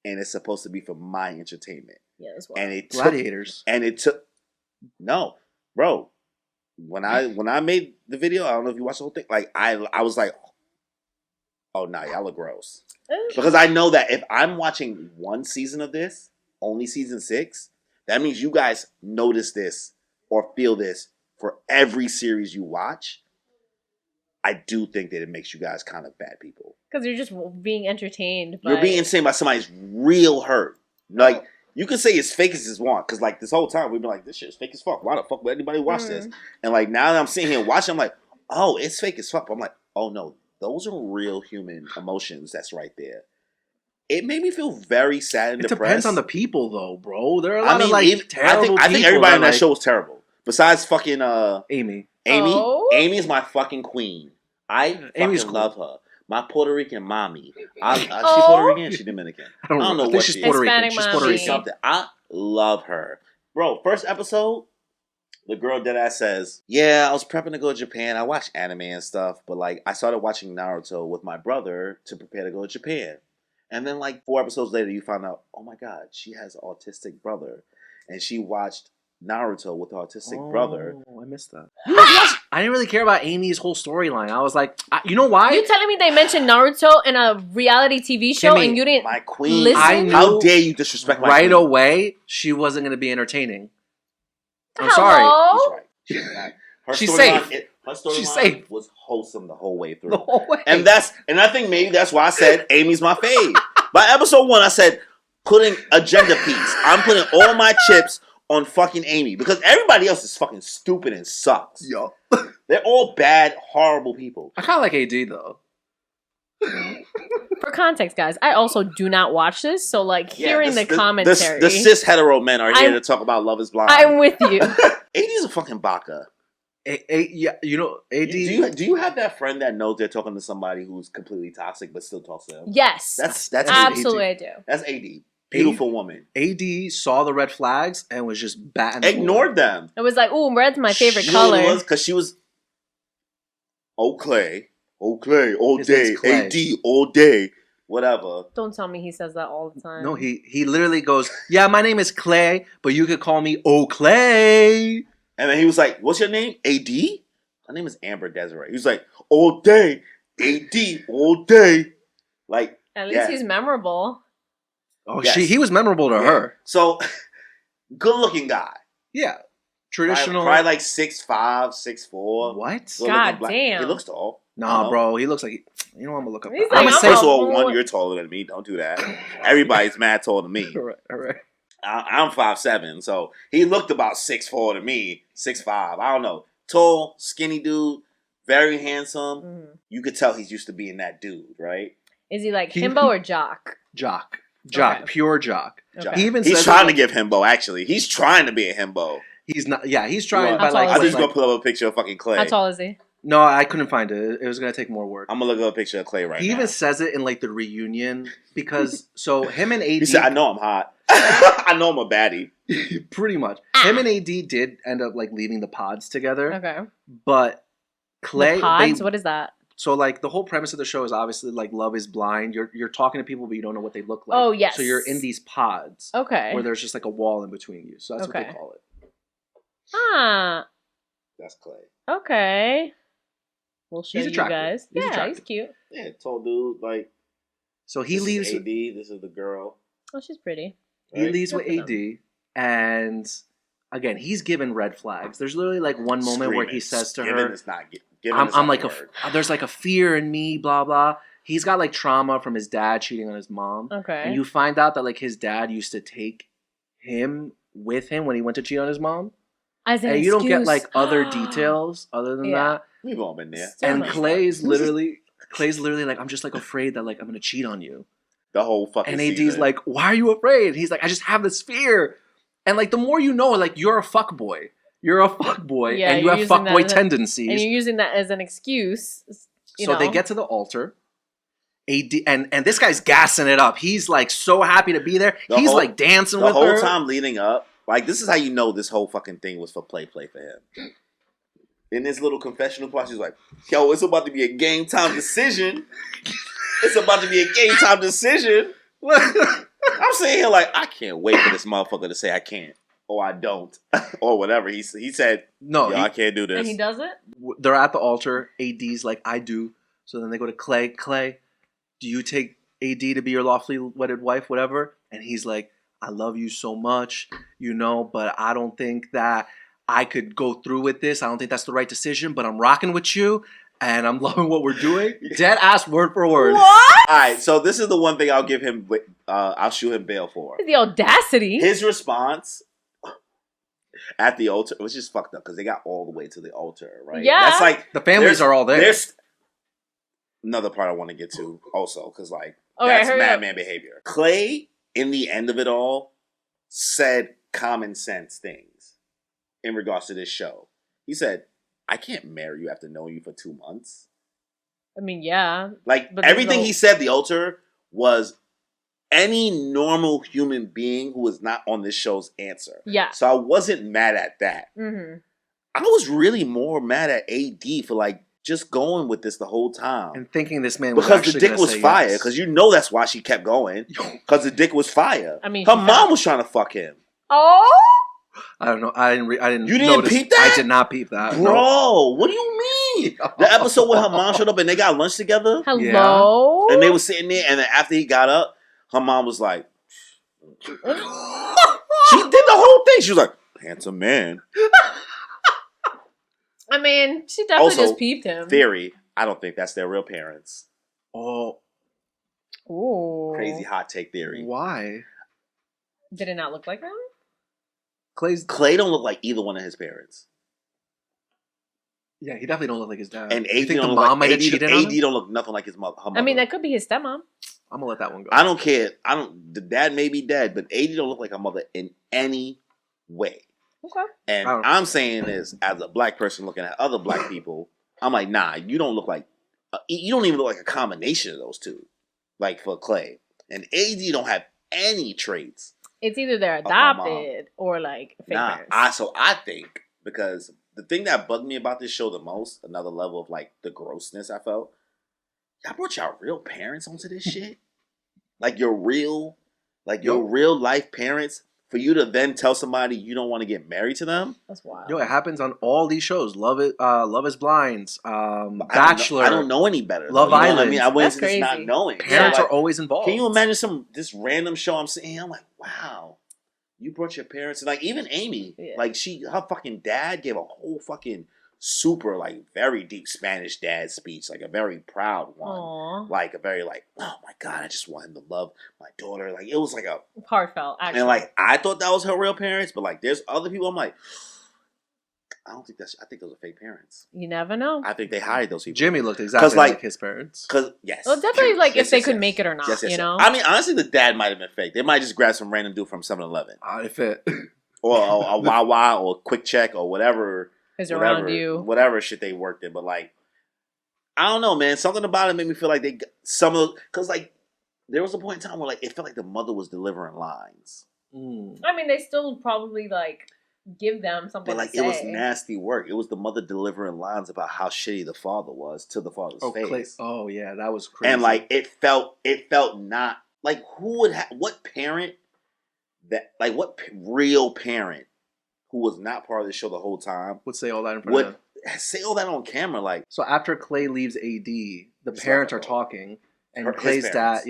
[SPEAKER 3] and it's supposed to be for my entertainment.
[SPEAKER 1] Yeah, that's wild.
[SPEAKER 3] And it
[SPEAKER 2] Gladiators.
[SPEAKER 3] No, bro. When I made the video, I don't know if you watched the whole thing. Like I was like, oh no, y'all look gross. Because I know that if I'm watching one season of this, only season 6, that means you guys notice this or feel this for every series you watch. I do think that it makes you guys kind of bad people.
[SPEAKER 1] Because you're just being entertained.
[SPEAKER 3] You're being entertained by somebody's real hurt. Like, you can say it's fake as you want. Because, like, this whole time, we've been like, this shit's fake as fuck. Why the fuck would anybody watch this? And, like, now that I'm sitting here watching, I'm like, oh, it's fake as fuck. But I'm like, oh, no. Those are real human emotions that's right there. It made me feel very sad and depressed.
[SPEAKER 2] It depends on the people, though, bro. There are a lot of, like, terrible people.
[SPEAKER 3] I think everybody on that show was terrible. Besides fucking
[SPEAKER 2] Amy.
[SPEAKER 3] Amy is my fucking queen. I fucking
[SPEAKER 2] cool.
[SPEAKER 3] love her. My Puerto Rican mommy. She Puerto Rican? She Dominican?
[SPEAKER 2] I don't know what she's Puerto Rican. She's Puerto Rican.
[SPEAKER 3] Something. I love her. Bro, first episode, the girl deadass says, yeah, I was prepping to go to Japan. I watch anime and stuff, but like I started watching Naruto with my brother to prepare to go to Japan. And then like 4 episodes later, you find out, oh my God, she has an autistic brother. And she watched Naruto with her autistic brother.
[SPEAKER 2] Oh, I missed that. I didn't really care about Amy's whole storyline. I was like, you know why?
[SPEAKER 1] You telling me they mentioned Naruto in a reality TV show and you didn't
[SPEAKER 3] my queen.
[SPEAKER 1] listen?
[SPEAKER 3] How dare you disrespect my queen?
[SPEAKER 2] Right away, she wasn't going to be entertaining. I'm
[SPEAKER 1] Hello?
[SPEAKER 2] sorry.
[SPEAKER 3] She's right.
[SPEAKER 2] She's safe.
[SPEAKER 3] Her storyline
[SPEAKER 2] She's safe.
[SPEAKER 3] was wholesome the whole way through.
[SPEAKER 2] The whole way.
[SPEAKER 3] And I think maybe that's why I said Amy's my fave. By episode 1, I said, putting agenda piece. I'm putting all my chips on fucking Amy because everybody else is fucking stupid and sucks.
[SPEAKER 2] Yo.
[SPEAKER 3] They're all bad, horrible people.
[SPEAKER 2] I kind of like AD though.
[SPEAKER 1] For context, guys, I also do not watch this, so like hearing the commentary.
[SPEAKER 3] The cis hetero men are here to talk about Love Is Blind.
[SPEAKER 1] I'm with you.
[SPEAKER 3] AD's a fucking baka.
[SPEAKER 2] Yeah, you know, AD.
[SPEAKER 3] Do you have that friend that knows they're talking to somebody who's completely toxic but still talks to them?
[SPEAKER 1] Yes,
[SPEAKER 3] that's
[SPEAKER 1] absolutely
[SPEAKER 3] AD.
[SPEAKER 1] I do.
[SPEAKER 3] That's AD. Beautiful woman.
[SPEAKER 2] AD saw the red flags and was just batting.
[SPEAKER 3] Ignored them.
[SPEAKER 1] It was like, ooh, red's my favorite color.
[SPEAKER 3] Because she was. Oh Clay, all
[SPEAKER 2] His
[SPEAKER 3] day.
[SPEAKER 2] name's Clay.
[SPEAKER 3] AD all day. Whatever.
[SPEAKER 1] Don't tell me he says that all the time.
[SPEAKER 2] No, he literally goes, yeah, my name is Clay, but you could call me Oh Clay.
[SPEAKER 3] And then he was like, what's your name? AD? My name is Amber Desiree. He was like, all day. AD, all day. Like,
[SPEAKER 1] at least he's memorable.
[SPEAKER 2] Oh, yes. He was memorable to her.
[SPEAKER 3] So, good looking guy.
[SPEAKER 2] Yeah. Traditional.
[SPEAKER 3] Probably like 6'5", 6'4".
[SPEAKER 2] What?
[SPEAKER 1] God damn.
[SPEAKER 3] He looks tall.
[SPEAKER 2] Nah, bro. He looks like... You know what I'm going to look up.
[SPEAKER 1] Like,
[SPEAKER 2] I'm going to say...
[SPEAKER 3] First of all, one, you're taller than me. Don't do that. Everybody's mad taller than me.
[SPEAKER 2] All right.
[SPEAKER 3] I'm 5'7", so he looked about 6'4" to me. 6'5". I don't know. Tall, skinny dude. Very handsome. Mm-hmm. You could tell he's used to being that dude, right?
[SPEAKER 1] Is he like himbo or jock?
[SPEAKER 2] Jock.
[SPEAKER 1] Okay.
[SPEAKER 2] Pure jock.
[SPEAKER 1] Okay.
[SPEAKER 3] He's trying to give himbo, actually. He's trying to be a himbo.
[SPEAKER 2] He's not. Yeah, he's trying.
[SPEAKER 1] By like,
[SPEAKER 3] I'm just going to pull up a picture of fucking Clay.
[SPEAKER 1] How tall is he?
[SPEAKER 2] No, I couldn't find it. It was going to take more work.
[SPEAKER 3] I'm going to look up a picture of Clay right now.
[SPEAKER 2] He even says it in like the reunion because so him and AD.
[SPEAKER 3] He said, I know I'm hot. I know I'm a baddie.
[SPEAKER 2] Pretty much. Him and AD did end up like leaving the pods together.
[SPEAKER 1] Okay.
[SPEAKER 2] But Clay.
[SPEAKER 1] The pods? What is that?
[SPEAKER 2] So like the whole premise of the show is obviously like Love Is Blind. You're talking to people but you don't know what they look like.
[SPEAKER 1] Oh yes.
[SPEAKER 2] So you're in these pods.
[SPEAKER 1] Okay.
[SPEAKER 2] Where there's just like a wall in between you. So that's what they call it.
[SPEAKER 1] Ah.
[SPEAKER 3] That's Clay.
[SPEAKER 1] Okay. We'll show you guys.
[SPEAKER 2] He's
[SPEAKER 1] cute.
[SPEAKER 3] Yeah, tall dude. Like.
[SPEAKER 2] So he leaves.
[SPEAKER 3] AD. This is the girl.
[SPEAKER 1] Oh, she's pretty.
[SPEAKER 2] He leaves with AD, and again, he's given red flags. There's literally like one moment where he says to her, "I'm like there's like a fear in me, blah blah." He's got like trauma from his dad cheating on his mom.
[SPEAKER 1] Okay,
[SPEAKER 2] and you find out that like his dad used to take him with him when he went to cheat on his mom.
[SPEAKER 1] As an
[SPEAKER 2] and you
[SPEAKER 1] excuse.
[SPEAKER 2] don't get like other details other than that.
[SPEAKER 3] We've all been there.
[SPEAKER 2] And Clay's literally like, I'm just like afraid that like I'm gonna cheat on you.
[SPEAKER 3] The whole fucking
[SPEAKER 2] And AD's
[SPEAKER 3] season.
[SPEAKER 2] like, why are you afraid? And he's like, I just have this fear. And like the more you know, like you're a fuckboy. You're a fuckboy and you have fuckboy tendencies.
[SPEAKER 1] And you're using that as an excuse.
[SPEAKER 2] So they get to the altar. AD and this guy's gassing it up. He's like so happy to be there. He's like dancing with her.
[SPEAKER 3] The whole time leading up. Like this is how you know this whole fucking thing was for play for him. In this little confessional part, she's like, yo, it's about to be a game time decision. It's about to be a game time decision. I'm sitting here like, I can't wait for this motherfucker to say I can't. Or I don't. Or whatever. He said, no, I can't do this.
[SPEAKER 1] And he does it?
[SPEAKER 2] They're at the altar. AD's like, I do. So then they go to Clay. Clay, do you take AD to be your lawfully wedded wife, whatever? And he's like, I love you so much, but I don't think that I could go through with this. I don't think that's the right decision, but I'm rocking with you. And I'm loving what we're doing. Dead ass word for word.
[SPEAKER 1] What?
[SPEAKER 3] All right, so this is the one thing I'll give him. I'll shoot him bail for.
[SPEAKER 1] The audacity.
[SPEAKER 3] His response at the altar was just fucked up because they got all the way to the altar, right?
[SPEAKER 1] Yeah.
[SPEAKER 3] That's like
[SPEAKER 2] the families are all there.
[SPEAKER 3] There's another part I want to get to also because that's madman behavior. Clay, in the end of it all, said common sense things in regards to this show. He said, I can't marry you after knowing you for 2 months.
[SPEAKER 1] I mean, yeah.
[SPEAKER 3] Like, everything he said, the altar, was any normal human being who was not on this show's answer.
[SPEAKER 1] Yeah.
[SPEAKER 3] So I wasn't mad at that.
[SPEAKER 1] Mm-hmm.
[SPEAKER 3] I was really more mad at AD for, just going with this the whole time.
[SPEAKER 2] And thinking this man was
[SPEAKER 3] because the dick was fire. Because that's why she kept going. Because the dick was fire.
[SPEAKER 1] I mean,
[SPEAKER 3] her mom was trying to fuck him.
[SPEAKER 1] Oh?
[SPEAKER 2] I don't know. I didn't.
[SPEAKER 3] You didn't peep that?
[SPEAKER 2] I did not peep that,
[SPEAKER 3] bro. No. What do you mean? The episode where her mom showed up and they got lunch together.
[SPEAKER 1] Hello.
[SPEAKER 3] And they were sitting there, and then after he got up, her mom was like, she did the whole thing. She was like, handsome man.
[SPEAKER 1] I mean, she definitely
[SPEAKER 3] also,
[SPEAKER 1] just peeped him.
[SPEAKER 3] Theory. I don't think that's their real parents.
[SPEAKER 2] Oh.
[SPEAKER 1] Ooh.
[SPEAKER 3] Crazy hot take theory.
[SPEAKER 2] Why?
[SPEAKER 1] Did it not look like them?
[SPEAKER 3] Clay don't look like either one of his parents.
[SPEAKER 2] Yeah, he definitely don't look like his dad.
[SPEAKER 3] And
[SPEAKER 2] you
[SPEAKER 3] AD
[SPEAKER 2] think the
[SPEAKER 3] don't
[SPEAKER 2] mom
[SPEAKER 3] look
[SPEAKER 2] might have
[SPEAKER 3] like
[SPEAKER 2] cheated on
[SPEAKER 3] AD
[SPEAKER 2] him?
[SPEAKER 3] don't look nothing like his mother. Her mother.
[SPEAKER 1] I mean, that could be his stepmom.
[SPEAKER 2] I'm gonna let that one go.
[SPEAKER 3] I don't care. The dad may be dead, but AD don't look like her mother in any way.
[SPEAKER 1] Okay.
[SPEAKER 3] And I'm saying this as a black person looking at other black people. I'm like, nah, you don't look like. You don't even look like a combination of those two. Like for Clay and AD don't have any traits.
[SPEAKER 1] It's either they're adopted or like fake parents.
[SPEAKER 3] So I think because the thing that bugged me about this show the most, another level of like the grossness I felt. Y'all brought y'all real parents onto this shit? Like your real life parents, for you to then tell somebody you don't want to get married to them?
[SPEAKER 1] That's wild.
[SPEAKER 2] Yo, it happens on all these shows. Love is Blind, Bachelor.
[SPEAKER 3] I don't know any better.
[SPEAKER 2] Love Island.
[SPEAKER 3] I mean, I went
[SPEAKER 1] into
[SPEAKER 3] this not knowing.
[SPEAKER 2] Parents are always involved.
[SPEAKER 3] Can you imagine this random show I'm seeing? I'm like, wow, you brought your parents. And like even Amy, like her fucking dad gave a whole fucking super like very deep Spanish dad speech, like a very proud one.
[SPEAKER 1] Aww.
[SPEAKER 3] Like a very like, oh my god, I just want him to love my daughter. Like it was like a
[SPEAKER 1] heartfelt actually.
[SPEAKER 3] And like I thought that was her real parents, but like there's other people I'm like, I don't think I think those are fake parents.
[SPEAKER 1] You never know.
[SPEAKER 3] I think they hired those people.
[SPEAKER 2] Jimmy looked exactly like his parents.
[SPEAKER 3] Cause yes.
[SPEAKER 1] Well, definitely like if they could make it or not, you know?
[SPEAKER 3] I mean, honestly, the dad might have been fake. They might just grab some random dude from 7-Eleven.
[SPEAKER 2] If it
[SPEAKER 3] or a Wawa or a Quick Check or whatever.
[SPEAKER 1] Around you.
[SPEAKER 3] Whatever shit they worked in. But like, I don't know, man. Something about it made me feel like because like, there was a point in time where like, it felt like the mother was delivering lines.
[SPEAKER 1] I mean, they still probably like give them something
[SPEAKER 3] but like,
[SPEAKER 1] to say.
[SPEAKER 3] It was nasty work. It was the mother delivering lines about how shitty the father was to the father's face.
[SPEAKER 2] Oh yeah, that was crazy.
[SPEAKER 3] And like, it felt not like what parent what real parent who was not part of the show the whole time
[SPEAKER 2] would say all that in front of them.
[SPEAKER 3] Say all that on camera, like.
[SPEAKER 2] So after Clay leaves AD, the parents are talking, and Clay's dad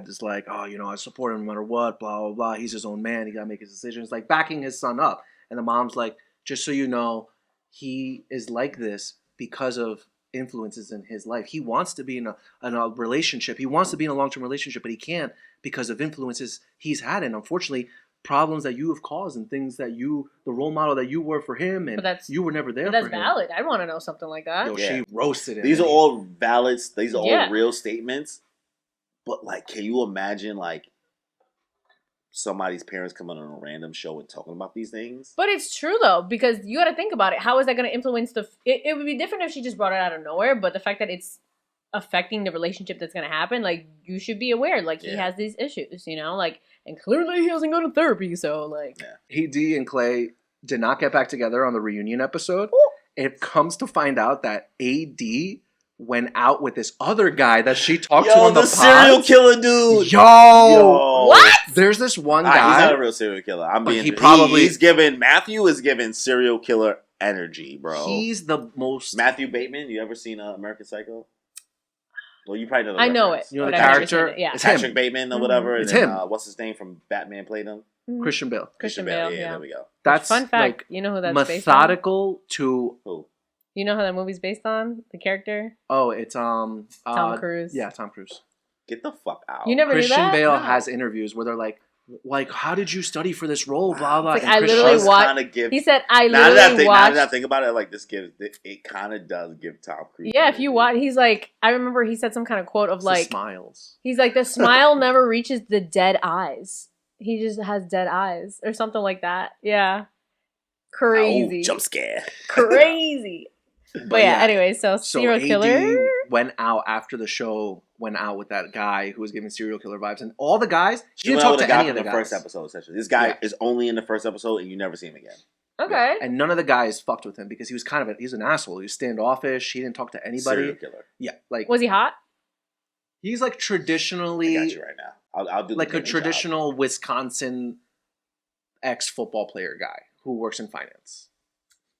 [SPEAKER 2] is like, oh, you know, I support him no matter what, blah blah blah. He's his own man. He gotta make his decisions, like backing his son up. And the mom's like, just so you know, he is like this because of influences in his life. He wants to be in a relationship. He wants to be in a long-term relationship, but he can't because of influences he's had, and unfortunately, problems that you have caused and things that the role model that you were for him, and you were never there for him.
[SPEAKER 1] That's valid. I want to know something like that.
[SPEAKER 2] Yo, she roasted it.
[SPEAKER 3] These are all valid. These are all real statements. But like, can you imagine like somebody's parents coming on a random show and talking about these things?
[SPEAKER 1] But it's true though, because you got to think about it. How is that going to influence it would be different if she just brought it out of nowhere, but the fact that it's affecting the relationship that's going to happen, like, you should be aware, like, he has these issues, you know, like, and clearly he doesn't go to therapy, so, like.
[SPEAKER 2] AD and Clay did not get back together on the reunion episode. It comes to find out that AD went out with this other guy that she talked to on the
[SPEAKER 3] serial killer dude.
[SPEAKER 2] Yo.
[SPEAKER 1] What?
[SPEAKER 2] There's this one guy.
[SPEAKER 3] He's not a real serial killer. Matthew is giving serial killer energy, bro.
[SPEAKER 2] He's the most.
[SPEAKER 3] Matthew Bateman. You ever seen American Psycho? Well, you probably know the
[SPEAKER 1] I know it.
[SPEAKER 2] You know the character?
[SPEAKER 1] Yeah.
[SPEAKER 3] It's Patrick Bateman or whatever.
[SPEAKER 2] It's
[SPEAKER 3] and then,
[SPEAKER 2] him.
[SPEAKER 3] What's his name from Batman played him?
[SPEAKER 2] Christian Bale.
[SPEAKER 1] Christian Bale,
[SPEAKER 3] yeah. There we go.
[SPEAKER 2] That's
[SPEAKER 1] fun fact.
[SPEAKER 2] Like,
[SPEAKER 1] you know who that's
[SPEAKER 2] methodical
[SPEAKER 1] based
[SPEAKER 2] on? To
[SPEAKER 3] who?
[SPEAKER 1] You know how that movie's based on? The character?
[SPEAKER 2] Oh, it's
[SPEAKER 1] Tom Cruise.
[SPEAKER 2] Yeah, Tom Cruise.
[SPEAKER 3] Get the fuck out.
[SPEAKER 1] You never
[SPEAKER 2] Christian
[SPEAKER 1] knew that?
[SPEAKER 2] Bale has interviews where they're like, how did you study for this role? Blah blah.
[SPEAKER 1] Like, I literally watched. He said, "I literally watched."
[SPEAKER 3] Now that I think about it, like this gives it kind of does give Tom Cruise.
[SPEAKER 1] Yeah, if you watch, he's like, I remember he said some kind of quote of like,
[SPEAKER 2] smiles.
[SPEAKER 1] He's like, the smile never reaches the dead eyes. He just has dead eyes or something like that. Yeah, crazy.
[SPEAKER 3] Oh, jump scare.
[SPEAKER 1] Crazy. But yeah, anyway, so serial killer
[SPEAKER 2] went out after the show. Went out with that guy who was giving serial killer vibes, and all the guys.
[SPEAKER 3] He didn't talk to any of the first episode. Essentially, this guy is only in the first episode, and you never see him again.
[SPEAKER 1] Okay.
[SPEAKER 2] Yeah. And none of the guys fucked with him because he was he's an asshole. He was standoffish. He didn't talk to anybody.
[SPEAKER 3] Serial killer.
[SPEAKER 2] Yeah, like
[SPEAKER 1] was he hot?
[SPEAKER 2] He's like traditionally.
[SPEAKER 3] I got you right now. I'll do
[SPEAKER 2] like a traditional Wisconsin ex-football player guy who works in finance.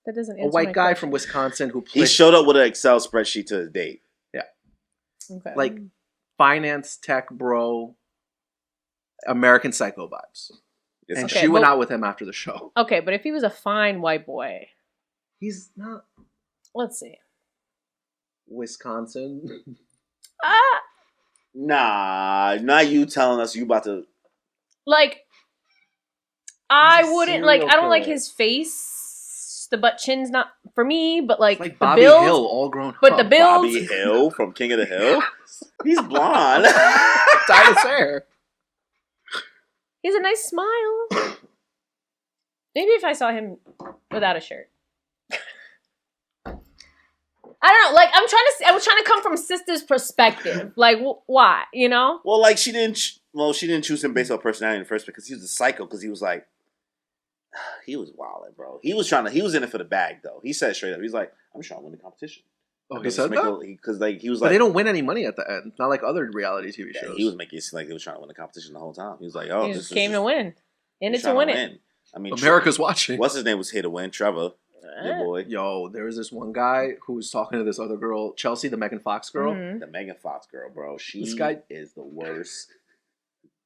[SPEAKER 1] That doesn't
[SPEAKER 2] answer a white guy from Wisconsin who
[SPEAKER 3] he showed up with an Excel spreadsheet to his date.
[SPEAKER 2] Yeah.
[SPEAKER 1] Okay.
[SPEAKER 2] Like finance tech bro, American Psycho vibes. Yes. And she went out with him after the show.
[SPEAKER 1] Okay, but if he was a fine white boy,
[SPEAKER 2] he's not.
[SPEAKER 1] Let's see.
[SPEAKER 2] Wisconsin.
[SPEAKER 3] Nah, not you telling us you about to.
[SPEAKER 1] Like, I wouldn't like. I don't like his face. The butt chin's not for me, but like,
[SPEAKER 2] it's like
[SPEAKER 1] the
[SPEAKER 2] Bobby
[SPEAKER 1] build,
[SPEAKER 2] Hill, all grown up.
[SPEAKER 1] But the build,
[SPEAKER 3] Bobby Hill from King of the Hill. He's blonde.
[SPEAKER 2] Dyed his hair.
[SPEAKER 1] he has a nice smile. Maybe if I saw him without a shirt. I don't know. Like, I was trying to come from sister's perspective. Like, why? You know?
[SPEAKER 3] Well, like she didn't choose him based on personality in the first place because he was a psycho. Because he was like, he was wilding, bro. He was in it for the bag, though. He said straight up, he's like, I'm just trying to win the competition.
[SPEAKER 2] Oh, he said that?
[SPEAKER 3] Because like he was
[SPEAKER 2] but
[SPEAKER 3] like,
[SPEAKER 2] they don't win any money at the end. Not like other reality TV shows.
[SPEAKER 3] He was making it seem like they was trying to win the competition the whole time. He was like, oh,
[SPEAKER 1] he just came to win. In it to win it.
[SPEAKER 3] I mean,
[SPEAKER 2] America's watching.
[SPEAKER 3] What's his name was here to win? Trevor. Your boy.
[SPEAKER 2] Yo, there was this one guy who was talking to this other girl, Chelsea, the Megan Fox girl.
[SPEAKER 3] Mm-hmm. The Megan Fox girl, bro. This
[SPEAKER 2] guy
[SPEAKER 3] is the worst.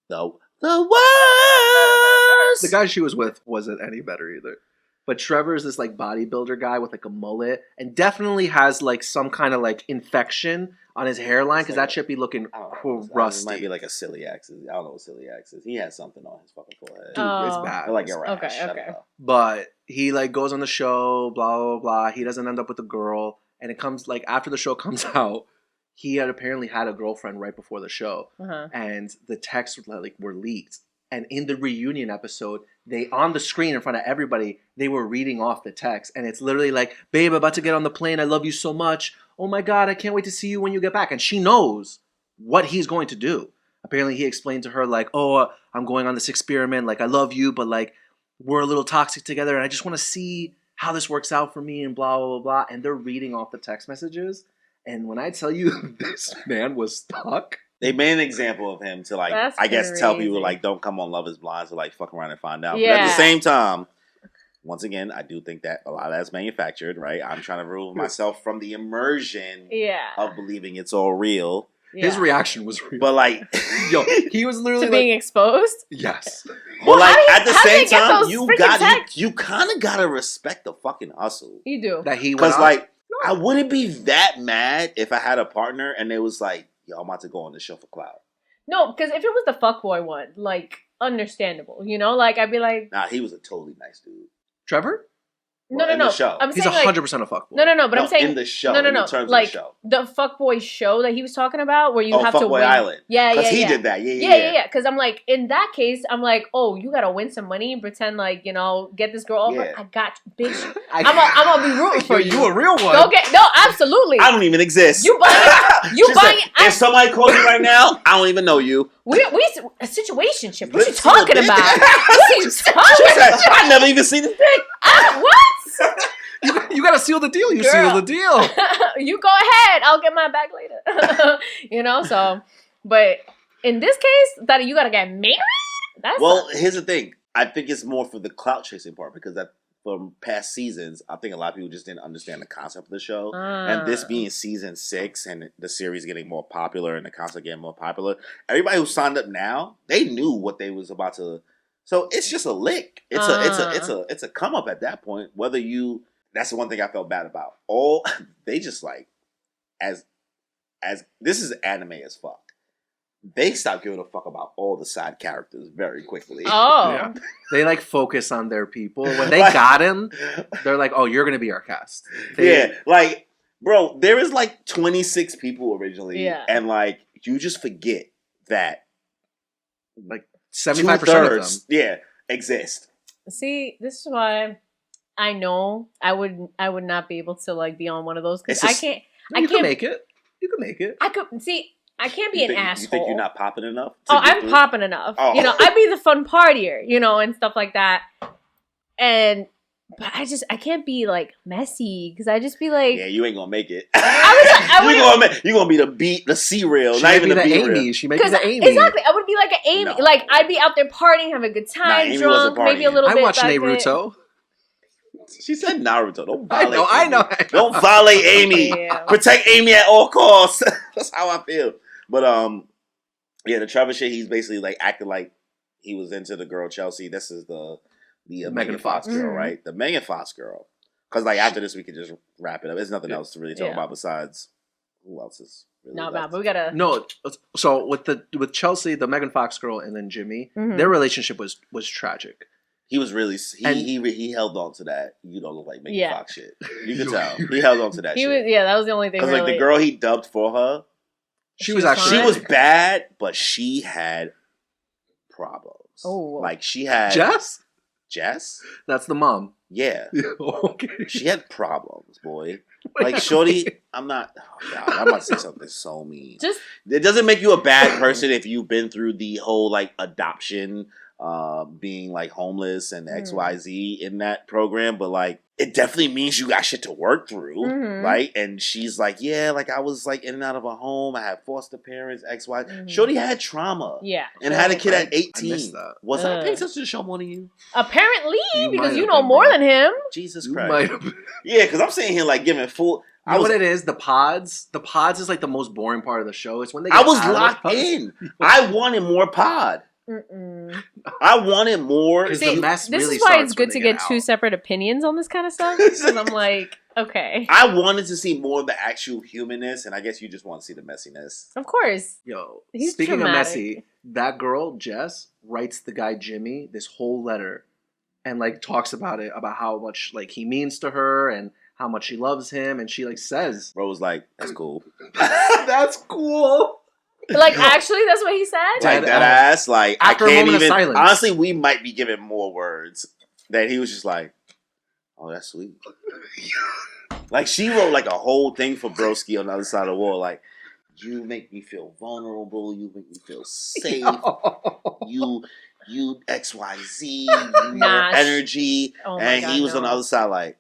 [SPEAKER 3] The worst.
[SPEAKER 2] The guy she was with wasn't any better either. But Trevor's this like bodybuilder guy with like a mullet and definitely has like some kind of like infection on his hairline because that should be looking rusty.
[SPEAKER 3] It might be like a celiac. I don't know what celiac is. He has something on his fucking forehead.
[SPEAKER 2] Dude, it's bad.
[SPEAKER 3] Or like a rash.
[SPEAKER 1] Okay.
[SPEAKER 2] But he like goes on the show, blah, blah, blah. He doesn't end up with the girl. And it comes like after the show comes out, he had apparently had a girlfriend right before the show. Uh-huh. And the texts were leaked. And in the reunion episode, they on the screen in front of everybody, they were reading off the text. And it's literally like, babe, I'm about to get on the plane. I love you so much. Oh my God, I can't wait to see you when you get back. And she knows what he's going to do. Apparently he explained to her like, oh, I'm going on this experiment. Like, I love you, but like, we're a little toxic together. And I just want to see how this works out for me and blah, blah, blah, blah. And they're reading off the text messages. And when I tell you this man was stuck.
[SPEAKER 3] They made an example of him to like,
[SPEAKER 1] That's
[SPEAKER 3] I guess,
[SPEAKER 1] crazy.
[SPEAKER 3] tell people like, don't come on Love Is Blind to like fuck around and find out.
[SPEAKER 1] Yeah.
[SPEAKER 3] But at the same time, once again, I do think that a lot of that's manufactured, right? I'm trying to remove myself from the immersion of believing it's all real.
[SPEAKER 2] Yeah. His reaction was real.
[SPEAKER 3] But like,
[SPEAKER 2] yo, he was literally
[SPEAKER 1] to being exposed.
[SPEAKER 2] Yes.
[SPEAKER 3] But like at the same time, you kind of gotta respect the fucking hustle.
[SPEAKER 1] You do.
[SPEAKER 2] That he
[SPEAKER 3] because like I wouldn't be that mad if I had a partner and they was like, yo, I'm about to go on the show for clout.
[SPEAKER 1] No, because if it was the fuckboy one, like, understandable, you know? Like, I'd be like...
[SPEAKER 3] Nah, he was a totally nice dude.
[SPEAKER 2] Trevor?
[SPEAKER 1] No.
[SPEAKER 3] The show.
[SPEAKER 1] I'm
[SPEAKER 2] He's
[SPEAKER 1] saying,
[SPEAKER 2] 100% a fuckboy.
[SPEAKER 1] No, but I'm saying...
[SPEAKER 3] in the show.
[SPEAKER 1] No.
[SPEAKER 3] In terms
[SPEAKER 1] like,
[SPEAKER 3] of the show.
[SPEAKER 1] The fuckboy show that he was talking about, where you have to win...
[SPEAKER 3] Island.
[SPEAKER 1] Yeah.
[SPEAKER 3] Because he did that.
[SPEAKER 1] Yeah. Because I'm like, in that case, I'm like, oh, you gotta win some money and pretend like, you know, get this girl over. I got you, bitch. I'm gonna be rooting for you.
[SPEAKER 2] You a real one.
[SPEAKER 1] Okay, no, absolutely.
[SPEAKER 3] I don't even exist.
[SPEAKER 1] You buying it.
[SPEAKER 3] If somebody calls me right now, I don't even know you.
[SPEAKER 1] We a situationship. What you talking about? What you talking about?
[SPEAKER 3] I never even seen this thing.
[SPEAKER 1] What?
[SPEAKER 2] You gotta seal the deal. You seal the deal.
[SPEAKER 1] You go ahead. I'll get my bag later. You know, so. But in this case, that you gotta get married?
[SPEAKER 3] Here's the thing. I think it's more for the clout chasing part because that from past seasons, I think a lot of people just didn't understand the concept of the show. And this being season 6 and the series getting more popular and the concept getting more popular, everybody who signed up now, they knew what they was about to. So it's just a lick. It's a come up at that point. Whether you. That's the one thing I felt bad about. They just like, as this is anime as fuck. They stopped giving a fuck about all the side characters very quickly.
[SPEAKER 1] Oh,
[SPEAKER 2] yeah. They like focus on their people. When they got him, they're like, "Oh, you're gonna be our cast."
[SPEAKER 3] Like, bro, there is like 26 people originally, and like you just forget that
[SPEAKER 2] like 75% of them,
[SPEAKER 3] exist.
[SPEAKER 1] See, this is why. I know I would not be able to like be on one of those because I can't.
[SPEAKER 2] You can make it.
[SPEAKER 1] I could see. I can't be an asshole.
[SPEAKER 3] You think you're not popping enough?
[SPEAKER 1] I'm popping enough. Oh. You know, I'd be the fun partier, you know, and stuff like that. But I can't be like messy because I just be like,
[SPEAKER 3] yeah, you ain't gonna make it.
[SPEAKER 1] You're
[SPEAKER 3] gonna be the C reel,
[SPEAKER 2] not even the Amy. She may be the Amy.
[SPEAKER 1] Exactly, I would be like an Amy. No. Like I'd be out there partying, having a good time, drunk, maybe a little bit.
[SPEAKER 2] I watched Naruto.
[SPEAKER 3] She said Naruto. Don't violate.
[SPEAKER 2] I know.
[SPEAKER 3] Don't violate Amy. Yeah. Protect Amy at all costs. That's how I feel. But the Trevor shit. He's basically like acting like he was into the girl Chelsea. This is the Megan Fox girl, right? The Megan Fox girl. Because like after this, we could just wrap it up. There's nothing else to really talk about besides who else is. Really
[SPEAKER 1] not bad, but we gotta.
[SPEAKER 2] No, so with Chelsea, the Megan Fox girl, and then Jimmy, their relationship was tragic.
[SPEAKER 3] He was really he held on to that. You don't look like Megan Fox shit. You could tell he held on to that.
[SPEAKER 1] That was the only thing.
[SPEAKER 3] Because like the girl he dubbed for her,
[SPEAKER 2] she was
[SPEAKER 3] bad, but she had problems.
[SPEAKER 1] Oh,
[SPEAKER 3] like she had Jess.
[SPEAKER 2] That's the mom.
[SPEAKER 3] Yeah.
[SPEAKER 2] Okay.
[SPEAKER 3] She had problems, boy. Like shorty, I'm not. Oh God, I'm about to say something so mean. It doesn't make you a bad person if you've been through the whole like adoption. Being like homeless and XYZ in that program, but like it definitely means you got shit to work through, right? And she's like, yeah, like I was like in and out of a home. I had foster parents, XY. Shorty had trauma, and had a kid at 18. Was I paying attention to the show more than you?
[SPEAKER 1] Apparently, because you know more than him.
[SPEAKER 3] Jesus Christ, yeah, because I'm sitting here like giving full.
[SPEAKER 2] You know what it is? The pods is like the most boring part of the show. It's when they.
[SPEAKER 3] I was locked in. I wanted more pod. I wanted more.
[SPEAKER 1] See, the mess this really is why it's good to get two separate opinions on this kind of stuff. Because I'm like, okay.
[SPEAKER 3] I wanted to see more of the actual humanness, and I guess you just want to see the messiness.
[SPEAKER 1] Of course.
[SPEAKER 2] Yo, speaking of messy, that girl, Jess, writes the guy Jimmy this whole letter and like talks about it, about how much like he means to her and how much she loves him, and she like says,
[SPEAKER 3] bro was like, that's cool.
[SPEAKER 2] That's cool.
[SPEAKER 1] Like, actually, that's what he said?
[SPEAKER 3] Like, that ass, like, I can't even... Honestly, we might be giving more words. That he was just like, oh, that's sweet. Like, she wrote, like, a whole thing for Broski on the other side of the wall. Like, you make me feel vulnerable. You make me feel safe. You XYZ. Your energy. Oh and God, he was on the other side like,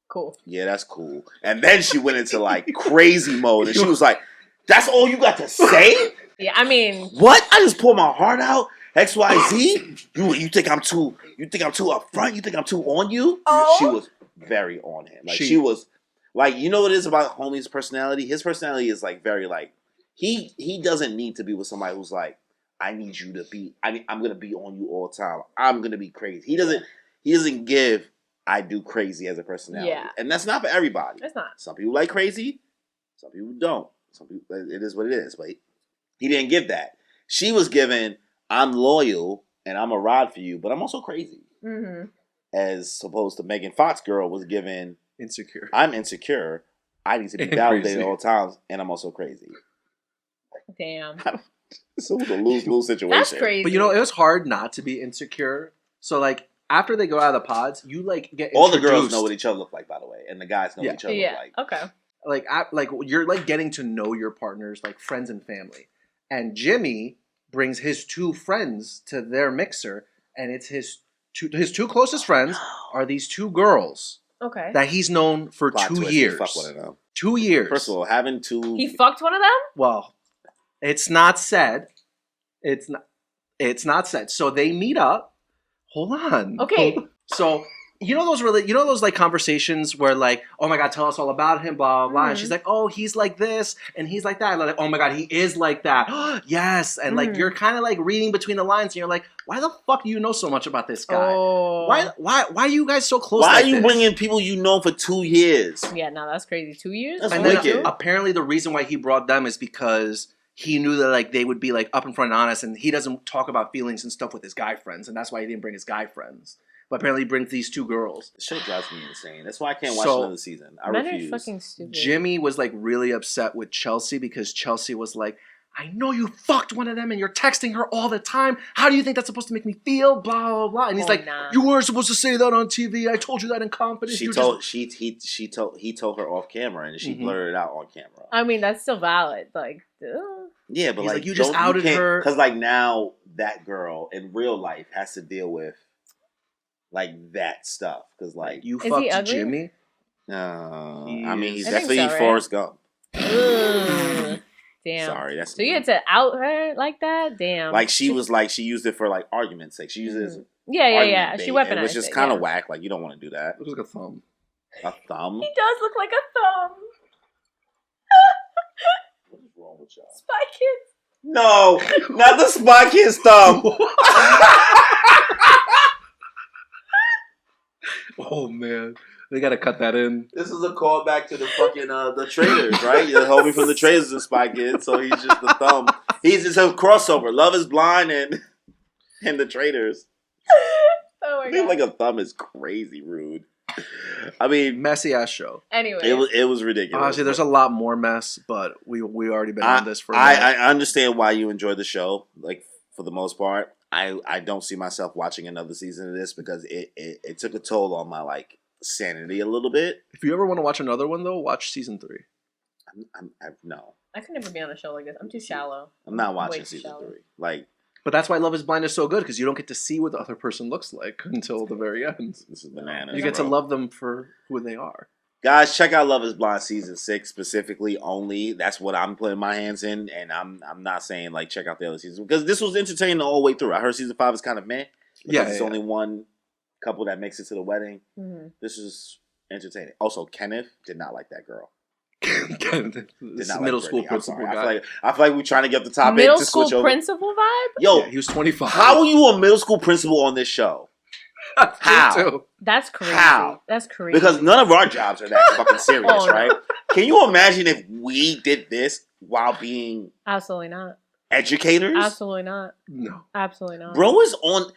[SPEAKER 1] cool.
[SPEAKER 3] Yeah, that's cool. And then she went into, like, crazy mode. And she was like... That's all you got to say?
[SPEAKER 1] Yeah, I mean,
[SPEAKER 3] what? I just pour my heart out. XYZ. You think I'm too upfront? You think I'm too on you?
[SPEAKER 1] Oh.
[SPEAKER 3] She was very on him. Like she was like, you know what it is about homie's personality? His personality is like very like he doesn't need to be with somebody who's like, I need you to be. I'm gonna be on you all the time. I'm gonna be crazy. He doesn't give I do crazy as a personality.
[SPEAKER 1] Yeah.
[SPEAKER 3] And that's not for everybody.
[SPEAKER 1] It's not.
[SPEAKER 3] Some people like crazy. Some people don't. Some people, it is what it is, but he didn't give that. She was given, I'm loyal and I'm a ride for you, but I'm also crazy. As opposed to Megan Fox girl was given,
[SPEAKER 2] insecure.
[SPEAKER 3] I'm insecure. I need to be validated all times, and I'm also crazy.
[SPEAKER 1] Damn.
[SPEAKER 3] It's a lose-lose situation.
[SPEAKER 1] That's crazy.
[SPEAKER 2] But you know, it was hard not to be insecure. So like, after they go out of the pods, you like get
[SPEAKER 3] all the girls know what each other look like, by the way, and the guys know what each other look like.
[SPEAKER 1] Okay.
[SPEAKER 2] Like you're like getting to know your partners, like friends and family. And Jimmy brings his two friends to their mixer, and it's his two closest friends are these two girls.
[SPEAKER 1] Okay.
[SPEAKER 2] That he's known for 2 years.
[SPEAKER 3] He fucked one of them.
[SPEAKER 2] 2 years.
[SPEAKER 3] First of all, having two.
[SPEAKER 1] He fucked one of them?
[SPEAKER 2] Well, it's not said. It's not said. So they meet up. Hold on.
[SPEAKER 1] Okay.
[SPEAKER 2] So. You know those like conversations where like, oh my God, tell us all about him, blah, blah, blah. And she's like, oh, he's like this and he's like that. And like, oh my God, he is like that. Yes. And like, you're kind of like reading between the lines and you're like, why the fuck do you know so much about this guy?
[SPEAKER 1] Oh.
[SPEAKER 2] Why are you guys so close?
[SPEAKER 3] Why are you bringing people you know for 2 years?
[SPEAKER 1] Yeah, no, that's crazy. 2 years?
[SPEAKER 3] That's
[SPEAKER 2] and
[SPEAKER 3] wicked.
[SPEAKER 2] Then apparently the reason why he brought them is because he knew that like they would be like up in front and honest, and he doesn't talk about feelings and stuff with his guy friends. And that's why he didn't bring his guy friends. But apparently he brings these two girls.
[SPEAKER 3] This shit drives me insane. That's why I can't watch another season. I refuse.
[SPEAKER 1] Men are fucking stupid.
[SPEAKER 2] Jimmy was like really upset with Chelsea because Chelsea was like, I know you fucked one of them and you're texting her all the time. How do you think that's supposed to make me feel? Blah, blah, blah. And he's like, you weren't supposed to say that on TV. I told you that in confidence.
[SPEAKER 3] He told her off camera and she blurred it out on camera.
[SPEAKER 1] I mean, that's still valid. Like,
[SPEAKER 3] yeah, but like
[SPEAKER 2] you just outed her.
[SPEAKER 3] Because like now that girl in real life has to deal with like that stuff. Because like
[SPEAKER 2] you fucked Jimmy.
[SPEAKER 3] I mean, he's definitely Forrest Gump.
[SPEAKER 1] Damn.
[SPEAKER 3] Sorry, that's
[SPEAKER 1] so you had to out her like that? Damn.
[SPEAKER 3] Like she was like she used it for like argument's sake. She used it as
[SPEAKER 1] yeah. She weaponized it.
[SPEAKER 3] Which is kind of whack. Like you don't want to do that.
[SPEAKER 2] It looks like a thumb.
[SPEAKER 3] A thumb?
[SPEAKER 1] He does look like a thumb.
[SPEAKER 3] What is wrong with y'all?
[SPEAKER 1] Spy Kids.
[SPEAKER 3] No, not the Spy Kids thumb.
[SPEAKER 2] Oh man. They gotta cut that in.
[SPEAKER 3] This is a callback to the fucking the Traitors, right? The homie from the Traitors is Spy Kid, so he's just the thumb. He's just a crossover. Love is Blind and the Traitors.
[SPEAKER 1] my
[SPEAKER 3] Being
[SPEAKER 1] God.
[SPEAKER 3] like a thumb is crazy rude. I mean,
[SPEAKER 2] messy ass show.
[SPEAKER 1] Anyway,
[SPEAKER 3] it was ridiculous.
[SPEAKER 2] Honestly, there's a lot more mess, but we already been on this for a
[SPEAKER 3] I
[SPEAKER 2] while.
[SPEAKER 3] I understand why you enjoy the show, like for the most part. I don't see myself watching another season of this because it took a toll on my like sanity a little bit.
[SPEAKER 2] If you ever want to watch another one though, watch season 3.
[SPEAKER 3] No,
[SPEAKER 1] I could never be on a show like this. I'm too shallow.
[SPEAKER 3] I'm not
[SPEAKER 1] Way
[SPEAKER 3] watching
[SPEAKER 1] too
[SPEAKER 3] season
[SPEAKER 1] shallow.
[SPEAKER 3] 3. Like,
[SPEAKER 2] But that's why Love Is Blind is so good because you don't get to see what the other person looks like until the very end.
[SPEAKER 3] this is bananas.
[SPEAKER 2] You get to
[SPEAKER 3] bro.
[SPEAKER 2] love them for who they are.
[SPEAKER 3] Guys, check out Love Is Blind season 6 specifically only. That's what I'm putting my hands in, and I'm not saying like check out the other seasons because this was entertaining the whole way through. I heard season 5 is kind of meh.
[SPEAKER 2] Yeah,
[SPEAKER 3] It's only one couple that makes it to the wedding.
[SPEAKER 1] Mm-hmm.
[SPEAKER 3] This is entertaining. Also, Kenneth did not like that girl.
[SPEAKER 2] This middle school principal guy.
[SPEAKER 3] I feel like we're trying to get the topic
[SPEAKER 1] Middle
[SPEAKER 3] to
[SPEAKER 1] school
[SPEAKER 3] switch over.
[SPEAKER 1] principal vibe?
[SPEAKER 3] Yo,
[SPEAKER 2] Yeah, he was 25.
[SPEAKER 3] how are you a middle school principal on this show? How?
[SPEAKER 2] Too.
[SPEAKER 1] That's crazy.
[SPEAKER 3] How?
[SPEAKER 1] That's crazy.
[SPEAKER 3] Because none of our jobs are that fucking serious,
[SPEAKER 1] Oh, no.
[SPEAKER 3] right? Can you imagine if we did this while being
[SPEAKER 1] Absolutely not.
[SPEAKER 3] educators?
[SPEAKER 1] Absolutely not.
[SPEAKER 2] No.
[SPEAKER 1] Absolutely not.
[SPEAKER 3] Bro is on.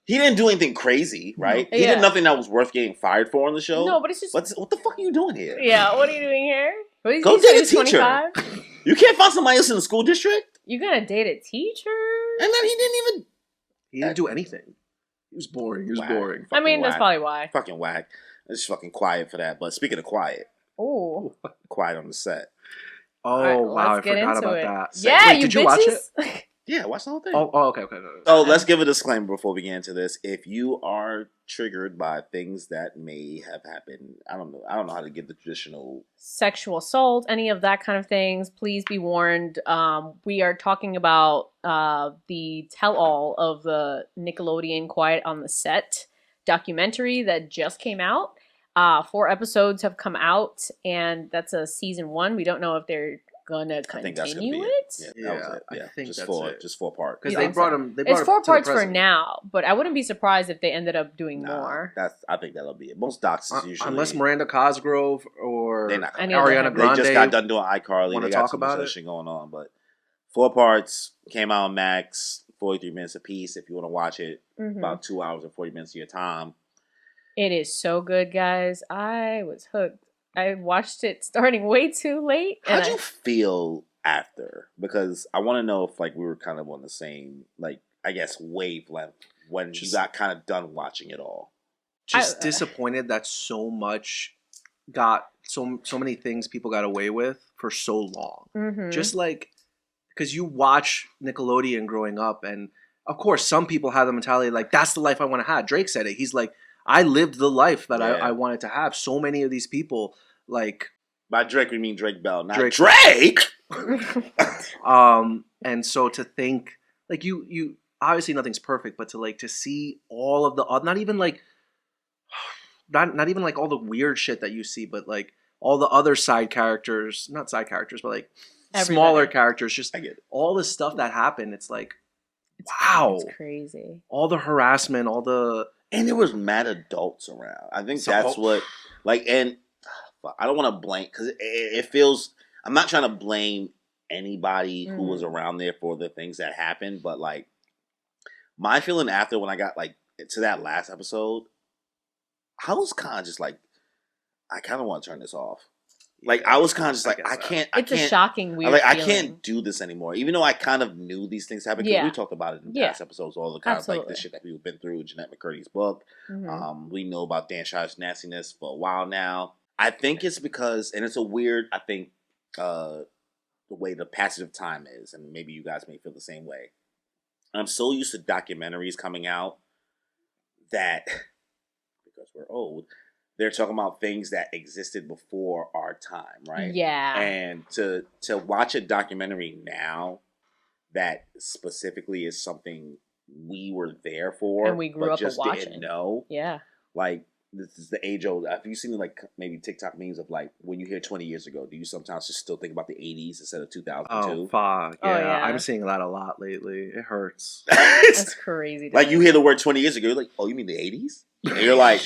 [SPEAKER 3] He didn't do anything crazy, right?
[SPEAKER 1] No.
[SPEAKER 3] He
[SPEAKER 1] Yeah.
[SPEAKER 3] did nothing that was worth getting fired for on the show.
[SPEAKER 1] No, but it's just.
[SPEAKER 3] What the fuck are you doing here?
[SPEAKER 1] Yeah, what are you doing here? What did
[SPEAKER 3] Go
[SPEAKER 1] you say,
[SPEAKER 3] date a teacher.
[SPEAKER 1] 25?
[SPEAKER 3] You can't find somebody else in the school district?
[SPEAKER 1] You gonna date a teacher?
[SPEAKER 3] And then he didn't even.
[SPEAKER 2] He didn't do anything. He was boring. He was
[SPEAKER 3] Whack.
[SPEAKER 2] boring.
[SPEAKER 1] I mean, that's
[SPEAKER 3] whack.
[SPEAKER 1] probably why.
[SPEAKER 3] Fucking whack. It's fucking quiet for that. But speaking of quiet,
[SPEAKER 1] Ooh.
[SPEAKER 3] quiet on the set.
[SPEAKER 2] Oh,
[SPEAKER 1] All right,
[SPEAKER 2] wow. I
[SPEAKER 1] let's get
[SPEAKER 2] forgot
[SPEAKER 1] into
[SPEAKER 2] about
[SPEAKER 1] it.
[SPEAKER 2] that.
[SPEAKER 1] Yeah,
[SPEAKER 2] Wait,
[SPEAKER 1] you
[SPEAKER 2] did you watch it?
[SPEAKER 1] bitches.
[SPEAKER 3] Yeah, watch the whole thing.
[SPEAKER 2] Oh, okay.
[SPEAKER 3] Oh, let's give a disclaimer before we get into this. If you are triggered by things that may have happened, I don't know how to give the traditional.
[SPEAKER 1] Sexual assault, any of that kind of things, please be warned. We are talking about the tell-all of the Nickelodeon Quiet on the Set documentary that just came out. 4 episodes have come out, and that's a season 1. We don't know if they're gonna
[SPEAKER 3] I think that's gonna
[SPEAKER 1] continue
[SPEAKER 3] be
[SPEAKER 1] it.
[SPEAKER 3] it.
[SPEAKER 2] Yeah,
[SPEAKER 3] that was it.
[SPEAKER 2] I
[SPEAKER 3] Yeah,
[SPEAKER 2] think
[SPEAKER 3] just
[SPEAKER 2] that's
[SPEAKER 3] four,
[SPEAKER 2] it.
[SPEAKER 3] just 4 parts.
[SPEAKER 2] Because
[SPEAKER 1] You
[SPEAKER 2] they
[SPEAKER 1] think
[SPEAKER 2] brought
[SPEAKER 1] so?
[SPEAKER 2] him.
[SPEAKER 1] It's 4
[SPEAKER 2] to the
[SPEAKER 1] parts for
[SPEAKER 2] president.
[SPEAKER 1] now, but I wouldn't be surprised if they ended up doing more.
[SPEAKER 3] I think that'll be it. Most docs is usually
[SPEAKER 2] Unless Miranda Cosgrove or
[SPEAKER 3] they're not.
[SPEAKER 1] Any
[SPEAKER 3] Gonna,
[SPEAKER 1] of them
[SPEAKER 2] Ariana
[SPEAKER 1] have-
[SPEAKER 3] they
[SPEAKER 2] Grande.
[SPEAKER 3] just got done doing iCarly.
[SPEAKER 2] Wanna
[SPEAKER 3] They got
[SPEAKER 2] talk
[SPEAKER 3] too much
[SPEAKER 2] about
[SPEAKER 3] other
[SPEAKER 2] it?
[SPEAKER 3] shit going on, but 4 parts came out on Max, 43 minutes apiece. If you want to watch it,
[SPEAKER 1] Mhm.
[SPEAKER 3] about 2 hours and 40 minutes of your time.
[SPEAKER 1] It is so good, guys. I was hooked. I watched it starting way too late.
[SPEAKER 3] How'd you feel after? Because I want to know if like we were kind of on the same, like I guess, wavelength when you got kind of done watching it all.
[SPEAKER 2] Just disappointed that so much got so many things people got away with for so long.
[SPEAKER 1] Mhm.
[SPEAKER 2] Just like because you watch Nickelodeon growing up, and of course some people have the mentality like that's the life I want to have. Drake said it. He's like, I lived the life that
[SPEAKER 3] Yeah.
[SPEAKER 2] I wanted to have. So many of these people like
[SPEAKER 3] By Drake, we mean Drake Bell, not
[SPEAKER 2] Drake.
[SPEAKER 3] Drake.
[SPEAKER 2] And so to think like you obviously nothing's perfect, but to see all of the not even like all the weird shit that you see, but like all the other side characters, not side characters, but like smaller
[SPEAKER 1] Everybody.
[SPEAKER 2] characters, just
[SPEAKER 3] I get it.
[SPEAKER 2] all the stuff that happened. It's like, wow,
[SPEAKER 1] It's crazy.
[SPEAKER 2] all the harassment, all the
[SPEAKER 3] And there was mad adults around. I think
[SPEAKER 2] So-
[SPEAKER 3] that's what, like, and I don't want to blame because it feels. I'm not trying to blame anybody who was around there for the things that happened, but like my feeling after when I got like to that last episode, I was kind of just like, I kind of want to turn this off. Like I was kind of just like, I can't.
[SPEAKER 1] It's a shocking, weird
[SPEAKER 3] I
[SPEAKER 1] feeling.
[SPEAKER 3] can't do this anymore. Even though I kind of knew these things happened. Because
[SPEAKER 1] Yeah.
[SPEAKER 3] we talked about it in
[SPEAKER 1] Yeah.
[SPEAKER 3] past episodes. All the kind of like
[SPEAKER 1] Absolutely.
[SPEAKER 3] the shit that we've been through. Jeanette McCurdy's book.
[SPEAKER 1] Mhm.
[SPEAKER 3] We know about Dan Shire's nastiness for a while now. I think it's because, and it's a weird, I think, the way the passage of time is, and maybe you guys may feel the same way. I'm so used to documentaries coming out that, because we're old, they're talking about things that existed before our time, right?
[SPEAKER 1] Yeah.
[SPEAKER 3] And to watch a documentary now that specifically is something we were there for
[SPEAKER 1] And we grew
[SPEAKER 3] but
[SPEAKER 1] up
[SPEAKER 3] just
[SPEAKER 1] watching.
[SPEAKER 3] didn't know.
[SPEAKER 1] Yeah.
[SPEAKER 3] Like this is the age old. Have you seen like maybe TikTok memes of like when you hear 20 years ago, do you sometimes just still think about the 80s instead of 2002?
[SPEAKER 2] oh fuck
[SPEAKER 1] Oh,
[SPEAKER 2] yeah.
[SPEAKER 1] yeah.
[SPEAKER 2] I'm seeing that a lot lately. It hurts.
[SPEAKER 1] That's crazy.
[SPEAKER 3] Like you hear the word 20 years ago, you're like, oh, you mean the 80s? And you're like,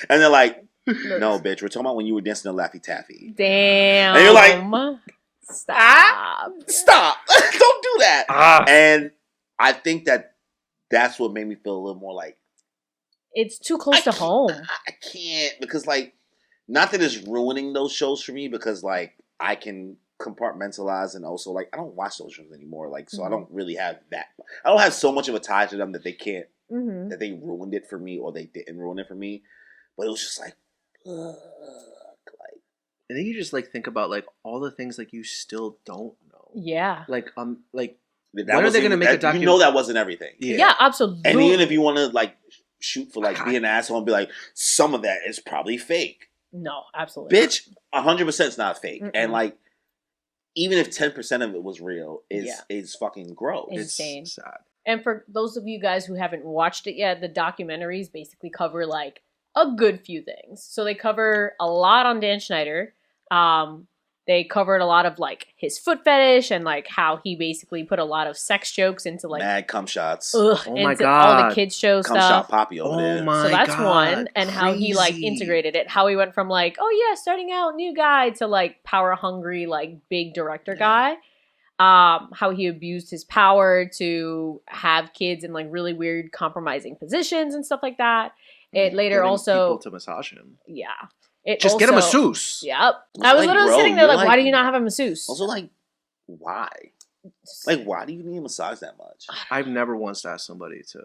[SPEAKER 3] and they're like, no, bitch, we're talking about when you were dancing to Laffy Taffy.
[SPEAKER 1] Damn.
[SPEAKER 3] And you're like,
[SPEAKER 1] stop.
[SPEAKER 3] Stop. Don't do that.
[SPEAKER 2] Ah.
[SPEAKER 3] And I think that that's what made me feel a little more like
[SPEAKER 1] it's too close to home.
[SPEAKER 3] I can't because like not that it's ruining those shows for me because like I can compartmentalize and also like I don't watch those shows anymore. Like so I don't really have that. I don't have so much of a tie to them that they can't that they ruined it for me or they didn't ruin it for me. But it was just like, like.
[SPEAKER 2] And then you just like think about like all the things like you still don't know.
[SPEAKER 1] Yeah.
[SPEAKER 2] Like
[SPEAKER 3] that
[SPEAKER 2] when are they going to make a documentary?
[SPEAKER 3] You know that wasn't everything.
[SPEAKER 1] Yeah, absolutely.
[SPEAKER 3] And even if you want to like shoot for like being an asshole and be like, some of that is probably fake.
[SPEAKER 1] No, absolutely.
[SPEAKER 3] Bitch, 100% is not fake. And like, even if 10% of it was real, is fucking gross.
[SPEAKER 1] Insane.
[SPEAKER 2] It's sad.
[SPEAKER 1] And for those of you guys who haven't watched it yet, the documentaries basically cover like a good few things. So they cover a lot on Dan Schneider. They covered a lot of like his foot fetish and like how he basically put a lot of sex jokes into like
[SPEAKER 3] mad cum shots.
[SPEAKER 2] Oh my
[SPEAKER 1] into
[SPEAKER 2] God.
[SPEAKER 1] all the kids show
[SPEAKER 3] Cum
[SPEAKER 1] stuff.
[SPEAKER 3] shot Poppy over there.
[SPEAKER 2] My
[SPEAKER 1] So that's
[SPEAKER 2] God.
[SPEAKER 1] one, and how he like integrated it. How he went from like, oh yeah, starting out new guy to like power hungry like big director guy. How he abused his power to have kids in like really weird compromising positions and stuff like that. It later
[SPEAKER 2] Getting
[SPEAKER 1] also
[SPEAKER 2] people to massage him.
[SPEAKER 1] yeah. It
[SPEAKER 2] Just
[SPEAKER 1] also,
[SPEAKER 2] get a masseuse.
[SPEAKER 1] Yep.
[SPEAKER 3] Also,
[SPEAKER 1] I was
[SPEAKER 3] like,
[SPEAKER 1] literally
[SPEAKER 3] bro,
[SPEAKER 1] sitting there
[SPEAKER 3] you're
[SPEAKER 1] like, why do you not have a masseuse?
[SPEAKER 3] Also, like, why? Like, why do you need a massage that much?
[SPEAKER 2] I've never once asked somebody to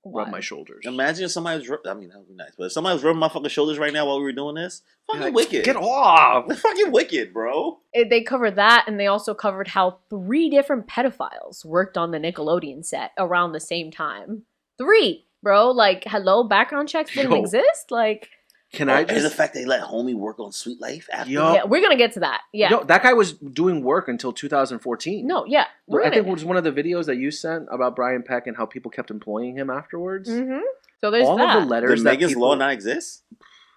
[SPEAKER 1] Why?
[SPEAKER 2] rub my shoulders.
[SPEAKER 3] Imagine if somebody was, I mean, that would be nice, but if somebody was rubbing my fucking shoulders right now while we were doing this, fucking
[SPEAKER 2] Like,
[SPEAKER 3] wicked.
[SPEAKER 2] Get off!
[SPEAKER 3] They're fucking wicked, bro.
[SPEAKER 1] They covered that, and they also covered how 3 different pedophiles worked on the Nickelodeon set around the same time. 3, bro. Like, hello, background checks didn't exist? Like...
[SPEAKER 2] Can I
[SPEAKER 3] And the
[SPEAKER 2] just...
[SPEAKER 3] fact they let homie work on Sweet Life after.
[SPEAKER 2] Yo.
[SPEAKER 1] Yeah, we're gonna get to that. Yeah.
[SPEAKER 2] Yo, that guy was doing work until 2014.
[SPEAKER 1] No, yeah.
[SPEAKER 2] I think it was one of the videos that you sent about Brian Peck and how people kept employing him afterwards.
[SPEAKER 1] So there's
[SPEAKER 2] All
[SPEAKER 1] that.
[SPEAKER 2] of the letters
[SPEAKER 3] Did
[SPEAKER 2] that
[SPEAKER 3] Megan's
[SPEAKER 2] people...
[SPEAKER 3] Law not exist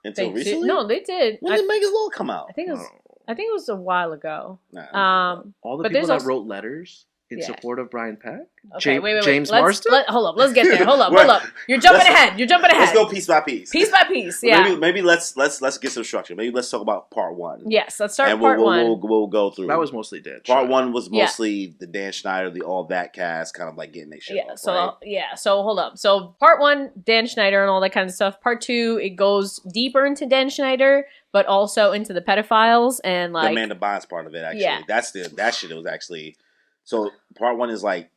[SPEAKER 3] until recently?
[SPEAKER 1] No, they did.
[SPEAKER 3] When did Megan's Law come out?
[SPEAKER 1] I think it was a while ago.
[SPEAKER 3] Nah,
[SPEAKER 2] all the
[SPEAKER 1] but
[SPEAKER 2] people
[SPEAKER 1] there's
[SPEAKER 2] that
[SPEAKER 1] also-
[SPEAKER 2] wait letters in support of Brian Peck?
[SPEAKER 1] Okay, wait.
[SPEAKER 2] James
[SPEAKER 1] Let's-
[SPEAKER 2] Marston?
[SPEAKER 1] hold up. Let's get there. Hold up. You're jumping ahead.
[SPEAKER 3] Let's go piece by piece.
[SPEAKER 1] Piece by piece. Yeah.
[SPEAKER 3] Maybe let's get some structure. Maybe let's talk about part 1.
[SPEAKER 1] Yes. Let's start
[SPEAKER 3] and
[SPEAKER 1] part 1.
[SPEAKER 3] We'll go through.
[SPEAKER 2] That was mostly dead.
[SPEAKER 3] Part 1 was mostly the Dan Schneider, the All That cast, kind of like getting their shit off,
[SPEAKER 1] So hold up. So part 1, Dan Schneider and all that kind of stuff. Part 2, it goes deeper into Dan Schneider, but also into the pedophiles and like
[SPEAKER 3] the Amanda Bynes part of it. Actually,
[SPEAKER 1] Yeah.
[SPEAKER 3] that shit. It was actually so. Part 1 is like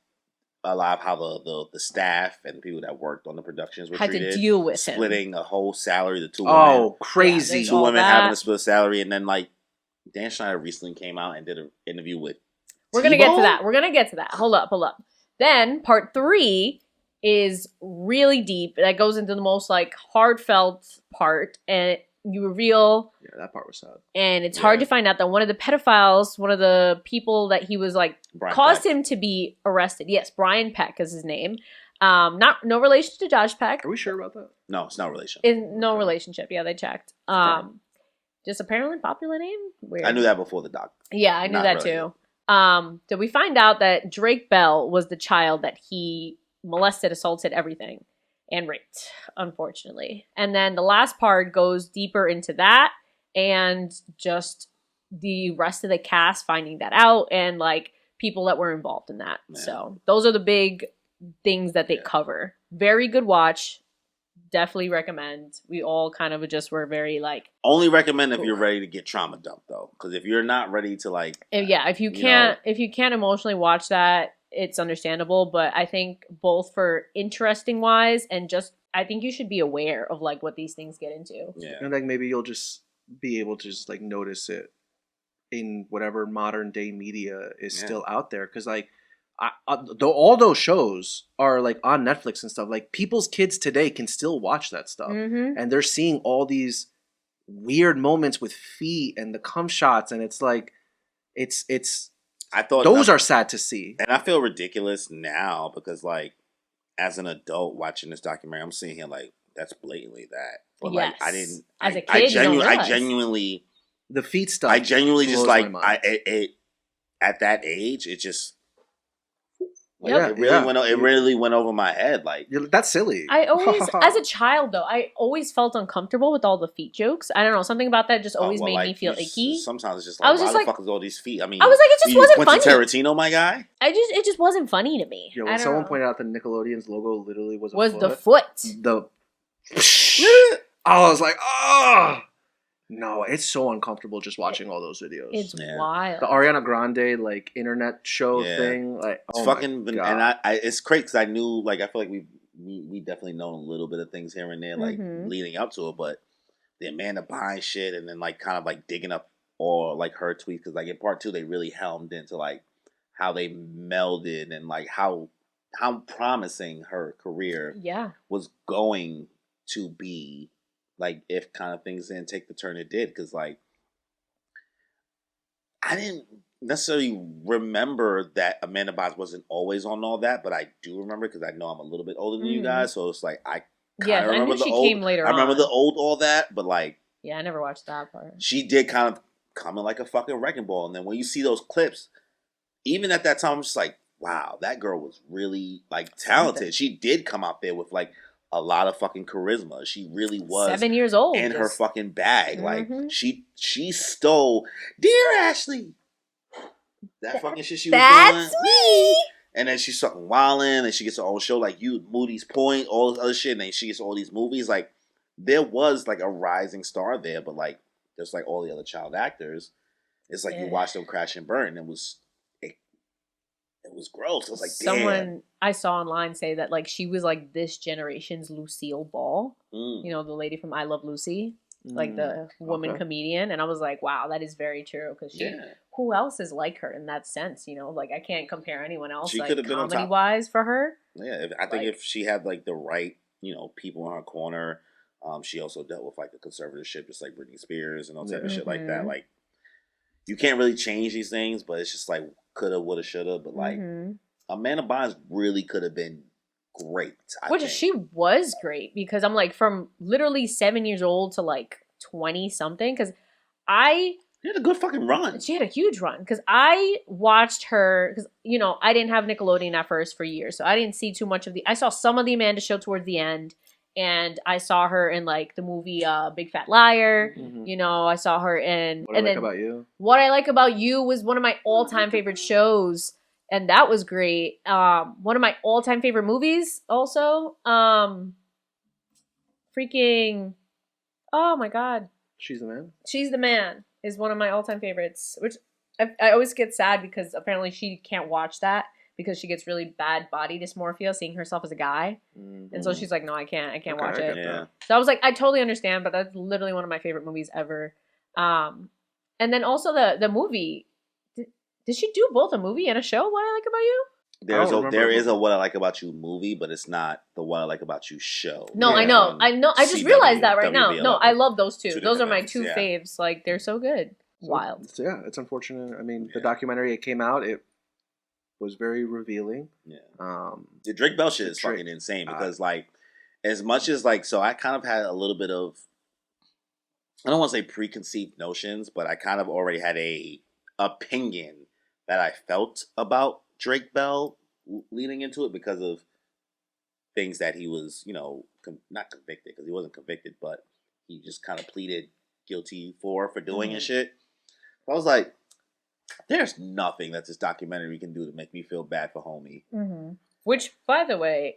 [SPEAKER 3] a lot of how the staff and the people that worked on the productions were
[SPEAKER 1] had
[SPEAKER 3] treated,
[SPEAKER 1] to deal with
[SPEAKER 3] splitting a whole salary. The 2 women.
[SPEAKER 2] Oh, crazy!
[SPEAKER 1] Yeah,
[SPEAKER 3] 2 women
[SPEAKER 1] that.
[SPEAKER 3] having to split a salary, and then like Dan Schneider recently came out and did an interview with.
[SPEAKER 1] We're gonna get to that. Hold up. Then part 3 is really deep. That goes into the most like heartfelt part, and you reveal.
[SPEAKER 2] Yeah, that part was sad.
[SPEAKER 1] And it's hard to find out that one of the pedophiles, one of the people that he was like
[SPEAKER 3] Brian
[SPEAKER 1] caused
[SPEAKER 3] Peck.
[SPEAKER 1] him to be arrested. Yes, Brian Peck is his name. No relation to Josh Peck.
[SPEAKER 2] Are we sure about that?
[SPEAKER 3] No, it's not relation.
[SPEAKER 1] In no relationship. Yeah, they checked. Just apparently popular name. Weird.
[SPEAKER 3] I knew that before the doc.
[SPEAKER 1] Yeah, I knew
[SPEAKER 3] Not
[SPEAKER 1] that
[SPEAKER 3] really.
[SPEAKER 1] too. So we find out that Drake Bell was the child that he molested, assaulted, everything, and raped, unfortunately. And then the last part goes deeper into that and just the rest of the cast finding that out and like people that were involved in that.
[SPEAKER 3] Yeah.
[SPEAKER 1] So those are the big things that they cover. Very good watch. Definitely recommend. We all kind of just were very like
[SPEAKER 3] Only recommend if you're ready to get trauma dumped though, because if you're not ready to like,
[SPEAKER 1] if you can't emotionally watch that, it's understandable. But I think both for interesting wise and just I think you should be aware of like what these things get into.
[SPEAKER 3] yeah,
[SPEAKER 2] And like maybe you'll just be able to just like notice it in whatever modern day media is still out there, because like all those shows are like on Netflix and stuff. Like people's kids today can still watch that stuff, and they're seeing all these weird moments with feet and the cum shots, and it's like it's.
[SPEAKER 3] I thought
[SPEAKER 2] those are sad to see,
[SPEAKER 3] and I feel ridiculous now because like as an adult watching this documentary, I'm seeing here like that's blatantly that, but like I didn't.
[SPEAKER 1] As a kid,
[SPEAKER 3] I genuinely
[SPEAKER 2] the feet stuff.
[SPEAKER 3] I genuinely just
[SPEAKER 2] blows
[SPEAKER 3] like
[SPEAKER 2] my mind.
[SPEAKER 3] it at that age, it just Like, it really went over my head. Like,
[SPEAKER 2] that's silly.
[SPEAKER 1] I always, as a child though, I always felt uncomfortable with all the feet jokes. I don't know, something about that just always made me feel icky.
[SPEAKER 3] Sometimes it's just like, why the fuck is all these feet? I mean,
[SPEAKER 1] I was like, it just wasn't funny.
[SPEAKER 3] Tarantino, my guy.
[SPEAKER 1] It just wasn't funny to me.
[SPEAKER 2] Yeah, when someone pointed out that Nickelodeon's logo literally was
[SPEAKER 1] the foot.
[SPEAKER 2] I was like, oh. No, it's so uncomfortable just watching all those videos.
[SPEAKER 1] It's wild.
[SPEAKER 2] The Ariana Grande like internet show thing, like
[SPEAKER 3] it's fucking. And I it's crazy because I knew, like, I feel like we definitely known a little bit of things here and there, like leading up to it, but the Amanda Bynes shit, and then like kind of like digging up all like her tweets because like in part 2 they really helmed into like how they melded and like how promising her career was going to be. Like, if kind of things didn't take the turn it did. Because, like, I didn't necessarily remember that Amanda Bynes wasn't always on all that. But I do remember because I know I'm a little bit older than you guys. So it's like, I kind of remember the old. Came later I remember the old all that. But, like.
[SPEAKER 1] Yeah, I never watched that part.
[SPEAKER 3] She did kind of come in like a fucking wrecking ball. And then when you see those clips, even at that time, I'm just like, wow, that girl was really, like, talented. She did come out there with, like, a lot of fucking charisma. She really was
[SPEAKER 1] 7 years old
[SPEAKER 3] in her fucking bag. Like she stole Dear Ashley. That fucking shit she was doing.
[SPEAKER 1] That's me.
[SPEAKER 3] And then she's fucking wildin', and she gets her own show like You, Moody's Point, all this other shit, and then she gets all these movies. Like there was like a rising star there, but like there's like all the other child actors. It's like you watch them crash and burn. It was gross. I was like,
[SPEAKER 1] someone I saw online say that like she was like this generation's Lucille Ball. You know, the lady from I Love Lucy, like the woman comedian. And I was like, wow, that is very true. Because who else is like her in that sense? You know, like I can't compare anyone else
[SPEAKER 3] she
[SPEAKER 1] like comedy wise for her.
[SPEAKER 3] Yeah, I think if she had like the right, you know, people in her corner, she also dealt with like the conservatorship, just like Britney Spears and all type of shit like that. Like you can't really change these things, but it's just like coulda, woulda, shoulda. But like Amanda Bynes really could have been great. I think.
[SPEAKER 1] She was great because I'm like from literally 7 years old to like 20 something. Because
[SPEAKER 3] she had a good fucking run.
[SPEAKER 1] She had a huge run because I watched her because you know I didn't have Nickelodeon at first for years, so I didn't see too much of I saw some of the Amanda Show towards the end. And I saw her in like the movie Big Fat Liar. You know, I saw her in
[SPEAKER 2] What I Like About You.
[SPEAKER 1] What I Like About You was one of my all-time favorite shows, and that was great. One of my all-time favorite movies also. Freaking oh my god.
[SPEAKER 2] She's the Man?
[SPEAKER 1] She's the Man is one of my all-time favorites, which I always get sad because apparently she can't watch that. Because she gets really bad body dysmorphia seeing herself as a guy. And so she's like, no, I can't watch it.
[SPEAKER 3] Yeah.
[SPEAKER 1] So I was like, I totally understand, but that's literally one of my favorite movies ever. And then also the movie. Did she do both a movie and a show, What I Like About You?
[SPEAKER 3] There is a What I Like About You movie, but it's not the What I Like About You show.
[SPEAKER 1] No, I know. I just realized that right now. No, I love those two. Those are my two faves. Like, they're so good. Wild.
[SPEAKER 2] So, yeah, it's unfortunate. I mean, the documentary, it came out, it was very revealing.
[SPEAKER 3] Yeah. The Drake Bell shit is fucking insane because like as much as like so I kind of had a little bit of I don't want to say preconceived notions, but I kind of already had a opinion that I felt about Drake Bell leading into it because of things that he was, you know, not convicted because he wasn't convicted, but he just kind of pleaded guilty for doing and shit. I was like, there's nothing that this documentary can do to make me feel bad for homie.
[SPEAKER 1] Which, by the way,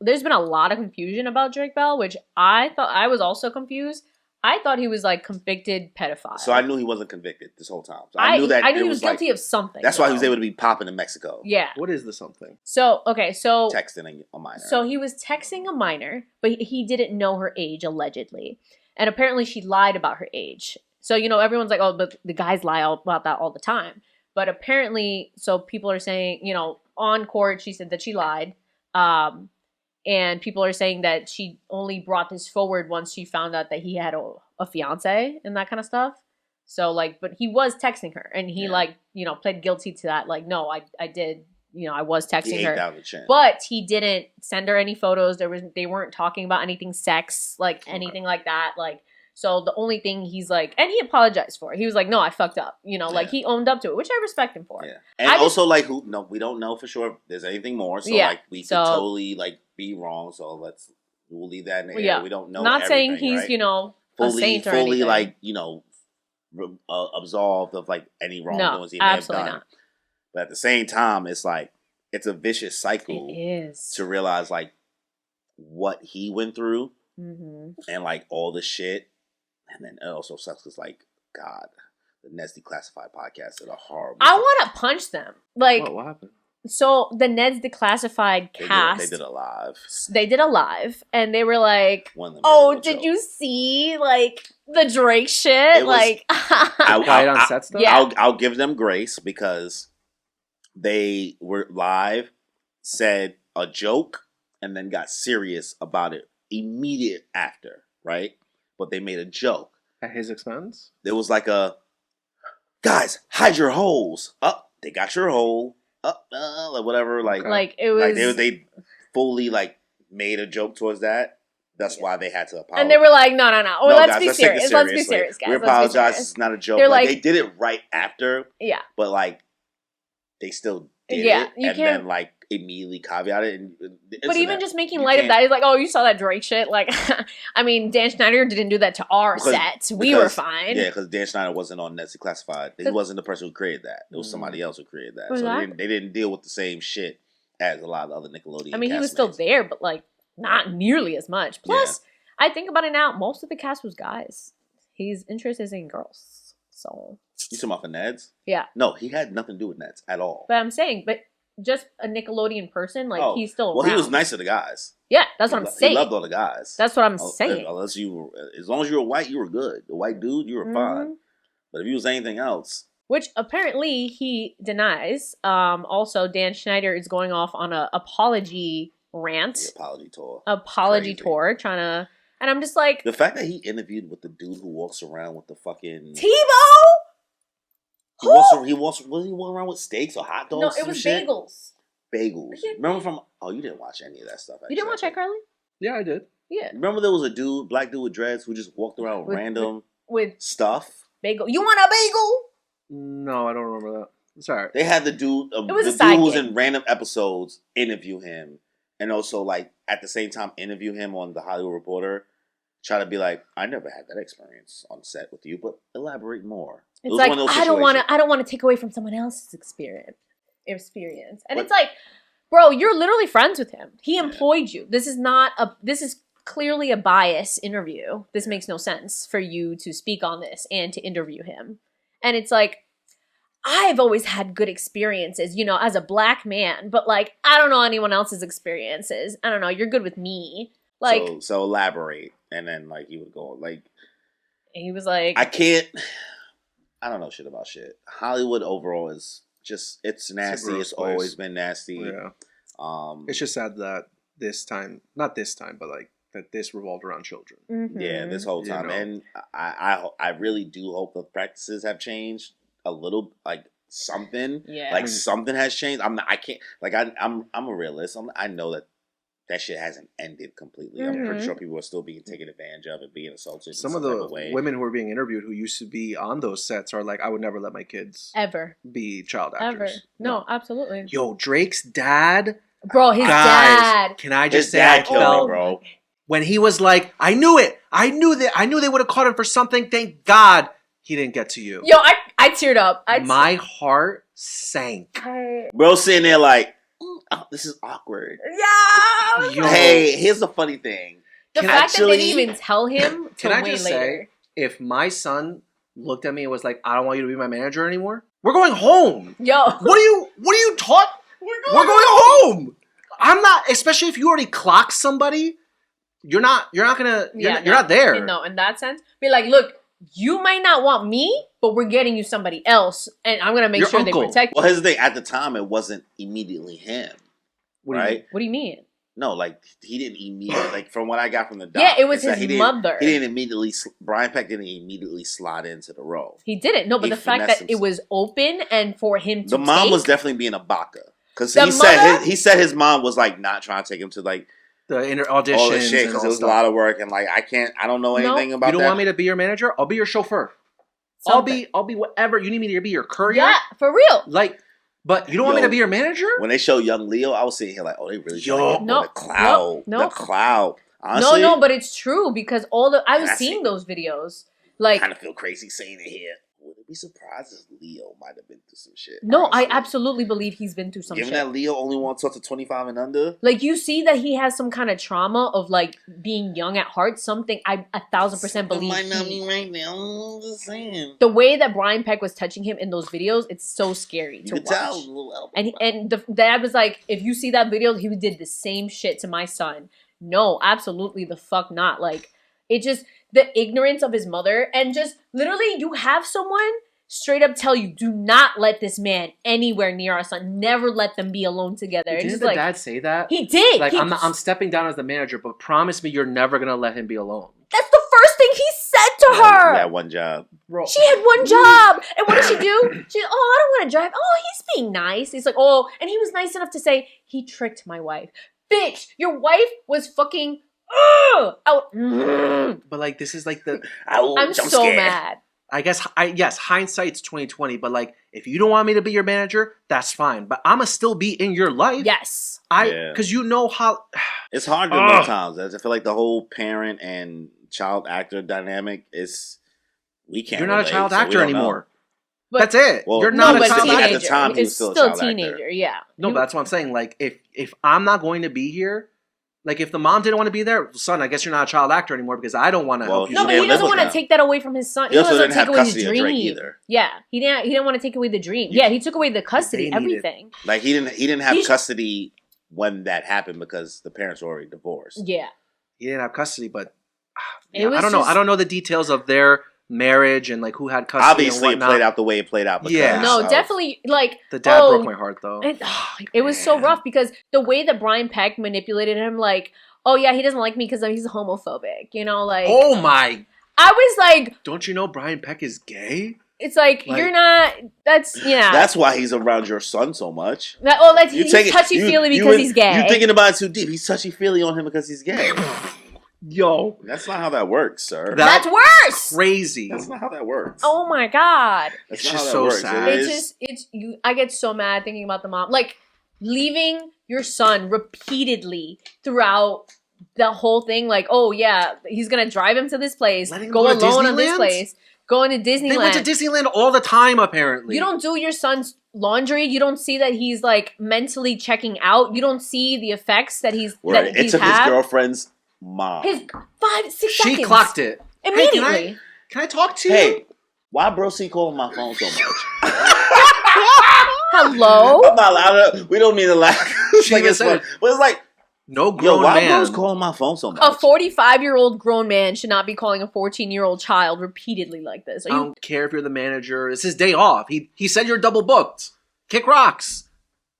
[SPEAKER 1] there's been a lot of confusion about Drake Bell, which I thought I was also confused. I thought he was like convicted pedophile.
[SPEAKER 3] So I knew he wasn't convicted this whole time. So
[SPEAKER 1] I knew he was guilty of something.
[SPEAKER 3] That's why he was able to be popping in Mexico.
[SPEAKER 1] Yeah.
[SPEAKER 2] What is the something?
[SPEAKER 1] So
[SPEAKER 3] texting a minor.
[SPEAKER 1] So he was texting a minor, but he didn't know her age allegedly, and apparently she lied about her age. So, you know, everyone's like, oh, but the guys lie about that all the time. But apparently, so people are saying, you know, on court, she said that she lied. And people are saying that she only brought this forward once she found out that he had a fiance and that kind of stuff. So, like, but he was texting her. And he, like, you know, pled guilty to that. Like, no, I did, you know, I was texting her. But he didn't send her any photos. They weren't talking about anything sex, like, anything like that. Like, So the only thing he's like, and he apologized for it. He was like, no, I fucked up. You know, like he owned up to it, which I respect him for.
[SPEAKER 3] Yeah. And also like we don't know for sure if there's anything more. So like we could totally like be wrong. So we'll leave that in the air. We don't know.
[SPEAKER 1] Not saying he's, you know, fully
[SPEAKER 3] like, you know, absolved of like any wrongdoings he may have done. Not. But at the same time, it's like it's a vicious cycle.
[SPEAKER 1] It is.
[SPEAKER 3] To realize like what he went through and like all the shit. And then it also sucks because, like, God, the Ned's Declassified podcast did a horrible.
[SPEAKER 1] I want to punch them. Like,
[SPEAKER 2] what happened?
[SPEAKER 1] So the Ned's Declassified cast,
[SPEAKER 3] they did a live.
[SPEAKER 1] They did a live, and they were like, "Oh, did you see like the Drake shit?" Like,
[SPEAKER 2] on set stuff.
[SPEAKER 3] Yeah. I'll give them grace because they were live, said a joke, and then got serious about it immediate after, right? But they made a joke.
[SPEAKER 2] At his expense?
[SPEAKER 3] There was like guys, hide your holes. They got your hole. Like whatever. Like
[SPEAKER 1] it was.
[SPEAKER 3] Like they fully like made a joke towards that. That's why they had to apologize.
[SPEAKER 1] And they were like, no. Well, let's be serious. Let's be serious, guys.
[SPEAKER 3] We apologize. It's not a joke. Like, they did it right after.
[SPEAKER 1] Yeah.
[SPEAKER 3] But like, they still did it. And then like, immediately caveat it.
[SPEAKER 1] But even just making light of that is like, oh, you saw that Drake shit? Like, I mean, Dan Schneider didn't do that to our set. We were fine.
[SPEAKER 3] Yeah, because Dan Schneider wasn't on Ned's Declassified. He wasn't the person who created that. It was somebody else who created that. So they didn't deal with the same shit as a lot of other Nickelodeon.
[SPEAKER 1] I mean, he was still there, but like not nearly as much. Plus, I think about it now, most of the cast was guys. His interest is in girls. So
[SPEAKER 3] you talking about for Ned's?
[SPEAKER 1] Yeah.
[SPEAKER 3] No, he had nothing to do with Ned's at all.
[SPEAKER 1] But I'm saying, just a Nickelodeon person, like he's still around.
[SPEAKER 3] Well, he was nice to the guys.
[SPEAKER 1] Yeah, that's what I'm saying.
[SPEAKER 3] He loved all the guys.
[SPEAKER 1] That's what I'm saying.
[SPEAKER 3] As long as you were white, you were good. The white dude, you were fine. But if you was anything else,
[SPEAKER 1] which apparently he denies. Also, Dan Schneider is going off on an apology rant.
[SPEAKER 3] The apology tour.
[SPEAKER 1] Trying to, and I'm just like,
[SPEAKER 3] the fact that he interviewed with the dude who walks around with the fucking
[SPEAKER 1] Tebow.
[SPEAKER 3] He walks around with steaks or hot dogs.
[SPEAKER 1] No, it was bagels.
[SPEAKER 3] Bagels. Remember you didn't watch any of that stuff.
[SPEAKER 1] You didn't watch iCarly?
[SPEAKER 2] Yeah, I did.
[SPEAKER 1] Yeah.
[SPEAKER 3] Remember there was a black dude with dreads who just walked around with random stuff?
[SPEAKER 1] Bagel. You want a bagel?
[SPEAKER 2] No, I don't remember that. Sorry.
[SPEAKER 3] They had the dude,
[SPEAKER 1] it was
[SPEAKER 3] the dude who was in random episodes interview him, and also like at the same time interview him on the Hollywood Reporter. Try to be like, I never had that experience on set with you, but elaborate more.
[SPEAKER 1] It's like I don't want to take away from someone else's experience. And it's like, bro, you're literally friends with him. He employed you. This is clearly a bias interview. This makes no sense for you to speak on this and to interview him. And it's like, I've always had good experiences, you know, as a black man, but like, I don't know anyone else's experiences. I don't know. You're good with me. Like,
[SPEAKER 3] so elaborate. And then like he would go like,
[SPEAKER 1] he was like,
[SPEAKER 3] I don't know shit about shit. Hollywood overall is just, it's nasty. It's always been nasty.
[SPEAKER 2] Yeah. It's just sad that not this time, but like that this revolved around children.
[SPEAKER 1] Mm-hmm.
[SPEAKER 3] Yeah, this whole time. You know? And I really do hope the practices have changed a little, like something.
[SPEAKER 1] Yeah.
[SPEAKER 3] Like something has changed. I'm a realist. I know that shit hasn't ended completely. Mm-hmm. I'm pretty sure people are still being taken advantage of and being assaulted.
[SPEAKER 2] Some of the women who are being interviewed who used to be on those sets are like, I would never let my kids
[SPEAKER 1] ever
[SPEAKER 2] be child actors.
[SPEAKER 1] Ever. No, absolutely.
[SPEAKER 2] Yo, Drake's dad.
[SPEAKER 1] Bro, his dad.
[SPEAKER 2] Can I just say,
[SPEAKER 3] dad killed me, bro.
[SPEAKER 2] When he was like, I knew it. I knew they would have caught him for something. Thank God he didn't get to you.
[SPEAKER 1] Yo, I teared up.
[SPEAKER 2] My heart sank.
[SPEAKER 3] Bro sitting there like, oh, this is awkward.
[SPEAKER 1] Yeah.
[SPEAKER 2] Yo.
[SPEAKER 3] Hey, here's the funny thing.
[SPEAKER 1] The fact that they didn't even tell him till
[SPEAKER 2] Can I
[SPEAKER 1] way
[SPEAKER 2] just
[SPEAKER 1] later.
[SPEAKER 2] say, if my son looked at me and was like, I don't want you to be my manager anymore, we're going home.
[SPEAKER 1] Yo.
[SPEAKER 2] What are you taught? We're going home. I'm not, especially if you already clocked somebody, you're not not there.
[SPEAKER 1] No, in that sense. Be like, look, you might not want me, but we're getting you somebody else, and I'm going to make sure they protect you.
[SPEAKER 3] Well, here's the thing. At the time, it wasn't immediately him. Right?
[SPEAKER 1] What do you mean?
[SPEAKER 3] No, like, he didn't immediately, like, from what I got from the doc.
[SPEAKER 1] Yeah, it was his mother.
[SPEAKER 3] He didn't immediately, Brian Peck didn't immediately slot into the role.
[SPEAKER 1] He didn't. No, but the fact that it was open and for him to
[SPEAKER 3] The mom was definitely being a baka. Because he said his mom was, like, not trying to take him to, like,
[SPEAKER 2] the auditions.
[SPEAKER 3] All this shit, because it was a lot of work, and like I don't know anything about that.
[SPEAKER 2] You don't want me to be your manager? I'll be your chauffeur. Something. I'll be whatever. You need me to be your courier?
[SPEAKER 1] Yeah, for real.
[SPEAKER 2] Like, but you don't want me to be your manager?
[SPEAKER 3] When they show young Leo, I was sitting here like, oh, they really the cloud.
[SPEAKER 1] No.
[SPEAKER 3] The cloud. Honestly,
[SPEAKER 1] no, but it's true because I was seeing those videos. Like,
[SPEAKER 3] I kind of feel crazy saying it here. Would it be surprised if Leo might have been through some shit?
[SPEAKER 1] No,
[SPEAKER 3] honestly.
[SPEAKER 1] I absolutely believe he's been through some shit.
[SPEAKER 3] Given that Leo only wants to talk to 25 and under?
[SPEAKER 1] Like, you see that he has some kind of trauma of, like, being young at heart. Something I 1,000% believe.
[SPEAKER 3] Might not be right now. I'm just saying.
[SPEAKER 1] The way that Brian Peck was touching him in those videos, it's so scary to watch.
[SPEAKER 3] Tell.
[SPEAKER 1] And the dad was like, if you see that video, he did the same shit to my son. No, absolutely the fuck not. Like, it just, the ignorance of his mother, and just, literally, you have someone straight up tell you, do not let this man anywhere near our son. Never let them be alone together.
[SPEAKER 2] Didn't the dad say that?
[SPEAKER 1] He did.
[SPEAKER 2] Like, I'm stepping down as the manager, but promise me you're never going to let him be alone.
[SPEAKER 1] That's the first thing he said to her.
[SPEAKER 3] That one job.
[SPEAKER 2] Bro.
[SPEAKER 1] She had one job. And what did she do? I don't want to drive. Oh, he's being nice. He's like, oh, and he was nice enough to say, he tricked my wife. Bitch, your wife was fucking out.
[SPEAKER 2] But like, this is like the...
[SPEAKER 1] I'm so scared. Mad.
[SPEAKER 2] I guess, yes, hindsight's 20/20, but like, if you don't want me to be your manager, that's fine. But I'ma still be in your life.
[SPEAKER 1] Yes.
[SPEAKER 2] Because you know how...
[SPEAKER 3] It's hard to know times. I feel like the whole parent and child actor dynamic is... We can't
[SPEAKER 2] You're not
[SPEAKER 3] relate,
[SPEAKER 2] a child actor anymore.
[SPEAKER 1] But,
[SPEAKER 2] that's it.
[SPEAKER 3] Well,
[SPEAKER 2] you're not a child
[SPEAKER 1] actor.
[SPEAKER 3] At the time, he was still a
[SPEAKER 1] teenager,
[SPEAKER 3] actor.
[SPEAKER 1] Yeah.
[SPEAKER 2] No, but that's what I'm saying. Like, if I'm not going to be here... Like, if the mom didn't want to be there, son, I guess you're not a child actor anymore because I don't want to help you.
[SPEAKER 1] No, but he doesn't want to take that away from his son.
[SPEAKER 3] He also
[SPEAKER 1] doesn't
[SPEAKER 3] didn't have
[SPEAKER 1] take away his
[SPEAKER 3] custody of
[SPEAKER 1] dream.
[SPEAKER 3] Drake either.
[SPEAKER 1] Yeah, he didn't want to take away the dream. Yeah, he took away the custody, everything.
[SPEAKER 3] Like, he didn't have custody when that happened because the parents were already divorced.
[SPEAKER 1] Yeah.
[SPEAKER 2] He didn't have custody, but
[SPEAKER 1] I don't
[SPEAKER 2] know. I don't know the details of their marriage and like who had custody.
[SPEAKER 3] Obviously, it played out the way it played out.
[SPEAKER 1] No, definitely. Like,
[SPEAKER 2] the dad broke my heart though.
[SPEAKER 1] It was so rough because the way that Brian Peck manipulated him, like, oh yeah, he doesn't like me because he's homophobic. You know, like,
[SPEAKER 2] oh my.
[SPEAKER 1] I was like,
[SPEAKER 2] don't you know Brian Peck is gay?
[SPEAKER 1] It's like you're not. That's
[SPEAKER 3] That's why he's around your son so much.
[SPEAKER 1] He's touchy feely because he's gay.
[SPEAKER 3] You're thinking about it too deep. He's touchy feely on him because he's gay.
[SPEAKER 2] Yo,
[SPEAKER 3] that's not how that works, sir.
[SPEAKER 1] That's worse.
[SPEAKER 2] Crazy.
[SPEAKER 3] That's not how that works.
[SPEAKER 1] Oh my god.
[SPEAKER 3] That's
[SPEAKER 2] it's
[SPEAKER 3] not
[SPEAKER 2] just
[SPEAKER 3] how that
[SPEAKER 2] so
[SPEAKER 3] works.
[SPEAKER 2] sad.
[SPEAKER 1] I get so mad thinking about the mom, like leaving your son repeatedly throughout the whole thing. Like, oh yeah, he's gonna drive him to this place, go alone to this place, going to Disneyland.
[SPEAKER 2] They went to Disneyland all the time. Apparently,
[SPEAKER 1] you don't do your son's laundry. You don't see that he's like mentally checking out. You don't see the effects that he's
[SPEAKER 3] Right. It took his girlfriend's mom.
[SPEAKER 1] His 5-6 seconds.
[SPEAKER 2] She clocked it
[SPEAKER 1] immediately.
[SPEAKER 2] Hey, can I talk to you?
[SPEAKER 3] Hey, why bro C calling my phone so much?
[SPEAKER 1] Hello?
[SPEAKER 3] I'm not allowed to. We don't mean to laugh. It's like it's fun. But it's like,
[SPEAKER 2] no grown
[SPEAKER 3] why
[SPEAKER 2] man.
[SPEAKER 3] bro's calling my phone so much?
[SPEAKER 1] A 45-year-old grown man should not be calling a 14-year-old child repeatedly like this.
[SPEAKER 2] I don't care if you're the manager. It's his day off. He said you're double booked. Kick rocks.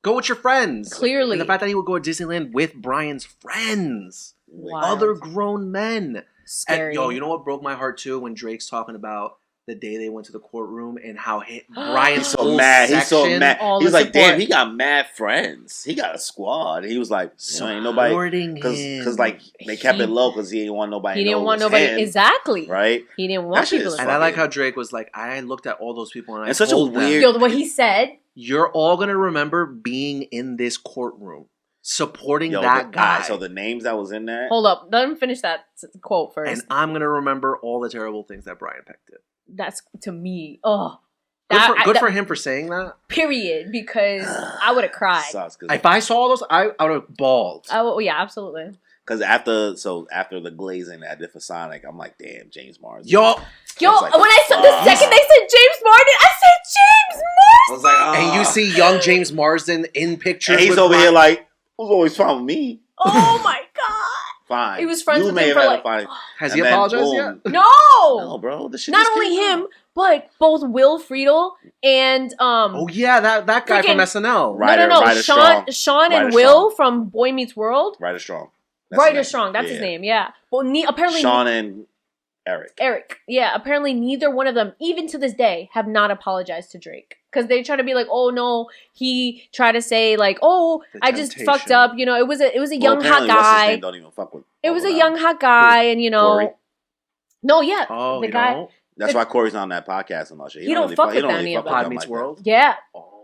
[SPEAKER 2] Go with your friends.
[SPEAKER 1] Clearly.
[SPEAKER 2] And the fact that he would go to Disneyland with Brian's friends.
[SPEAKER 1] Wild.
[SPEAKER 2] Other grown men.
[SPEAKER 1] Scary.
[SPEAKER 2] And, you know what broke my heart too? When Drake's talking about the day they went to the courtroom and how Brian's
[SPEAKER 3] so mad. He's so mad. He's like, damn, he got mad friends. He got a squad. He was like, ain't nobody. Because like they kept it low because he didn't want nobody.
[SPEAKER 1] He didn't want nobody.
[SPEAKER 3] Him,
[SPEAKER 1] exactly.
[SPEAKER 3] Right.
[SPEAKER 1] He didn't want people.
[SPEAKER 2] And I like how Drake was like, I looked at all those people and I
[SPEAKER 3] such
[SPEAKER 2] told
[SPEAKER 3] a weird.
[SPEAKER 1] Yo, what he said.
[SPEAKER 2] You're all gonna remember being in this courtroom supporting that guy.
[SPEAKER 3] So the names that was in that.
[SPEAKER 1] Hold up, let him finish that quote first.
[SPEAKER 2] And I'm gonna remember all the terrible things that Brian Peck did.
[SPEAKER 1] That's to me. Oh,
[SPEAKER 2] good for him for saying that.
[SPEAKER 1] Period. Because I would have cried.
[SPEAKER 2] If I saw those, I would have bawled.
[SPEAKER 1] Oh yeah, absolutely.
[SPEAKER 3] Because after the glazing that I did for Sonic, I'm like, damn, James Marsden.
[SPEAKER 2] Yo,
[SPEAKER 1] like, when I saw the second they said James Marsden, I said James Marsden.
[SPEAKER 3] I was like,
[SPEAKER 2] and you see young James Marsden in pictures.
[SPEAKER 3] And he's over here like, who's always fine with me?
[SPEAKER 1] Oh my god.
[SPEAKER 3] Fine.
[SPEAKER 1] He was friends with him for like.
[SPEAKER 2] Has he apologized yet?
[SPEAKER 1] No,
[SPEAKER 3] bro. The shit
[SPEAKER 1] not only him, but both Will Friedle and
[SPEAKER 2] Oh yeah, that guy from SNL.
[SPEAKER 1] No. Sean and Will from Boy Meets World.
[SPEAKER 3] Ryder Strong.
[SPEAKER 1] Ryder Strong. That's his name. Yeah. Well, apparently
[SPEAKER 3] Sean and Eric.
[SPEAKER 1] Yeah, apparently neither one of them, even to this day, have not apologized to Drake. Because they try to be like, oh no, he tried to say like, oh, I just fucked up. You know, it was a young hot guy. What's his name
[SPEAKER 3] don't even fuck with.
[SPEAKER 1] It was a young hot guy, and you know,
[SPEAKER 3] Corey?
[SPEAKER 1] No, yeah,
[SPEAKER 2] Oh,
[SPEAKER 1] the guy.
[SPEAKER 3] Don't? That's why Corey's on that podcast and all shit.
[SPEAKER 1] He don't fuck with any of them.
[SPEAKER 2] Pod Meets World.
[SPEAKER 1] Yeah,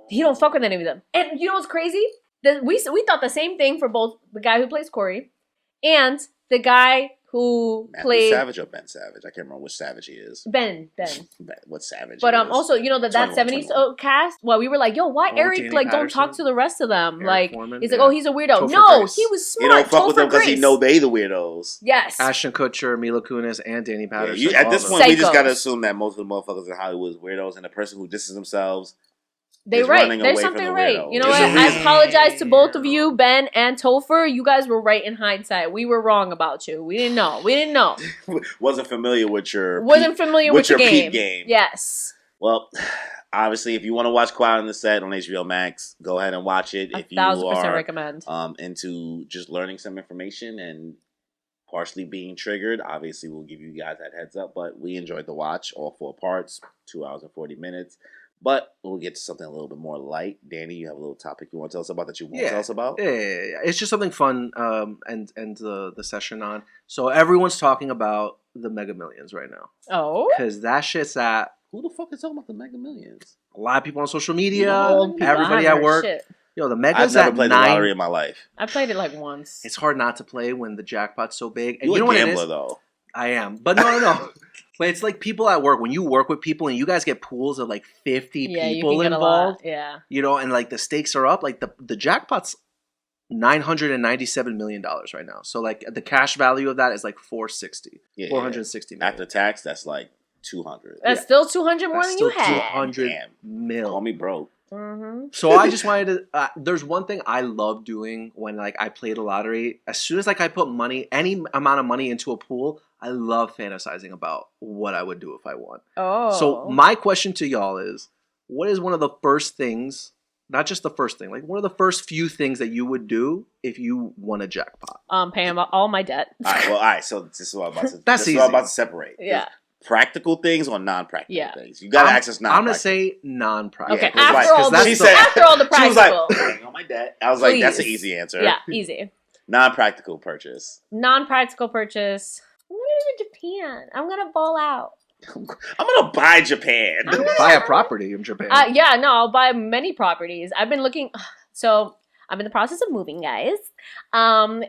[SPEAKER 1] he don't fuck with any of them. And you know what's crazy? We thought the same thing for both the guy who plays Corey and the guy who played
[SPEAKER 3] Savage or Ben Savage. I can't remember which Savage he is.
[SPEAKER 1] Ben.
[SPEAKER 3] What Savage?
[SPEAKER 1] But also, you know that 70s cast. Well, we were like, yo, why Eric
[SPEAKER 2] Danny
[SPEAKER 1] like
[SPEAKER 2] Patterson?
[SPEAKER 1] don't talk to the rest of them?
[SPEAKER 2] Eric
[SPEAKER 1] like
[SPEAKER 2] Foreman,
[SPEAKER 1] he's like, oh, he's a weirdo.
[SPEAKER 2] Topher
[SPEAKER 1] No,
[SPEAKER 2] Grace.
[SPEAKER 1] he was smart.
[SPEAKER 3] You don't fuck with them because
[SPEAKER 1] Grace.
[SPEAKER 3] he know they the weirdos.
[SPEAKER 1] Yes.
[SPEAKER 2] Ashton Kutcher, Mila Kunis, and Danny Patterson.
[SPEAKER 3] At this point,
[SPEAKER 1] Psychos.
[SPEAKER 3] we just gotta assume that most of the motherfuckers in Hollywood is weirdos, and the person who disses themselves.
[SPEAKER 1] They right. There's something right. You know what? I apologize to both of you, Ben and Topher. You guys were right in hindsight. We were wrong about you. We didn't know.
[SPEAKER 3] Wasn't familiar with your
[SPEAKER 1] game.
[SPEAKER 3] game.
[SPEAKER 1] Yes.
[SPEAKER 3] Well, obviously, if you want to watch Quiet on the Set on HBO Max, go ahead and watch it. If you
[SPEAKER 1] 1,000% recommend.
[SPEAKER 3] Into just learning some information and partially being triggered, obviously we'll give you guys that heads up. But we enjoyed the watch, all 4 parts, 2 hours and 40 minutes. But we'll get to something a little bit more light. Danny, you have a little topic you want to tell us about that you won't tell us about?
[SPEAKER 2] Yeah. It's just something fun and the session on. So everyone's talking about the Mega Millions right now.
[SPEAKER 1] Oh.
[SPEAKER 2] Because that shit's at...
[SPEAKER 3] Who the fuck is talking about the Mega Millions?
[SPEAKER 2] A lot of people on social media,
[SPEAKER 1] Old people.
[SPEAKER 2] everybody at work.
[SPEAKER 1] Shit.
[SPEAKER 2] Yo, the Mega's
[SPEAKER 3] I've never
[SPEAKER 2] at
[SPEAKER 3] played
[SPEAKER 2] 9.
[SPEAKER 3] the lottery in my life.
[SPEAKER 1] I played it like once.
[SPEAKER 2] It's hard not to play when the jackpot's so big. And
[SPEAKER 3] You're
[SPEAKER 2] you know
[SPEAKER 3] a gambler,
[SPEAKER 2] what it is?
[SPEAKER 3] though.
[SPEAKER 2] I am. But no. But it's like people at work, when you work with people and you guys get pools of like 50 people involved.
[SPEAKER 1] Yeah.
[SPEAKER 2] You know, and like the stakes are up. Like the jackpot's $997 million right now. So like the cash value of that is like 460.
[SPEAKER 3] Yeah,
[SPEAKER 2] 460 million.
[SPEAKER 3] After tax, that's like 200.
[SPEAKER 1] That's still 200 more than you had.
[SPEAKER 2] 200 mil.
[SPEAKER 3] Call me broke.
[SPEAKER 1] Mm-hmm.
[SPEAKER 2] So I just wanted to. There's one thing I love doing when like I play the lottery. As soon as like I put money, any amount of money into a pool, I love fantasizing about what I would do if I won.
[SPEAKER 1] Oh.
[SPEAKER 2] So my question to y'all is, what is one of the first things? Not just the first thing, like one of the first few things that you would do if you won a jackpot.
[SPEAKER 1] Pay all my debt.
[SPEAKER 3] All right. So this is what I'm about to.
[SPEAKER 2] That's
[SPEAKER 3] this is
[SPEAKER 2] easy.
[SPEAKER 3] what I'm about to separate.
[SPEAKER 1] Yeah.
[SPEAKER 3] Practical things or non-practical things. You gotta access non-practical.
[SPEAKER 2] I'm gonna say non-practical.
[SPEAKER 1] Okay,
[SPEAKER 3] Yeah,
[SPEAKER 1] after all the practical.
[SPEAKER 3] She was like, paying on my debt. I was like, that's an easy answer.
[SPEAKER 1] Yeah, easy.
[SPEAKER 3] Non-practical purchase.
[SPEAKER 1] Non-practical purchase. I'm gonna go to Japan. I'm gonna ball out.
[SPEAKER 3] I'm gonna buy Japan.
[SPEAKER 2] Buy a property in Japan.
[SPEAKER 1] I'll buy many properties. I've been looking. So I'm in the process of moving, guys. And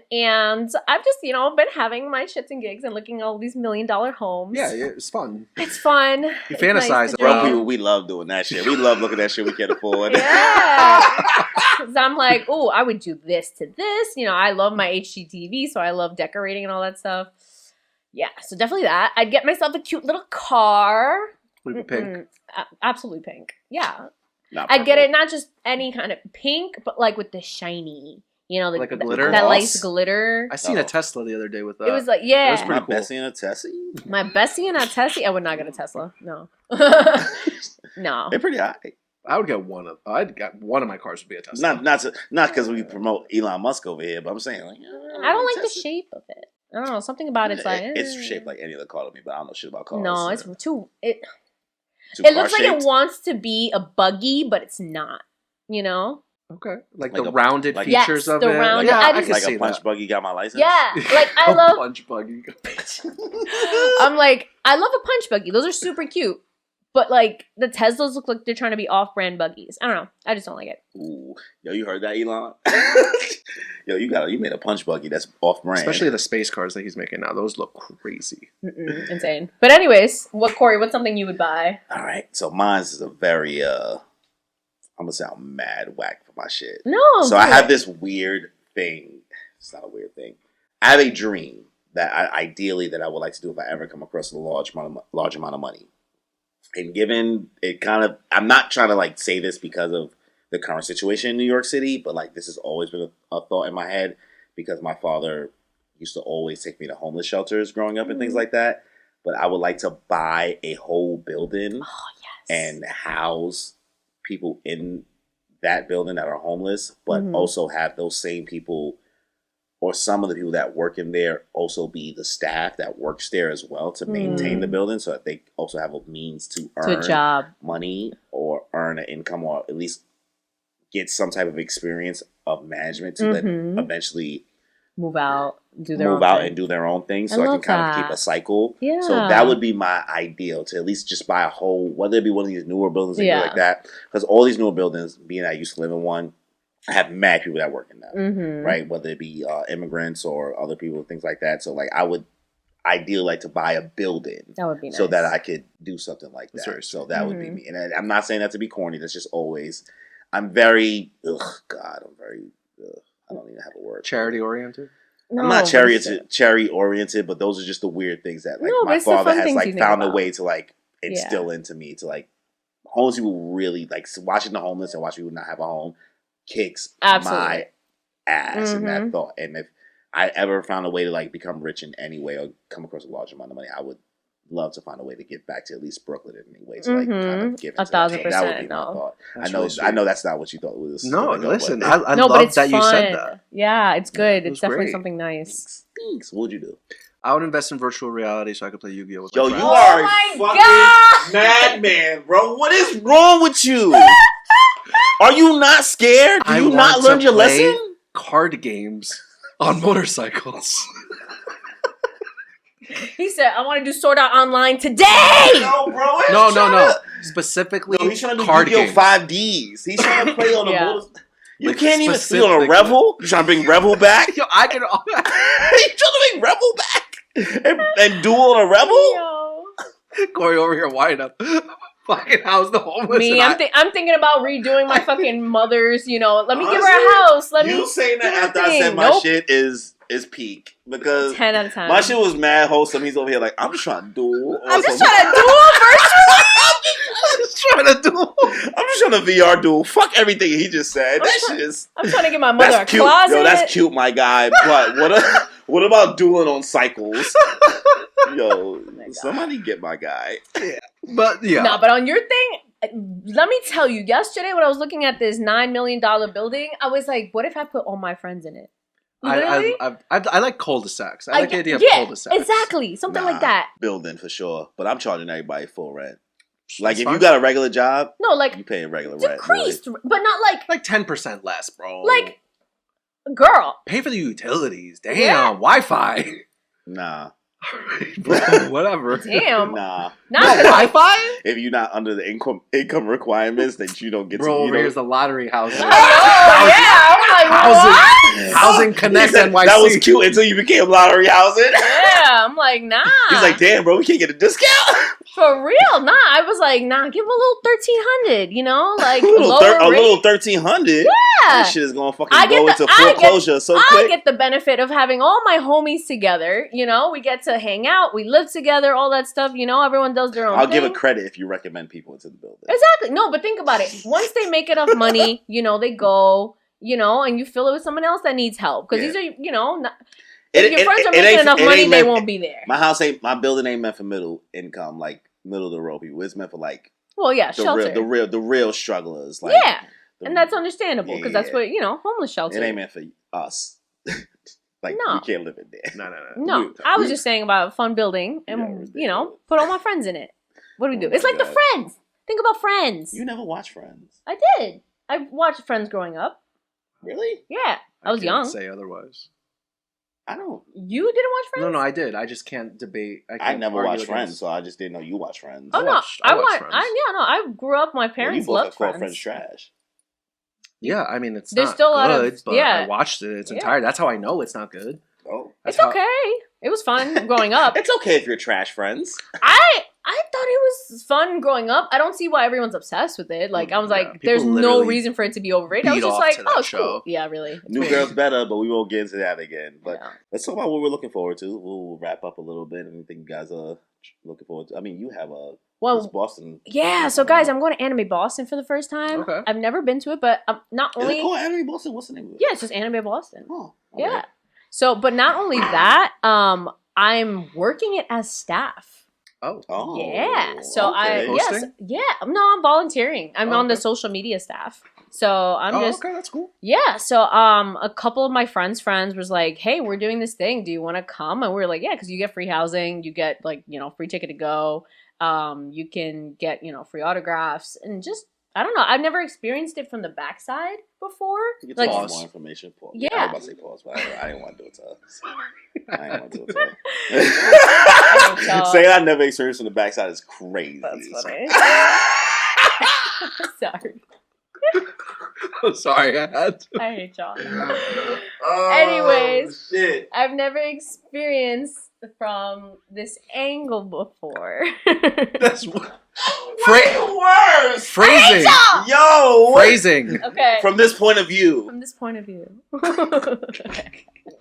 [SPEAKER 1] I've just, been having my shits and gigs and looking at all these $1 million homes.
[SPEAKER 2] Yeah, it's fun.
[SPEAKER 1] It's fun.
[SPEAKER 2] You fantasize
[SPEAKER 3] Bro, people, we love doing that shit. We love looking at shit we can't afford.
[SPEAKER 1] Yeah. Because I'm like, oh, I would do this to this. I love my HGTV, so I love decorating and all that stuff. Yeah, so definitely that. I'd get myself a cute little car.
[SPEAKER 2] Would it be pink?
[SPEAKER 1] Absolutely pink. Yeah.
[SPEAKER 3] I'd
[SPEAKER 1] get it not just any kind of pink, but like with the shiny,
[SPEAKER 2] like a glitter.
[SPEAKER 1] That nice glitter.
[SPEAKER 2] I seen a Tesla the other day with that.
[SPEAKER 1] It was like, yeah.
[SPEAKER 2] It was pretty
[SPEAKER 3] my
[SPEAKER 2] cool.
[SPEAKER 3] bestie and a Tessie?
[SPEAKER 1] My bestie and a Tessie. I would not get a Tesla. No. No.
[SPEAKER 3] They're pretty high.
[SPEAKER 2] I'd get one of my cars would be a Tesla.
[SPEAKER 3] Not because we promote Elon Musk over here, but I'm saying like
[SPEAKER 1] I don't like the shape of it. I don't know. Something about it's like
[SPEAKER 3] it's shaped like any other car to me, but I don't know shit about cars.
[SPEAKER 1] No, it's too. It
[SPEAKER 3] car
[SPEAKER 1] looks like
[SPEAKER 3] shaped.
[SPEAKER 1] it wants to be a buggy, but it's not.
[SPEAKER 2] Okay, like
[SPEAKER 3] a
[SPEAKER 2] the rounded
[SPEAKER 3] like-
[SPEAKER 2] features of
[SPEAKER 1] the
[SPEAKER 2] it.
[SPEAKER 1] rounded-
[SPEAKER 2] Yeah,
[SPEAKER 1] I
[SPEAKER 2] I
[SPEAKER 1] just-
[SPEAKER 2] can
[SPEAKER 3] like
[SPEAKER 2] see
[SPEAKER 3] a punch
[SPEAKER 2] that.
[SPEAKER 3] buggy got my license.
[SPEAKER 1] Yeah, like I
[SPEAKER 2] A
[SPEAKER 1] love.
[SPEAKER 2] punch buggy.
[SPEAKER 1] I'm like, I love a punch buggy. Those are super cute. But like the Teslas look like they're trying to be off-brand buggies. I don't know. I just don't like it.
[SPEAKER 3] Ooh, yo, you heard that, Elon? Yo, you made a punch buggy that's off-brand.
[SPEAKER 2] Especially the space cars that he's making now. Those look crazy.
[SPEAKER 1] Insane. But anyways, Corey, what's something you would buy?
[SPEAKER 3] All right, so mine's is a very I'm gonna sound mad whack for my shit.
[SPEAKER 1] No.
[SPEAKER 3] So I have this weird thing. It's not a weird thing. I have a dream that ideally that I would like to do if I ever come across a large amount of money. And given it I'm not trying to like say this because of the current situation in New York City, but like this has always been a thought in my head because my father used to always take me to homeless shelters growing up and things like that. But I would like to buy a whole building and house people in that building that are homeless, but also have those same people or some of the people that work in there also be the staff that works there as well to maintain the building, so that they also have a means to earn money or earn an income, or at least get some type of experience of management to then eventually
[SPEAKER 1] move out and do
[SPEAKER 3] their own thing. So I can kind of keep a cycle. Yeah. So that would be my ideal, to at least just buy a whole, whether it be one of these newer buildings and like that. Because all these newer buildings, being I used to live in one, I have mad people that work in them, right? Whether it be immigrants or other people, things like that. So like I would ideally like to buy a building. That would be nice. So that I could do something like that. So that would be me. And I'm not saying that to be corny. That's just always, I'm very, I don't even have a word.
[SPEAKER 2] Charity oriented?
[SPEAKER 3] No, I'm not charity oriented, but those are just the weird things that like my father has like found a way to like instill into me, to like homeless people really like watching the homeless and watching people not have a home kicks my ass in that thought. And if I ever found a way to like become rich in any way or come across a large amount of money, I would love to find a way to give back to at least Brooklyn in any way to like kind of give
[SPEAKER 1] 1,000%.
[SPEAKER 3] That would be my thought. I know that's not what you thought it was.
[SPEAKER 2] No, listen, I love that you said that.
[SPEAKER 1] Yeah, it's good. It's definitely something nice.
[SPEAKER 3] Thanks. What would you do?
[SPEAKER 2] I would invest in virtual reality so I could play Yu-Gi-Oh! With
[SPEAKER 3] my
[SPEAKER 2] friends.
[SPEAKER 3] You are a fucking madman, bro. What is wrong with you? Are you not scared? Do you not learn your lesson?
[SPEAKER 2] Card games on motorcycles.
[SPEAKER 1] He said, I want to do Sword Art Online today!
[SPEAKER 3] No, bro.
[SPEAKER 2] No. Specifically,
[SPEAKER 3] he's trying to do Yu-Gi-Oh! 5Ds. He's trying to play on a motorcycle. You can't even see on a Revel? You trying to bring Revel back?
[SPEAKER 2] Yo, I can.
[SPEAKER 3] You trying to bring Revel back? And duel on a Revel?
[SPEAKER 2] Corey over here winding up. Fucking house the homeless.
[SPEAKER 1] Me, I'm thinking about redoing my fucking mother's, let me give her a house.
[SPEAKER 3] You saying that after I said my shit is peak. Because
[SPEAKER 1] 10 out of 10.
[SPEAKER 3] My shit was mad wholesome. He's over here like, I'm just trying to duel.
[SPEAKER 1] I'm just trying to duel virtually?
[SPEAKER 3] I'm just trying to VR duel. Fuck everything he just said.
[SPEAKER 1] I'm trying to get my mother a closet.
[SPEAKER 3] Yo, that's cute, my guy. But what about dueling on cycles? Yo, somebody get my guy.
[SPEAKER 2] Yeah. But yeah.
[SPEAKER 1] No, but on your thing, let me tell you, yesterday when I was looking at this $9 million building, I was like, what if I put all my friends in it?
[SPEAKER 2] I like cul-de-sacs. I like the idea of cul-de-sacs.
[SPEAKER 1] Exactly. Something like that.
[SPEAKER 3] Building for sure. But I'm charging everybody full rent. Like, if you got a regular job, you pay a regular rent.
[SPEAKER 1] Decreased, but not
[SPEAKER 2] like 10% less, bro.
[SPEAKER 1] Like, girl.
[SPEAKER 2] Pay for the utilities. Damn, Wi-Fi.
[SPEAKER 3] Nah.
[SPEAKER 2] Bro, whatever.
[SPEAKER 1] Damn.
[SPEAKER 3] Nah.
[SPEAKER 1] No
[SPEAKER 2] Wi-Fi?
[SPEAKER 3] If you're not under the income requirements, then you don't get
[SPEAKER 2] Bro, here's the lottery house.
[SPEAKER 1] I'm like,
[SPEAKER 2] Housing Connect NYC.
[SPEAKER 3] That was cute until you became lottery housing.
[SPEAKER 1] Yeah, I'm like, nah.
[SPEAKER 3] He's like, damn, bro, we can't get a discount.
[SPEAKER 1] For real, nah. I was like, nah, give him a little 1,300, like
[SPEAKER 3] a little 1,300.
[SPEAKER 1] Yeah,
[SPEAKER 3] that shit is gonna fucking go into foreclosure so quick.
[SPEAKER 1] I get the benefit of having all my homies together. We get to hang out, we live together, all that stuff. Everyone does their own thing.
[SPEAKER 3] I'll give a credit if you recommend people into the building.
[SPEAKER 1] Exactly. No, but think about it. Once they make enough money, they go, and you fill it with someone else that needs help. Because these are, not... If your friends are making enough money, they won't be there.
[SPEAKER 3] My building ain't meant for middle income, like middle of the road people. It's meant for like,
[SPEAKER 1] shelter.
[SPEAKER 3] The real strugglers. Like,
[SPEAKER 1] and that's understandable because that's what homeless shelter.
[SPEAKER 3] It ain't meant for us. Like, we can't live in there.
[SPEAKER 1] No. I was just saying about a fun building and put all my friends in it. What do we do? It's like the Friends. Think about Friends.
[SPEAKER 3] You never watched Friends.
[SPEAKER 1] I did. I watched Friends growing up.
[SPEAKER 3] Really?
[SPEAKER 1] Yeah, I was young.
[SPEAKER 2] Say otherwise.
[SPEAKER 3] I don't.
[SPEAKER 1] You didn't watch Friends?
[SPEAKER 2] No, I did. I just can't debate.
[SPEAKER 3] I never watched Friends, so I just didn't know you watched Friends.
[SPEAKER 1] Oh, I watched Friends. I grew up. My parents loved Friends.
[SPEAKER 3] Friends trash.
[SPEAKER 2] Yeah, I mean it's
[SPEAKER 1] There's
[SPEAKER 2] not
[SPEAKER 1] still
[SPEAKER 2] good, but I watched it its entirety. That's how I know it's not good.
[SPEAKER 3] Oh,
[SPEAKER 1] it's okay. It was fun growing up.
[SPEAKER 3] It's okay if you're trash, Friends.
[SPEAKER 1] I thought it was fun growing up. I don't see why everyone's obsessed with it. Like, I was like, there's no reason for it to be overrated. I was just like, oh, it's cool. Yeah, really.
[SPEAKER 3] New Girl's better, but we won't get into that again. But let's talk about what we're looking forward to. We'll wrap up a little bit. Anything you guys are looking forward to? I mean, you have Boston.
[SPEAKER 1] Yeah, so guys, I'm going to Anime Boston for the first time. Okay. I've never been to it, but not only...
[SPEAKER 3] Is it called Anime Boston? What's the name of it?
[SPEAKER 1] Yeah, it's just Anime Boston.
[SPEAKER 3] Oh, okay.
[SPEAKER 1] Yeah. So, but not only that, I'm working it as staff.
[SPEAKER 2] Oh.
[SPEAKER 1] Yeah. So
[SPEAKER 2] okay.
[SPEAKER 1] I'm volunteering. I'm on the social media staff. So I'm
[SPEAKER 2] okay, that's cool.
[SPEAKER 1] Yeah, so a couple of my friends' was like, hey, we're doing this thing. Do you want to come? And we were like, yeah, because you get free housing, you get like, free ticket to go. You can get, free autographs and just, I don't know. I've never experienced it from the backside before.
[SPEAKER 3] You
[SPEAKER 1] like,
[SPEAKER 3] can more information. Pause.
[SPEAKER 1] Yeah.
[SPEAKER 3] I was about to say pause, but I didn't want to do it to her. Sorry. I didn't want to do it to her. Saying I never experienced from the backside is crazy.
[SPEAKER 1] That's funny. Sorry.
[SPEAKER 2] I'm sorry, I had to.
[SPEAKER 1] I hate y'all.
[SPEAKER 3] Oh,
[SPEAKER 1] Anyways,
[SPEAKER 3] shit.
[SPEAKER 1] I've never experienced from this angle before.
[SPEAKER 2] That's
[SPEAKER 3] worse.
[SPEAKER 2] Phrasing.
[SPEAKER 3] Yo.
[SPEAKER 2] Phrasing.
[SPEAKER 1] Okay.
[SPEAKER 3] From this point of view.
[SPEAKER 1] From this point of view.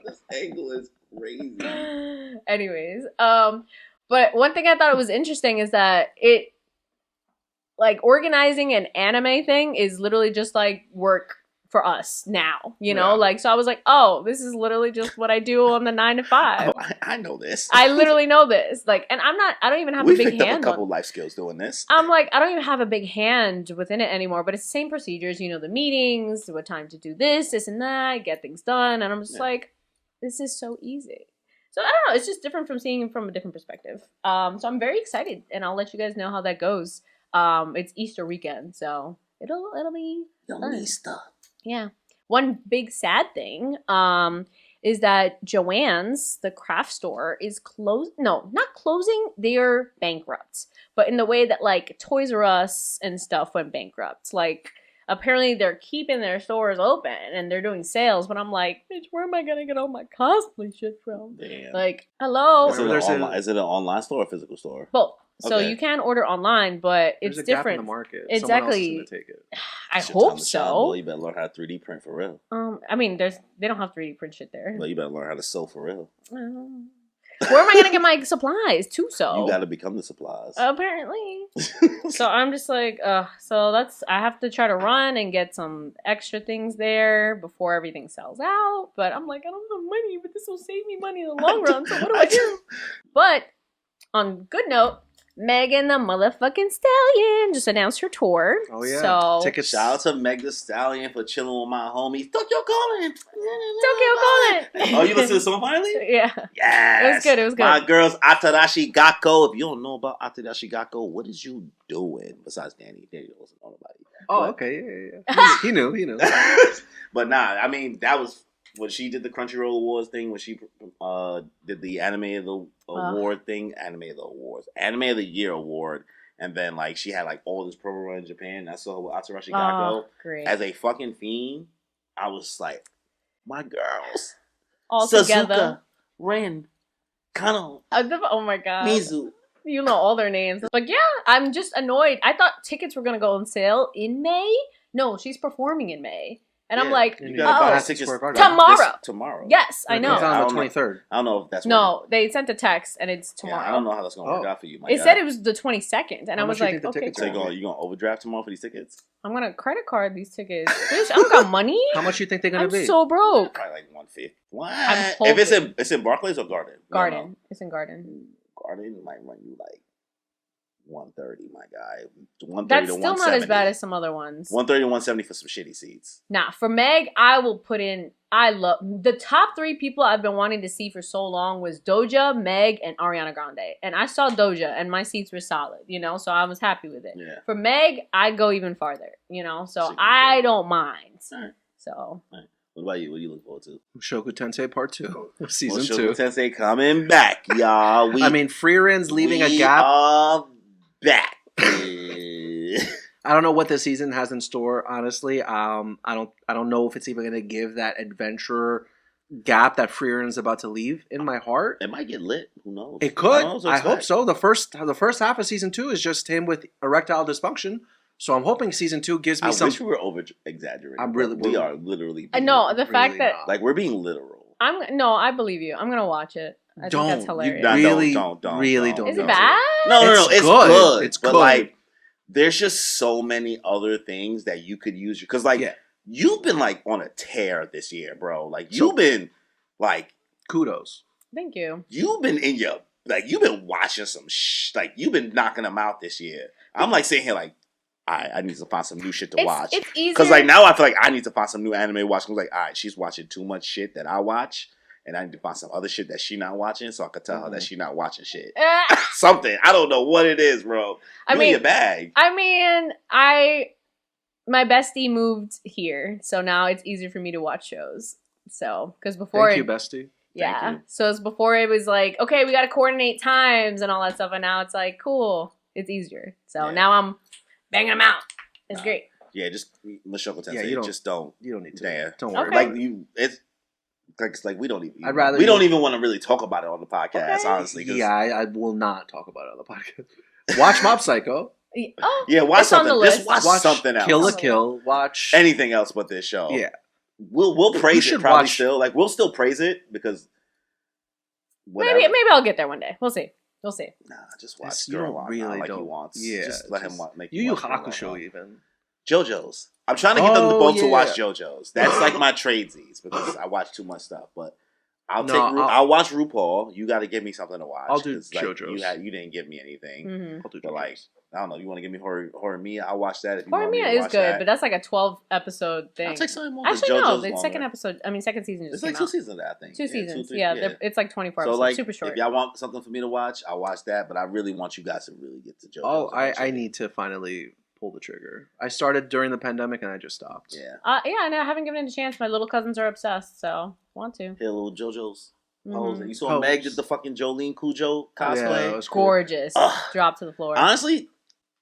[SPEAKER 3] This angle is crazy.
[SPEAKER 1] Anyways, but one thing I thought was interesting is that it, like, organizing an anime thing is literally just like work for us now, you know? Like, so I was like, oh, this is literally just what I do on the 9 to 5.
[SPEAKER 3] Oh, I know this.
[SPEAKER 1] I literally know this. Like, and I don't even have a big hand.
[SPEAKER 3] We picked up a couple life skills doing this.
[SPEAKER 1] I'm like, I don't even have a big hand within it anymore, but it's the same procedures, the meetings, what time to do this and that, get things done. And I'm just like, this is so easy. So I don't know. It's just different from seeing it from a different perspective. So I'm very excited, and I'll let you guys know how that goes. It's Easter weekend, so it'll be fun.
[SPEAKER 3] Easter.
[SPEAKER 1] Yeah. One big sad thing is that Joann's, the craft store, is closed. No, not closing. They're bankrupt. But in the way that, like, Toys R Us and stuff went bankrupt. Like, apparently they're keeping their stores open and they're doing sales. But I'm like, bitch, where am I going to get all my cosplay shit from?
[SPEAKER 3] Damn.
[SPEAKER 1] Like, hello?
[SPEAKER 3] Is it an online store or a physical store?
[SPEAKER 1] Both. So you can order online, but it's
[SPEAKER 2] There's a
[SPEAKER 1] different.
[SPEAKER 2] Gap in the market.
[SPEAKER 1] Exactly.
[SPEAKER 2] Someone else is gonna take it.
[SPEAKER 1] I hope so.
[SPEAKER 3] Boy, you better learn how to 3D print for real.
[SPEAKER 1] I mean, they don't have 3D print shit there.
[SPEAKER 3] Well, you better learn how to sew for real.
[SPEAKER 1] Where am I gonna get my supplies to sew?
[SPEAKER 3] You got to become the supplies.
[SPEAKER 1] Apparently. So I'm just like, so I have to try to run and get some extra things there before everything sells out. But I'm like, I don't have money, but this will save me money in the long run. So what do I do? But on good note, Megan the motherfucking Stallion just announced her tour.
[SPEAKER 2] Oh yeah,
[SPEAKER 1] so
[SPEAKER 2] tickets.
[SPEAKER 3] Shout out to Meg the Stallion for chilling with my homies. Tokyo Calling.
[SPEAKER 1] Tokyo
[SPEAKER 3] Oh, you listen to the song finally?
[SPEAKER 1] Yeah.
[SPEAKER 3] Yes.
[SPEAKER 1] It was good.
[SPEAKER 3] My girls, Atarashi Gakko. If you don't know about Atarashi Gakko, what is you doing? Besides Danny. Danny doesn't know nobody.
[SPEAKER 2] Oh, okay. Yeah. He knew.
[SPEAKER 3] But nah, I mean, that was when she did the Crunchyroll Awards thing, when she did the Anime of the Award thing, Anime of the Year award, and then like she had like all this promo run in Japan. That's all Atarashi Gakko.
[SPEAKER 1] Great.
[SPEAKER 3] As a fucking fiend, I was like, my girls,
[SPEAKER 1] all
[SPEAKER 3] Suzuka,
[SPEAKER 1] together.
[SPEAKER 3] Ren, Kano,
[SPEAKER 1] Oh my god.
[SPEAKER 3] Mizu.
[SPEAKER 1] You know all their names. Like, yeah, I'm just annoyed. I thought tickets were gonna go on sale in May. No, she's performing in May. And I'm like,
[SPEAKER 3] tomorrow.
[SPEAKER 1] Tomorrow. Yes, I know.
[SPEAKER 2] It's on the 23rd.
[SPEAKER 3] I don't know if that's
[SPEAKER 1] they sent a text and it's tomorrow.
[SPEAKER 3] Yeah, I don't know how that's going to work out for you, my
[SPEAKER 1] It
[SPEAKER 3] guy.
[SPEAKER 1] said it was the 22nd. And I was like, okay,
[SPEAKER 3] So you going to overdraft tomorrow for these tickets?
[SPEAKER 1] I'm going to credit card these tickets. Bitch, I don't got money.
[SPEAKER 2] How much you think they're going to be?
[SPEAKER 1] I'm so broke.
[SPEAKER 3] Probably like $150. What?
[SPEAKER 1] I'm
[SPEAKER 3] If it's in Barclays or Garden?
[SPEAKER 1] Garden. It's in Garden.
[SPEAKER 3] Garden might run you like $130, my guy. $130
[SPEAKER 1] That's
[SPEAKER 3] to
[SPEAKER 1] still
[SPEAKER 3] $170.
[SPEAKER 1] not as bad as some other ones.
[SPEAKER 3] $130 to $170 for some shitty seats.
[SPEAKER 1] Nah, for Meg, I will put in. I love the top 3 people I've been wanting to see for so long was Doja, Meg, and Ariana Grande. And I saw Doja, and my seats were solid, so I was happy with it.
[SPEAKER 3] Yeah.
[SPEAKER 1] For Meg, I'd go even farther, so I don't mind.
[SPEAKER 3] Right.
[SPEAKER 1] So.
[SPEAKER 3] All right. What about you? What do you look forward to?
[SPEAKER 2] Mushoku Tensei Part 2, Season 2.
[SPEAKER 3] Mushoku Tensei coming back, y'all.
[SPEAKER 2] Frieren's leaving a gap.
[SPEAKER 3] Are back.
[SPEAKER 2] I don't know what this season has in store, honestly. I don't know if it's even going to give that adventure gap that Frieren's about to leave in my heart.
[SPEAKER 3] It might get lit. Who knows?
[SPEAKER 2] It could. I hope so. The first half of season 2 is just him with erectile dysfunction. So I'm hoping season 2 gives me some.
[SPEAKER 3] I wish we were over exaggerating. We are literally.
[SPEAKER 1] No, the fact that
[SPEAKER 3] like we're being literal.
[SPEAKER 1] I believe you. I'm gonna watch it. I think that's hilarious.
[SPEAKER 3] Don't.
[SPEAKER 1] Is it bad?
[SPEAKER 3] No. It's good.
[SPEAKER 2] It's
[SPEAKER 3] but
[SPEAKER 2] good.
[SPEAKER 3] Like, there's just so many other things that you could use. Because you've been like on a tear this year, bro. Like you've been like
[SPEAKER 2] kudos.
[SPEAKER 1] Thank you.
[SPEAKER 3] You've been you've been watching some like you've been knocking them out this year. I'm like sitting here like I need to find some new shit to watch.
[SPEAKER 1] It's easier.
[SPEAKER 3] Because like now I feel like I need to find some new anime to watch. I was like, all right, she's watching too much shit that I watch. And I need to find some other shit that she not watching so I could tell her that she not watching shit. Something. I don't know what it is, bro. You in your bag.
[SPEAKER 1] I mean, my bestie moved here. So now it's easier for me to watch shows. So, because before...
[SPEAKER 2] Thank you, bestie.
[SPEAKER 1] Yeah. So it's before it was like, okay, we got to coordinate times and all that stuff. And now it's like, cool. It's easier. So now I'm banging them out. It's great.
[SPEAKER 3] Yeah, just Mushoku Tensei.
[SPEAKER 2] Yeah,
[SPEAKER 3] you don't need to.
[SPEAKER 2] Yeah. Don't worry.
[SPEAKER 1] Okay.
[SPEAKER 3] It's like we don't even.
[SPEAKER 2] I'd rather
[SPEAKER 3] we don't even want to really talk about it on the podcast, honestly.
[SPEAKER 2] Yeah, I will not talk about it on the podcast. Watch Mob Psycho.
[SPEAKER 3] Yeah, watch something. Just watch something else.
[SPEAKER 2] Kill la Kill. Watch
[SPEAKER 3] anything else but this show.
[SPEAKER 2] Yeah,
[SPEAKER 3] we'll praise it probably still. Like we'll still praise it because whatever.
[SPEAKER 1] Maybe I'll get there one day. We'll see. Nah,
[SPEAKER 3] just watch.
[SPEAKER 2] You don't really
[SPEAKER 3] like
[SPEAKER 2] don't.
[SPEAKER 3] he wants.
[SPEAKER 2] Yeah,
[SPEAKER 3] just let him make.
[SPEAKER 2] Yu Yu Hakusho even.
[SPEAKER 3] JoJo's. I'm trying to get them both to watch JoJo's. That's like my tradesies because I watch too much stuff. But I'll watch RuPaul. You got to give me something to watch.
[SPEAKER 2] I'll do JoJo's.
[SPEAKER 3] You didn't give me anything.
[SPEAKER 1] Mm-hmm.
[SPEAKER 2] I'll do JoJo's.
[SPEAKER 3] But like, I don't know. You want to give me Horror Mia? I'll watch that.
[SPEAKER 1] Horror Mia is good, but that's like a 12-episode thing.
[SPEAKER 3] I'll take something more.
[SPEAKER 1] Actually, no. The second season just
[SPEAKER 3] It's like 2 seasons of that, I think.
[SPEAKER 1] 2 seasons. It's like 24 episodes.
[SPEAKER 3] Like,
[SPEAKER 1] super short.
[SPEAKER 3] If y'all want something for me to watch, I'll watch that. But I really want you guys to really get to JoJo's.
[SPEAKER 2] Oh, I need to finally pull the trigger. I started during the pandemic and I just stopped.
[SPEAKER 1] Yeah. I haven't given it a chance. My little cousins are obsessed, so want to.
[SPEAKER 3] Hey, little JoJo's.
[SPEAKER 1] Mm-hmm.
[SPEAKER 3] You saw Meg did the fucking Jolene Cujo cosplay.
[SPEAKER 2] Yeah, it was cool.
[SPEAKER 1] Gorgeous. Drop to the floor.
[SPEAKER 3] Honestly,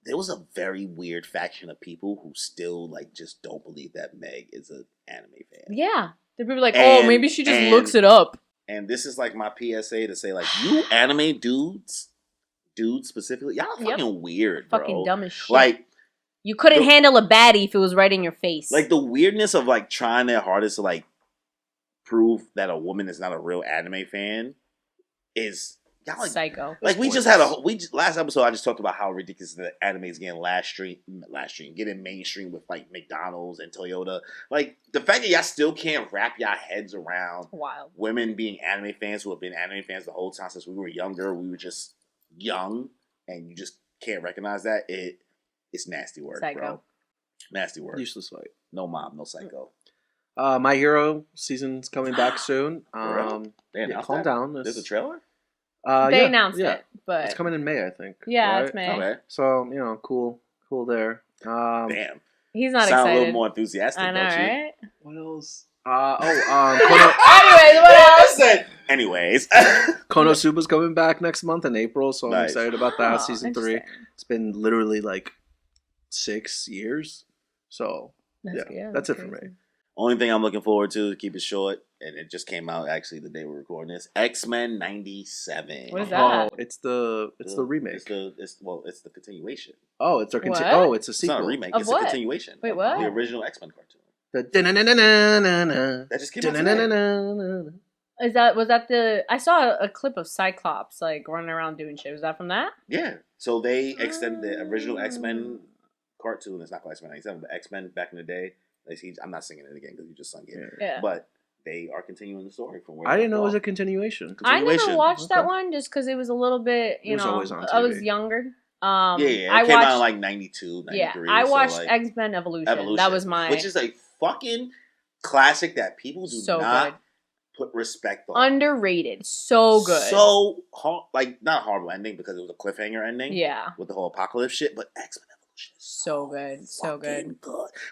[SPEAKER 3] there was a very weird faction of people who still like just don't believe that Meg is an anime fan.
[SPEAKER 1] Yeah. There are people like, maybe she just looks it up.
[SPEAKER 3] And this is like my PSA to say, like, you anime dudes specifically, y'all fucking weird, bro.
[SPEAKER 1] Fucking dumb as shit.
[SPEAKER 3] Like,
[SPEAKER 1] you couldn't handle a baddie if it was right in your face.
[SPEAKER 3] Like, the weirdness of, like, trying their hardest to, like, prove that a woman is not a real anime fan is... Y'all like,
[SPEAKER 1] psycho.
[SPEAKER 3] Like, last episode, I just talked about how ridiculous the anime is getting getting mainstream with, like, McDonald's and Toyota. Like, the fact that y'all still can't wrap y'all heads around women being anime fans who have been anime fans the whole time since we were younger. We were just young, and you just can't recognize that. It's nasty work, bro. Nasty work.
[SPEAKER 2] Useless fight.
[SPEAKER 3] No mom, no psycho.
[SPEAKER 2] My Hero season's coming back soon.
[SPEAKER 3] Calm
[SPEAKER 2] down.
[SPEAKER 3] There's a trailer?
[SPEAKER 1] They announced it, but
[SPEAKER 2] it's coming in May, I think.
[SPEAKER 1] Yeah,
[SPEAKER 2] right?
[SPEAKER 1] it's May.
[SPEAKER 3] Okay.
[SPEAKER 2] So, cool there.
[SPEAKER 3] Damn.
[SPEAKER 1] He's not
[SPEAKER 3] Sound
[SPEAKER 1] excited.
[SPEAKER 3] a little more enthusiastic,
[SPEAKER 1] I know,
[SPEAKER 3] don't you?
[SPEAKER 1] right?
[SPEAKER 2] What else?
[SPEAKER 1] Anyways,
[SPEAKER 2] Konosuba's coming back next month in April, so I'm excited about that. Season 3. It's been literally like 6 years. So, that's it for me.
[SPEAKER 3] Only thing I'm looking forward to keep it short, and it just came out actually the day we're recording this. X-Men 97.
[SPEAKER 1] What is that?
[SPEAKER 2] Oh, it's the remake.
[SPEAKER 3] It's the continuation.
[SPEAKER 2] Oh, it's a sequel.
[SPEAKER 3] It's not a remake. It's a continuation.
[SPEAKER 1] Wait, what?
[SPEAKER 3] The original X-Men cartoon.
[SPEAKER 2] That
[SPEAKER 3] just came out today.
[SPEAKER 1] Was that the? I saw a clip of Cyclops like running around doing shit. Was that from that?
[SPEAKER 3] Yeah. So they extended the original X-Men cartoon. It's not called X-Men 97, but X-Men back in the day. I'm not singing it again because you just sung it.
[SPEAKER 1] Yeah.
[SPEAKER 3] But they are continuing the story from where
[SPEAKER 2] I didn't know it was a continuation.
[SPEAKER 1] I never watched that one just because it was a little bit,
[SPEAKER 2] it was always on TV.
[SPEAKER 1] I was younger.
[SPEAKER 3] It came out in like 92, 93.
[SPEAKER 1] Yeah, I watched X-Men Evolution. That was mine.
[SPEAKER 3] Which is a fucking classic that people do not put respect on.
[SPEAKER 1] Underrated. So good.
[SPEAKER 3] So, not horrible ending because it was a cliffhanger ending.
[SPEAKER 1] Yeah.
[SPEAKER 3] With the whole apocalypse shit, but X-Men
[SPEAKER 1] so good. So good.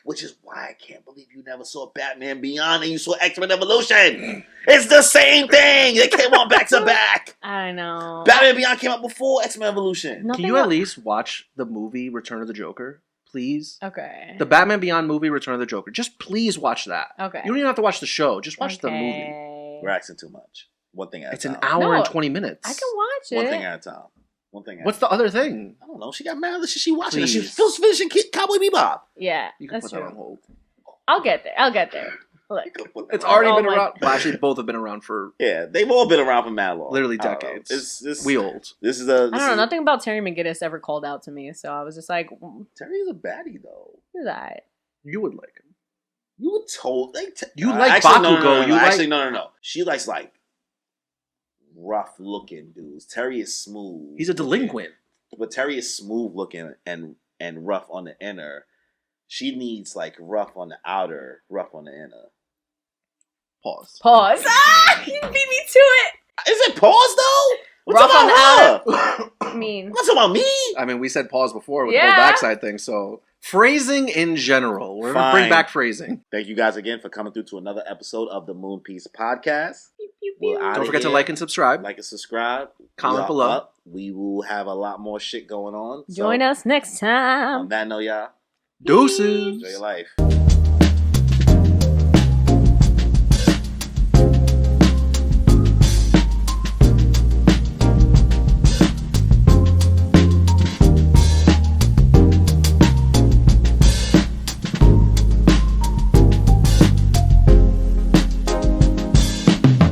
[SPEAKER 3] Which is why I can't believe you never saw Batman Beyond and you saw X-Men Evolution. It's the same thing. They came on back to back.
[SPEAKER 1] I know.
[SPEAKER 3] Batman Beyond came out before X-Men Evolution.
[SPEAKER 2] Can you at least watch the movie Return of the Joker? Please?
[SPEAKER 1] Okay.
[SPEAKER 2] The Batman Beyond movie Return of the Joker. Just please watch that.
[SPEAKER 1] Okay.
[SPEAKER 2] You don't even have to watch the show. Just watch the movie.
[SPEAKER 3] We're asking too much. One thing at a time.
[SPEAKER 2] It's an hour and 20 minutes.
[SPEAKER 1] I can watch it.
[SPEAKER 3] One thing at a time.
[SPEAKER 2] What's the other thing?
[SPEAKER 3] I don't know. She got mad that she watching it. She was finishing Cowboy Bebop.
[SPEAKER 1] Yeah,
[SPEAKER 2] you can put that on hold.
[SPEAKER 1] I'll get there. Look,
[SPEAKER 2] it's already been around. Well, actually, both have been around for.
[SPEAKER 3] Yeah, they've all been around for mad long.
[SPEAKER 2] Literally decades. We old.
[SPEAKER 3] I don't
[SPEAKER 1] know. Nothing about Terry McGinnis ever called out to me, so I was just like,
[SPEAKER 3] Terry's a baddie though.
[SPEAKER 1] He's alright.
[SPEAKER 2] You would like him.
[SPEAKER 3] You were told.
[SPEAKER 2] You like Bakugo.
[SPEAKER 3] No. She likes like rough looking dudes. Terry is smooth.
[SPEAKER 2] He's a delinquent.
[SPEAKER 3] But Terry is smooth looking and and rough on the inner. She needs like rough on the outer, rough on the inner.
[SPEAKER 2] Pause.
[SPEAKER 1] You beat me to it.
[SPEAKER 3] Is it pause though? What's
[SPEAKER 1] Rough on the
[SPEAKER 3] outer?
[SPEAKER 1] I mean,
[SPEAKER 3] What's about me?
[SPEAKER 2] I mean, we said pause before with the whole backside thing, so phrasing in general. We're going to bring back phrasing.
[SPEAKER 3] Thank you guys again for coming through to another episode of the Moon Piece Podcast.
[SPEAKER 2] Don't forget to like and subscribe.
[SPEAKER 3] Like and subscribe.
[SPEAKER 2] Comment below.
[SPEAKER 3] Up. We will have a lot more shit going on.
[SPEAKER 1] Join us next time.
[SPEAKER 3] On that note, y'all.
[SPEAKER 2] Deuces.
[SPEAKER 3] Enjoy your life.